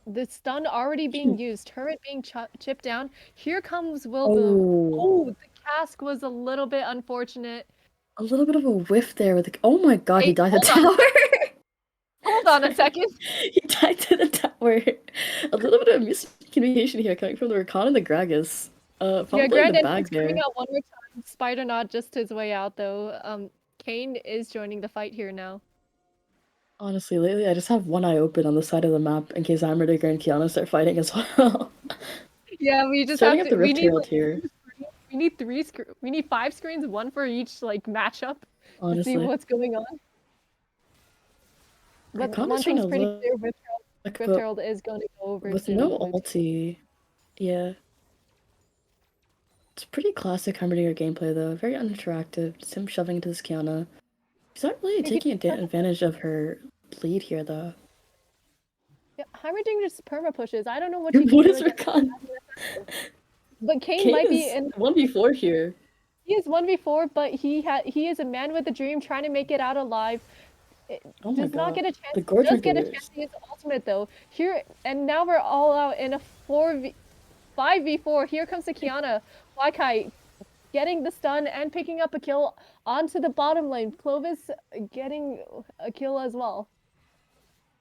Speaker 6: the stun already being used, turret being chipped down. Here comes Will Bloom. Oh, the cask was a little bit unfortunate.
Speaker 1: A little bit of a whiff there with the... Oh my god, he
Speaker 6: Wait,
Speaker 1: died to the
Speaker 6: hold on.
Speaker 1: tower!
Speaker 6: Hold on a second.
Speaker 1: He died to the tower. A little bit of miscommunication here coming from the Rakan and the Gragas.
Speaker 6: Yeah,
Speaker 1: Following
Speaker 6: Grand
Speaker 1: the bag
Speaker 6: Entrance
Speaker 1: there.
Speaker 6: coming out one more time. Spider not just his way out though. Kane is joining the fight here now.
Speaker 1: Honestly, lately I just have one eye open on the side of the map in case Heimerdinger and Kiana start fighting as well.
Speaker 6: Yeah, we just
Speaker 1: Starting
Speaker 6: have
Speaker 1: up
Speaker 6: to.
Speaker 1: the Rift Herald here.
Speaker 6: We need we need 5 screens, one for each like matchup to see
Speaker 1: Honestly.
Speaker 6: what's going on. But
Speaker 1: Rakan
Speaker 6: one
Speaker 1: is trying
Speaker 6: thing's
Speaker 1: to
Speaker 6: pretty
Speaker 1: look
Speaker 6: clear: Rift
Speaker 1: but
Speaker 6: Herald is going to go over
Speaker 1: with
Speaker 6: to
Speaker 1: no
Speaker 6: blue team.
Speaker 1: ulti. Yeah. It's pretty classic Heimerdinger gameplay though. Very uninteractive. Just him shoving into this Kiana. He's not really taking advantage of her lead here though.
Speaker 6: Yeah, Heimerdinger just perma pushes. I don't know what you can
Speaker 1: What
Speaker 6: do
Speaker 1: is
Speaker 6: against
Speaker 1: Rakan?
Speaker 6: But Kane
Speaker 1: Kane
Speaker 6: might be
Speaker 1: is
Speaker 6: in.
Speaker 1: 1v4 here.
Speaker 6: He is 1v4, but he is a man with a dream trying to make it out alive.
Speaker 1: Oh my
Speaker 6: Does not
Speaker 1: god.
Speaker 6: get a chance.
Speaker 1: The Gore
Speaker 6: Does get a
Speaker 1: Drinkers.
Speaker 6: chance to use ultimate though. Here and now we're all out in a 5v4. Here comes the Kiana. Wakai getting the stun and picking up a kill onto the bottom lane. Clovis getting a kill as well.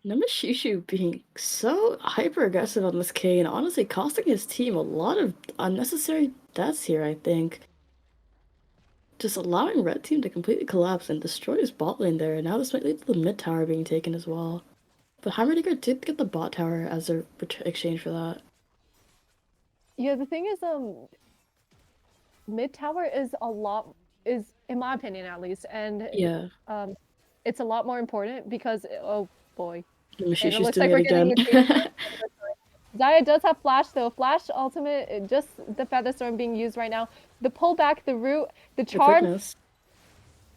Speaker 1: Nemesis being so hyper aggressive on this K and honestly costing his team a lot of unnecessary deaths here, I think. Just allowing red team to completely collapse and destroy his bot lane there. Now this might lead to the mid tower being taken as well. But Heimerdinger did get the bot tower as a exchange for that.
Speaker 6: Yeah, the thing is, mid tower is in my opinion at least, and
Speaker 1: Yeah.
Speaker 6: it's a lot more important because oh boy.
Speaker 1: Nemesis
Speaker 6: it looks
Speaker 1: doing
Speaker 6: like
Speaker 1: it
Speaker 6: we're
Speaker 1: again.
Speaker 6: getting Zaya does have flash though. Flash ultimate, just the Featherstorm being used right now. The pullback, the root, the charm,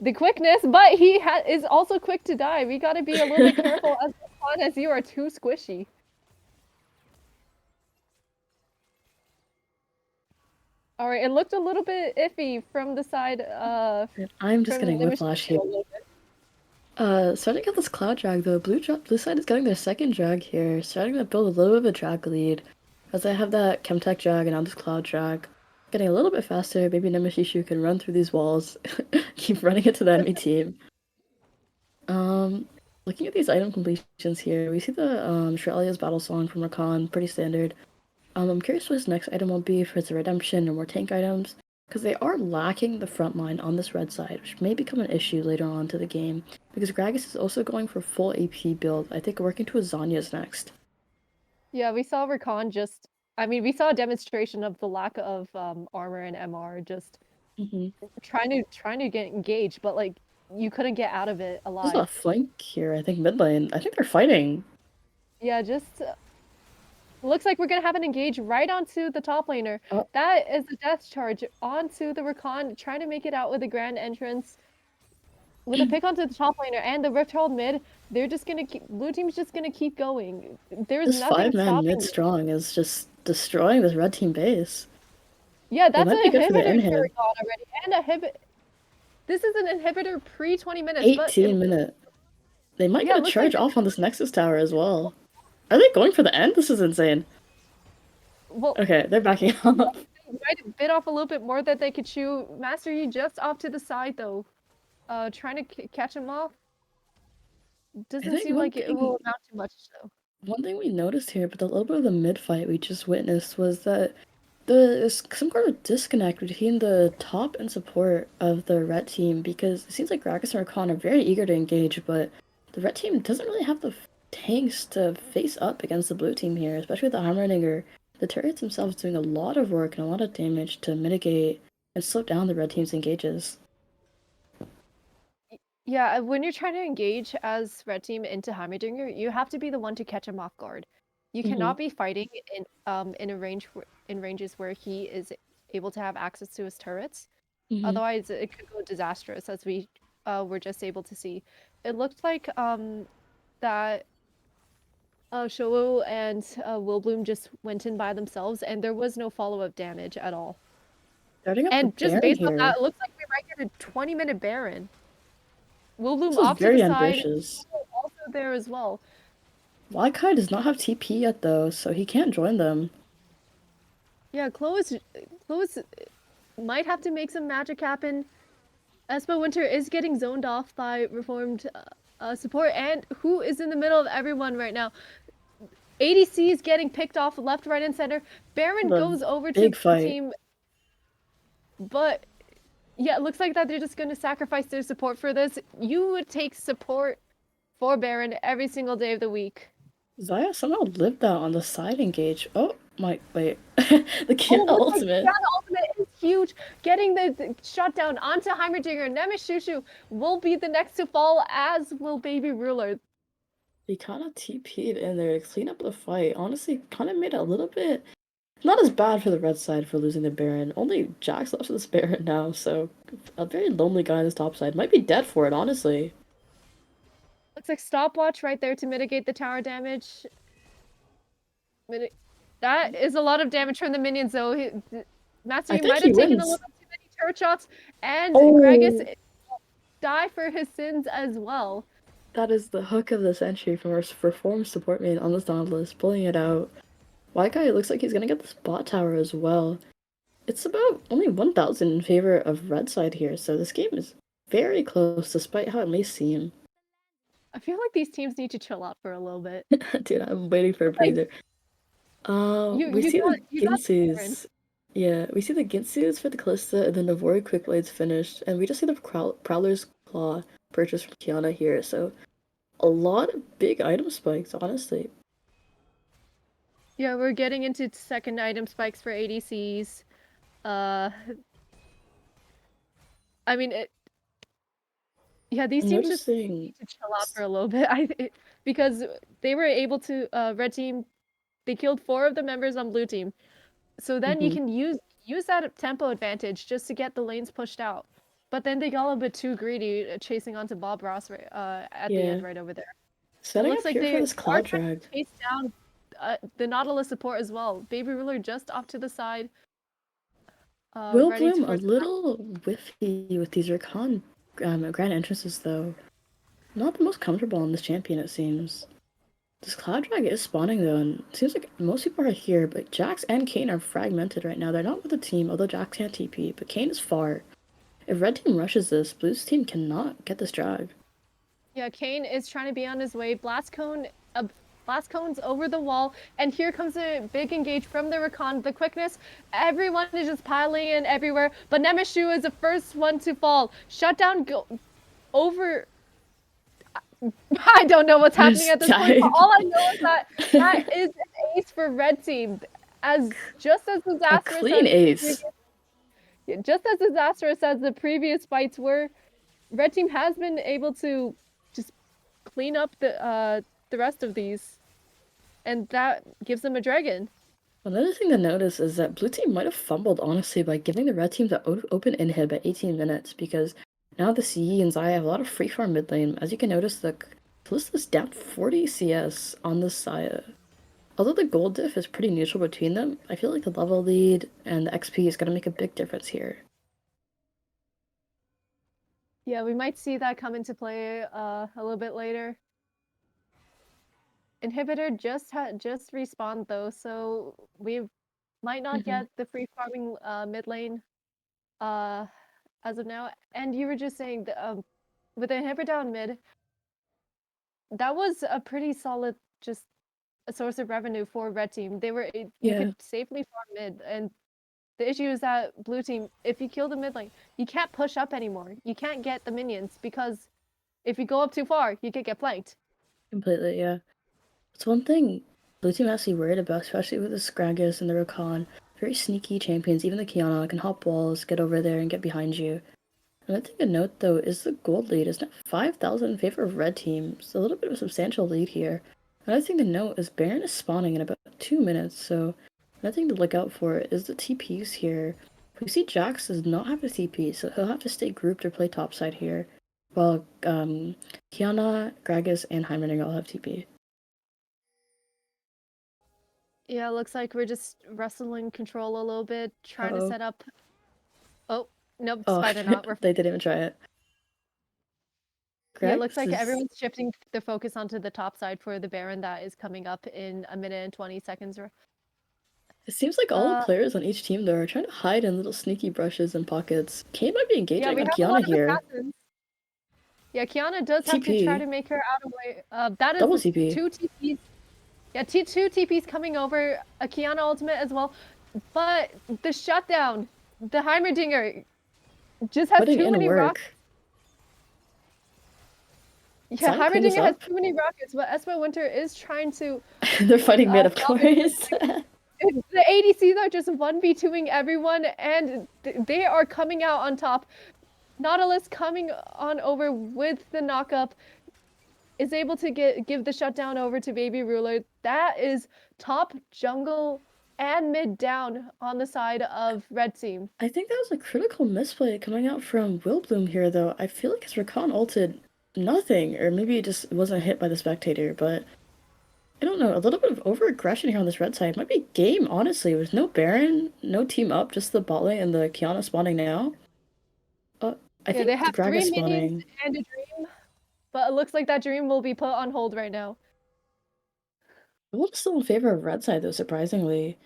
Speaker 6: the quickness, but he is also quick to die. We gotta be a little bit careful as you are too squishy. All right, it looked a little bit iffy from the side.
Speaker 1: I'm just
Speaker 6: from
Speaker 1: getting
Speaker 6: Nemesis
Speaker 1: whiplash
Speaker 6: a
Speaker 1: here.
Speaker 6: little bit.
Speaker 1: Starting out this cloud drag though, blue side is getting their second drag here, starting to build a little bit of a drag lead. As I have that Chemtech drag and now this cloud drag. Getting a little bit faster, maybe Nemesis can run through these walls, keep running into the enemy team. Looking at these item completions here, we see the Shrelia's battle song from Rakan, pretty standard. I'm curious what his next item will be, if it's a redemption or more tank items. because they are lacking the front line on this red side, which may become an issue later on to the game. Because Gragas is also going for full AP build. I think working to a Zanya's next.
Speaker 6: Yeah, we saw Rakan just. I mean, we saw a demonstration of the lack of armor and MR just
Speaker 1: Mm-hmm.
Speaker 6: trying to get engaged, but like you couldn't get out of it
Speaker 1: There's
Speaker 6: alive.
Speaker 1: a flank here, I think mid lane. I think they're fighting.
Speaker 6: Yeah, just looks like we're gonna have an engage right onto the top laner.
Speaker 1: Oh.
Speaker 6: That is a death charge onto the Rakan, trying to make it out with a grand entrance. With a pick onto the top laner and the Rift Herald mid, they're just gonna keep. Blue team's just gonna keep going. There's
Speaker 1: This
Speaker 6: nothing
Speaker 1: 5-man
Speaker 6: stopping
Speaker 1: mid
Speaker 6: them.
Speaker 1: strong is just destroying this red team base.
Speaker 6: Yeah, that's
Speaker 1: might
Speaker 6: an
Speaker 1: be good for the
Speaker 6: inhibitor
Speaker 1: inhib.
Speaker 6: carry on already, and a inhibit. This is an inhibitor pre 20 minutes, but
Speaker 1: 18 minute. They might
Speaker 6: Yeah,
Speaker 1: get a
Speaker 6: looks
Speaker 1: charge
Speaker 6: like-
Speaker 1: off on this Nexus tower as well. Are they going for the end? This is insane.
Speaker 6: well,
Speaker 1: Okay, they're backing off.
Speaker 6: they might have bit off a little bit more that they could chew. Master Yi just off to the side though, trying to catch him off. Doesn't
Speaker 1: think
Speaker 6: seem
Speaker 1: one
Speaker 6: like it
Speaker 1: thing-
Speaker 6: will amount to much though.
Speaker 1: One thing we noticed here, but a little bit of the mid fight we just witnessed, was that there's some kind of disconnect between the top and support of the red team, because it seems like Gragas and Rakan are very eager to engage, but the red team doesn't really have the tanks to face up against the blue team here, especially with the Heimerdinger. The turrets themselves doing a lot of work and a lot of damage to mitigate and slow down the red team's engages.
Speaker 6: Yeah, when you're trying to engage as red team into Heimerdinger, you have to be the one to catch him off guard. You cannot be fighting in in ranges where he is able to have access to his turrets.
Speaker 1: Mhm.
Speaker 6: Otherwise, it could go disastrous, as we were just able to see. It looked like that Sholo and Willbloom just went in by themselves, and there was no follow-up damage at all.
Speaker 1: Starting up
Speaker 6: And
Speaker 1: the
Speaker 6: just
Speaker 1: Baron
Speaker 6: based
Speaker 1: here.
Speaker 6: on that, it looks like we might get a 20-minute Baron. Willbloom
Speaker 1: This is
Speaker 6: off to
Speaker 1: very
Speaker 6: the side,
Speaker 1: ambitious.
Speaker 6: also there as well.
Speaker 1: Waikai does not have TP yet though, so he can't join them.
Speaker 6: Yeah, Chloe's might have to make some magic happen. Espa Winter is getting zoned off by reformed support, and who is in the middle of everyone right now? ADC is getting picked off left, right, and center. Baron
Speaker 1: The
Speaker 6: goes over to
Speaker 1: big
Speaker 6: the
Speaker 1: fight.
Speaker 6: team, but yeah, it looks like that they're just going to sacrifice their support for this. You would take support for Baron every single day of the week.
Speaker 1: Zaya somehow lived that on the side engage. Oh my, wait. The Kiana
Speaker 6: Oh,
Speaker 1: ultimate.
Speaker 6: That ultimate is huge. Getting the shutdown onto Heimerdinger. Nemeshushu will be the next to fall, as will Baby Ruler.
Speaker 1: He kind of TP'd in there to clean up the fight. Honestly, kind of made it a little bit not as bad for the red side for losing the Baron. Only Jax left with this Baron now, so a very lonely guy on his top side. Might be dead for it, honestly.
Speaker 6: Looks like stopwatch right there to mitigate the tower damage. That is a lot of damage from the minions, though. Master,
Speaker 1: I
Speaker 6: you
Speaker 1: think
Speaker 6: might
Speaker 1: he
Speaker 6: have taken a
Speaker 1: wins.
Speaker 6: little too many turret shots, and
Speaker 1: Oh.
Speaker 6: Gragas die for his sins as well.
Speaker 1: That is the hook of the century from our reformed support main on this Nautilus, pulling it out. Waikai looks like he's gonna get this bot tower as well. It's about only 1,000 in favor of red side here, so this game is very close despite how it may seem.
Speaker 6: I feel like these teams need to chill out for a little bit.
Speaker 1: Dude, I'm waiting for a breather. We see the
Speaker 6: you got the Baron.
Speaker 1: Ginsus. Yeah, we see the Ginsus for the Callista and the Navori Quickblades finished, and we just see the Prowler's Claw purchased from Kiana here, so a lot of big item spikes, honestly.
Speaker 6: Yeah, we're getting into second item spikes for ADCs. I mean, yeah, these
Speaker 1: I'm
Speaker 6: teams just
Speaker 1: noticing
Speaker 6: need to chill out for a little bit. Because they were able to red team, they killed 4 of the members on blue team. So then you can use that tempo advantage just to get the lanes pushed out. But then they got a little bit too greedy, chasing onto Bob Ross at the end right over there.
Speaker 1: setting
Speaker 6: looks
Speaker 1: up
Speaker 6: like
Speaker 1: here
Speaker 6: they
Speaker 1: for this
Speaker 6: are
Speaker 1: Cloud
Speaker 6: trying
Speaker 1: Drag.
Speaker 6: to chase down the Nautilus support as well. Baby Ruler just off to the side.
Speaker 1: Will
Speaker 6: ready
Speaker 1: Bloom a
Speaker 6: towards-
Speaker 1: little whiffy with these Rakan grand entrances though. Not the most comfortable on this champion, it seems. This Cloud Drag is spawning though, and it seems like most people are here, but Jax and Kayn are fragmented right now. They're not with the team, although Jax can't TP, but Kayn is far. If red team rushes this, blue's team cannot get this drag.
Speaker 6: Yeah, Kayn is trying to be on his way. Blast Cone Blast cones over the wall, and here comes a big engage from the Rakan. The quickness, everyone is just piling in everywhere, but Nemesis is the first one to fall. Shutdown go over. I don't know what's happening at this point, but
Speaker 1: Died.
Speaker 6: all I know is that that is an ace for red team. As just as
Speaker 1: A
Speaker 6: disastrous
Speaker 1: clean ace.
Speaker 6: just as disastrous as the previous fights were, red team has been able to just clean up the rest of these, and that gives them a dragon.
Speaker 1: Another thing to notice is that blue team might have fumbled, honestly, by giving the red team the open inhib at 18 minutes, because now the CE and Xayah have a lot of free farm mid lane. As you can notice, the Kalista is down 40 CS on the Xayah. Although the gold diff is pretty neutral between them, I feel like the level lead and the XP is going to make a big difference here.
Speaker 6: Yeah, we might see that come into play a little bit later. Inhibitor just respawned though, so we might not get the free farming mid lane as of now. And you were just saying that with the inhibitor down mid, that was a pretty solid just a source of revenue for red team. You
Speaker 1: Yeah.
Speaker 6: could safely farm mid, and the issue is that blue team, if you kill the mid lane, you can't push up anymore. You can't get the minions because if you go up too far, you could get flanked.
Speaker 1: Completely, yeah. It's one thing blue team has to be worried about, especially with the Scraggus and the Rakan. Very sneaky champions, even the Kiana can hop walls, get over there and get behind you. Another thing to note though is the gold lead is now 5,000 in favor of red team. It's a little bit of a substantial lead here. Another thing to note is Baron is spawning in about 2 minutes, so another thing to look out for is the TPs here. We see Jax does not have a TP, so he'll have to stay grouped or play topside here, while Kiana, Gragas, and Heimerdinger all have TP.
Speaker 6: Yeah, looks like we're just wrestling control a little bit, trying to set up. Oh, nope,
Speaker 1: Oh,
Speaker 6: Spider not.
Speaker 1: they didn't even try it.
Speaker 6: Yeah, it looks like
Speaker 1: Gragas is-
Speaker 6: everyone's shifting their focus onto the top side for the Baron that is coming up in 1 minute and 20 seconds.
Speaker 1: It seems like all the players on each team though are trying to hide in little sneaky brushes and pockets. Kane might be engaging
Speaker 6: Yeah, we
Speaker 1: on
Speaker 6: have a lot
Speaker 1: Kiana
Speaker 6: of
Speaker 1: here.
Speaker 6: assassins. Yeah, Kiana does have to try
Speaker 1: TP.
Speaker 6: to make her out of way. That is
Speaker 1: Double TP.
Speaker 6: 2 TPs. Yeah, two TPs coming over, a Kiana ultimate as well. But the shutdown, the Heimerdinger, just has
Speaker 1: Putting
Speaker 6: too
Speaker 1: in
Speaker 6: many
Speaker 1: work.
Speaker 6: rockets. Yeah,
Speaker 1: Xayah cleaned this
Speaker 6: Heimerdinger has
Speaker 1: up.
Speaker 6: too many rockets, but Espa Winter is trying to.
Speaker 1: They're fighting mid, of
Speaker 6: stop it.
Speaker 1: course.
Speaker 6: The ADCs are just 1v2ing everyone, and they are coming out on top. Nautilus coming on over with the knockup is able to give the shutdown over to Baby Ruler. That is top jungle and mid down on the side of red team.
Speaker 1: I think that was a critical misplay coming out from Willbloom here, though. I feel like his Rakan ulted nothing, or maybe it just wasn't hit by the spectator, but I don't know. A little bit of over-aggression here on this red side. Might be game, honestly, with no Baron, no team up, just the bot lane and the Kiana spawning now. I think
Speaker 6: they have
Speaker 1: the Gragas
Speaker 6: 3
Speaker 1: spawning.
Speaker 6: minions and a dream, but it looks like that dream will be put on hold right now.
Speaker 1: Gold is still in favor of red side, though, surprisingly.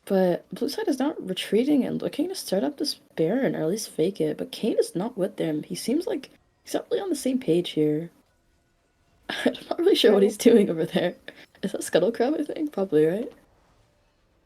Speaker 1: But blue side is not retreating and looking to start up this Baron, or at least fake it. But Kane is not with them. He seems like he's not really on the same page here. I'm not really sure what he's doing over there. Is that Scuttle Crab, I think? Probably, right?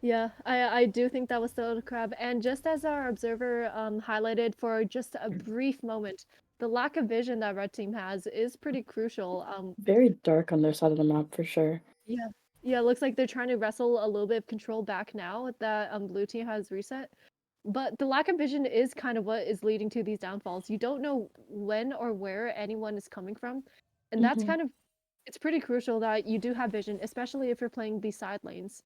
Speaker 6: Yeah, I do think that was the crab. And just as our observer highlighted for just a brief moment, the lack of vision that red team has is pretty crucial.
Speaker 1: Very dark on their side of the map, for sure.
Speaker 6: Yeah, it looks like they're trying to wrestle a little bit of control back now that blue team has reset. But the lack of vision is kind of what is leading to these downfalls. You don't know when or where anyone is coming from. And that's
Speaker 1: Mhm.
Speaker 6: kind of, it's pretty crucial that you do have vision, especially if you're playing these side lanes.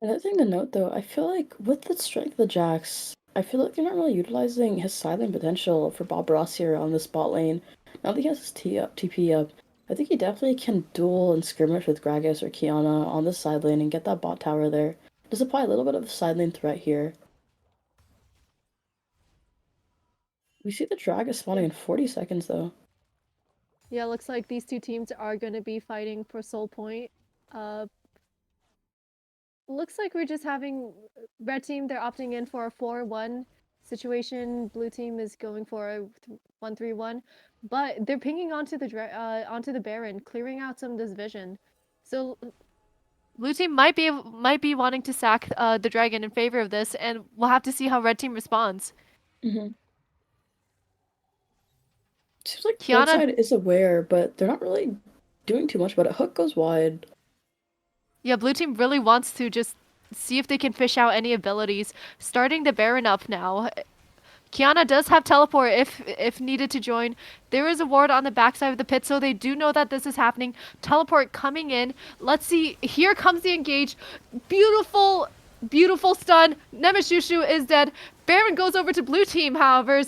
Speaker 1: Another thing to note, though, I feel like with the strength of the Jax, I feel like they're not really utilizing his silent potential for Bob Ross here on this bot lane. Now that he has his TP up, I think he definitely can duel and skirmish with Gragas or Kiana on the side lane and get that bot tower there. Just apply a little bit of a side lane threat here. We see the Dragas spawning in 40 seconds, though.
Speaker 6: Yeah, looks like these two teams are going to be fighting for Soul Point. Looks like we're just having red team. They're opting in for a 4-1 situation. Blue team is going for a 1-3-1, but they're pinging onto onto the Baron, clearing out some of this vision. So blue team might be wanting to sack the dragon in favor of this, and we'll have to see how red team responds.
Speaker 1: Mm-hmm. Seems like
Speaker 6: Kiana-
Speaker 1: red side is aware, but they're not really doing too much about it. Hook goes wide.
Speaker 6: Yeah, blue team really wants to just see if they can fish out any abilities. Starting the Baron up now. Kiana does have teleport if needed to join. There is a ward on the backside of the pit, so they do know that this is happening. Teleport coming in. Let's see. Here comes the engage. Beautiful, beautiful stun. Nemeshushu is dead. Baron goes over to blue team, however,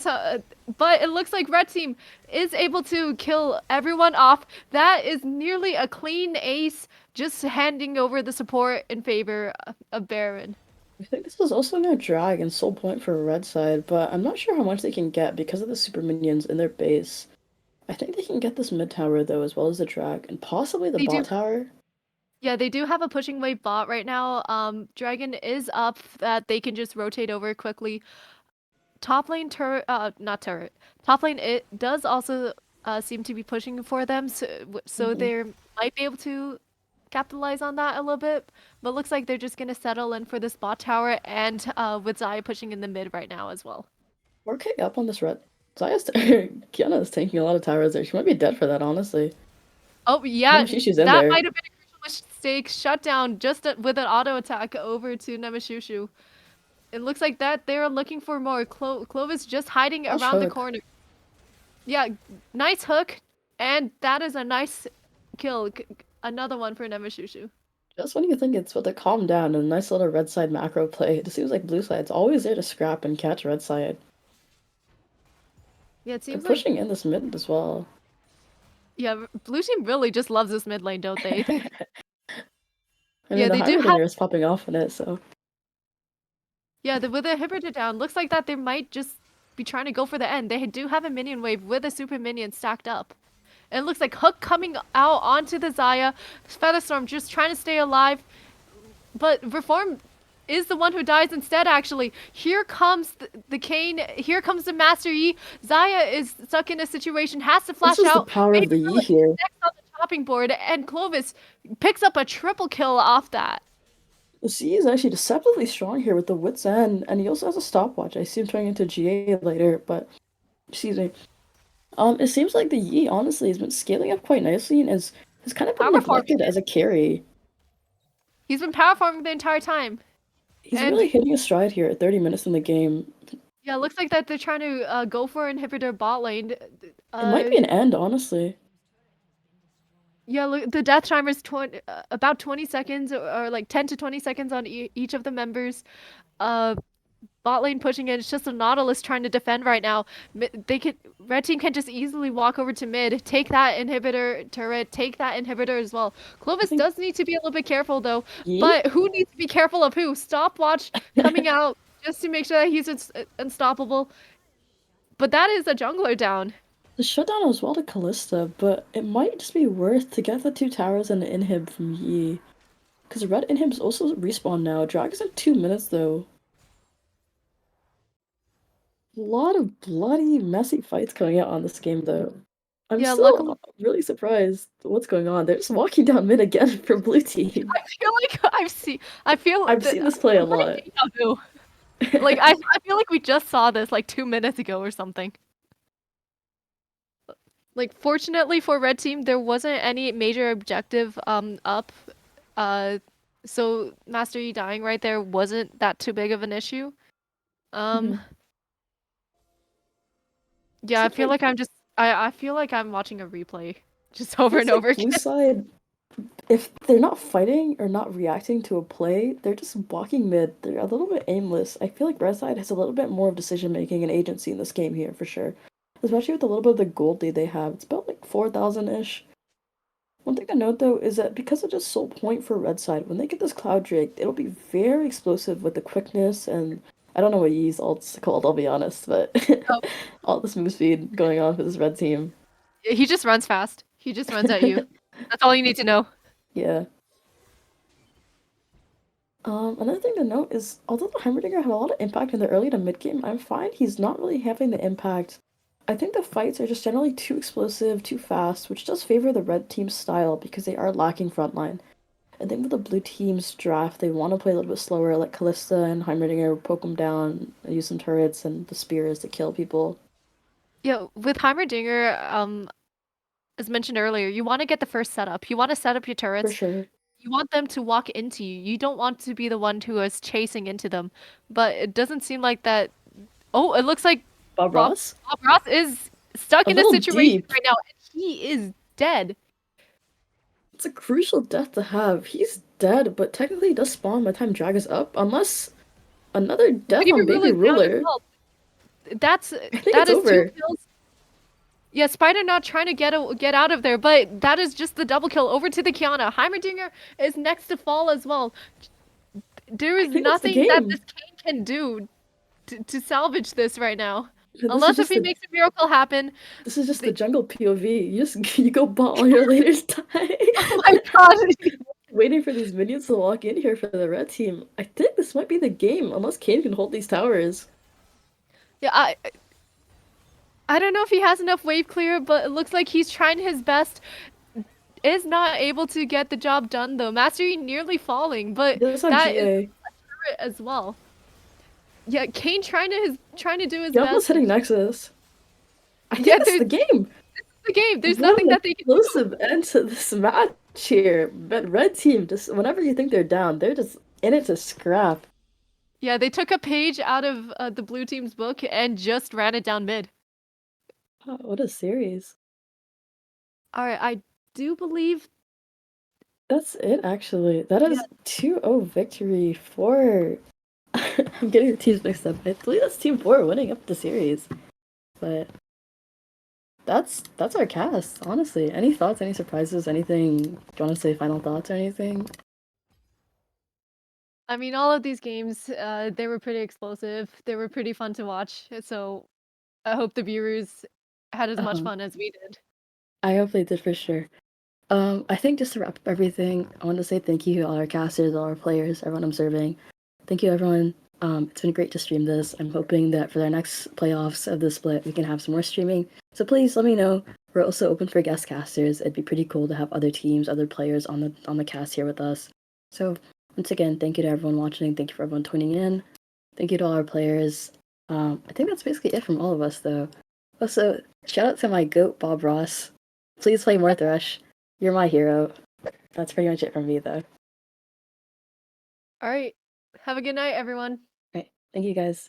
Speaker 6: but it looks like red team is able to kill everyone off. That is nearly a clean ace, just handing over the support in favor of Baron.
Speaker 1: I think this is also no drag and soul point for red side, but I'm not sure how much they can get because of the super minions in their base. I think they can get this mid tower though, as well as the drag, and possibly the
Speaker 6: They do.
Speaker 1: bot tower.
Speaker 6: Yeah, they do have a pushing wave bot right now. Dragon is up that they can just rotate over quickly. Top lane turret, not turret. Top lane it does also seem to be pushing for them, so they might be able to capitalize on that a little bit. But looks like they're just gonna settle in for this bot tower, and with Xayah pushing in the mid right now as well.
Speaker 1: 4K up on this red. Xayah's Kiana is tanking a lot of towers there. She might be dead for that, honestly.
Speaker 6: Oh yeah,
Speaker 1: Nemeshushu's in
Speaker 6: that
Speaker 1: there.
Speaker 6: might have been a crucial mistake. Shut down just with an auto attack over to Nemeshushu. It looks like that they're looking for more. Clovis just hiding
Speaker 1: Nice
Speaker 6: around the
Speaker 1: hook.
Speaker 6: corner. Yeah, nice hook, and that is a nice kill. Another one for Nemeshushu.
Speaker 1: Just when you think it's about to calm down, a nice little red side macro play. It seems like blue side's always there to scrap and catch red side.
Speaker 6: Yeah, it
Speaker 1: They're
Speaker 6: seems like
Speaker 1: pushing in this mid as well.
Speaker 6: yeah, blue team really just loves this mid lane, don't they?
Speaker 1: I mean,
Speaker 6: Yeah,
Speaker 1: the
Speaker 6: they do
Speaker 1: Hybrid
Speaker 6: have-
Speaker 1: is popping off in it, so.
Speaker 6: Yeah, with the inhibitor down, looks like that they might just be trying to go for the end. They do have a minion wave with a super minion stacked up. And it looks like Hook coming out onto the Xayah. Featherstorm just trying to stay alive. But Reform is the one who dies instead, actually. Here comes the Kayn. Here comes the Master Yi. Xayah is stuck in a situation, has to flash
Speaker 1: This is
Speaker 6: out.
Speaker 1: the power of the Yi here.
Speaker 6: Next on the chopping board, and Clovis picks up a triple kill off that.
Speaker 1: The C is actually deceptively strong here with the Wit's End, and he also has a stopwatch. I see him turning into GA later, but excuse me. It seems like the Yi honestly has been scaling up quite nicely and has kind of been
Speaker 6: Power farming.
Speaker 1: neglected as a carry.
Speaker 6: He's been power farming the entire time.
Speaker 1: He's
Speaker 6: And-
Speaker 1: really hitting a stride here at 30 minutes in the game.
Speaker 6: Yeah, looks like that they're trying to go for inhibitor bot lane.
Speaker 1: It might be an end, honestly.
Speaker 6: Yeah, look, the death timer is about 20 seconds or like 10 to 20 seconds on each of the members. Bot lane pushing it. It's just a Nautilus trying to defend right now. Red team can just easily walk over to mid, take that inhibitor turret, take that inhibitor as well. Clovis
Speaker 1: think-
Speaker 6: does need to be a little bit careful though.
Speaker 1: Yi?
Speaker 6: But who needs to be careful of who? Stopwatch coming out just to make sure that he's unstoppable. But that is a jungler down.
Speaker 1: The shutdown as well to Callista, but it might just be worth to get the 2 towers and the inhib from Yi. Because red inhibs also respawn now. Drag is in 2 minutes though. A lot of bloody, messy fights coming out on this game though. I'm
Speaker 6: Yeah,
Speaker 1: still
Speaker 6: luckily-
Speaker 1: really surprised what's going on. They're just walking down mid again for blue team.
Speaker 6: I feel like
Speaker 1: I've seen this play a
Speaker 6: what
Speaker 1: lot.
Speaker 6: did Dino do? Like I feel like we just saw this like 2 minutes ago or something. Like fortunately for red team, there wasn't any major objective up. So Master Yi dying right there wasn't that too big of an issue.
Speaker 1: Mhm.
Speaker 6: Yeah, I
Speaker 1: Seems
Speaker 6: feel
Speaker 1: like-
Speaker 6: like I feel like I'm watching a replay just over
Speaker 1: It's
Speaker 6: and
Speaker 1: like
Speaker 6: over again.
Speaker 1: Blue side, if they're not fighting or not reacting to a play, they're just walking mid. They're a little bit aimless. I feel like red side has a little bit more of decision making and agency in this game here for sure. Especially with a little bit of the gold lead they have. It's about like 4,000-ish. One thing to note though is that because of just soul point for red side, when they get this Cloud Drake, it'll be very explosive with the quickness and I don't know what Yi's ult's called, I'll be honest, but
Speaker 6: Oh.
Speaker 1: all this move speed going on for this red team.
Speaker 6: He just runs fast. He just runs at you. That's all you need to know.
Speaker 1: Yeah. Another thing to note is, although the Heimerdinger had a lot of impact in the early to mid game, I'm fine he's not really having the impact. I think the fights are just generally too explosive, too fast, which does favor the red team's style because they are lacking frontline. I think with the blue team's draft, they want to play a little bit slower, like Kalista and Heimerdinger poke them down, use some turrets and the spears to kill people.
Speaker 2: Yeah, with Heimerdinger, as mentioned earlier, you want to get the first setup. You want to set up your
Speaker 1: For
Speaker 2: turrets.
Speaker 1: sure.
Speaker 2: You want them to walk into you. You don't want to be the one who is chasing into them. But it doesn't seem like that. Oh, it looks like
Speaker 1: Bob
Speaker 2: Bob,
Speaker 1: Ross?
Speaker 2: Bob Ross is stuck
Speaker 1: A
Speaker 2: in a
Speaker 1: little
Speaker 2: situation
Speaker 1: deep.
Speaker 2: right now, and he is dead.
Speaker 1: It's a crucial death to have. He's dead, but technically he does spawn by the time Drag is up, unless another death
Speaker 2: Baby
Speaker 1: on Baby
Speaker 2: Ruler's down as
Speaker 1: Ruler.
Speaker 2: well.
Speaker 1: I think
Speaker 2: That
Speaker 1: it's
Speaker 2: is
Speaker 1: over.
Speaker 2: 2 kills. Yeah, Spider not trying to get out of there, but that is just the double kill over to the Kiana. Heimerdinger is next to fall as well. There
Speaker 1: I
Speaker 2: is
Speaker 1: think that's the
Speaker 2: nothing that
Speaker 1: game.
Speaker 2: this Kane can do to salvage this right now.
Speaker 1: This is
Speaker 2: Unless if
Speaker 1: just
Speaker 2: he
Speaker 1: the
Speaker 2: makes a miracle happen.
Speaker 1: this is just the
Speaker 2: The-
Speaker 1: jungle POV. You just you go bot all your laters die.
Speaker 2: Oh my god.
Speaker 1: Waiting for these minions to walk in here for the red team. I think this might be the game, unless Kane can hold these towers.
Speaker 2: Yeah, I don't know if he has enough wave clear, but it looks like he's trying his best. Is not able to get the job done though. Mastery nearly falling, but
Speaker 1: This on
Speaker 2: that is
Speaker 1: GA.
Speaker 2: as well. Yeah, Kane trying to do his
Speaker 1: Diablo's
Speaker 2: best.
Speaker 1: hitting Nexus. I think
Speaker 2: Yeah,
Speaker 1: this is the game.
Speaker 2: The game. There's
Speaker 1: What
Speaker 2: nothing
Speaker 1: an
Speaker 2: that they can do.
Speaker 1: explosive end to this match here. But red team, just whenever you think they're down, they're just in it to scrap.
Speaker 2: Yeah, they took a page out of the blue team's book and just ran it down mid.
Speaker 1: Oh, what a series.
Speaker 2: All right, I do believe.
Speaker 1: That's it, actually. That is 2-0 victory for. I'm getting the teams mixed up. I believe that's Team 4 winning up the series. But that's our cast, honestly. Any thoughts, any surprises, anything? Do you want to say final thoughts or anything?
Speaker 2: I mean, all of these games, they were pretty explosive. They were pretty fun to watch. So I hope the viewers had as much
Speaker 1: Uh-huh.
Speaker 2: fun as we did.
Speaker 1: I hope they did for sure. I think just to wrap up everything, I want to say thank you to all our casters, all our players, everyone observing. Thank you, everyone. It's been great to stream this. I'm hoping that for the next playoffs of the split, we can have some more streaming. So please let me know. We're also open for guest casters. It'd be pretty cool to have other teams, other players on the cast here with us. So once again, thank you to everyone watching. Thank you for everyone tuning in. Thank you to all our players. I think that's basically it from all of us, though. Also, shout out to my goat, Bob Ross. Please play more Thresh. You're my hero. That's pretty much it from me, though.
Speaker 2: All right. Have a good night, everyone.
Speaker 1: Right. Thank you, guys.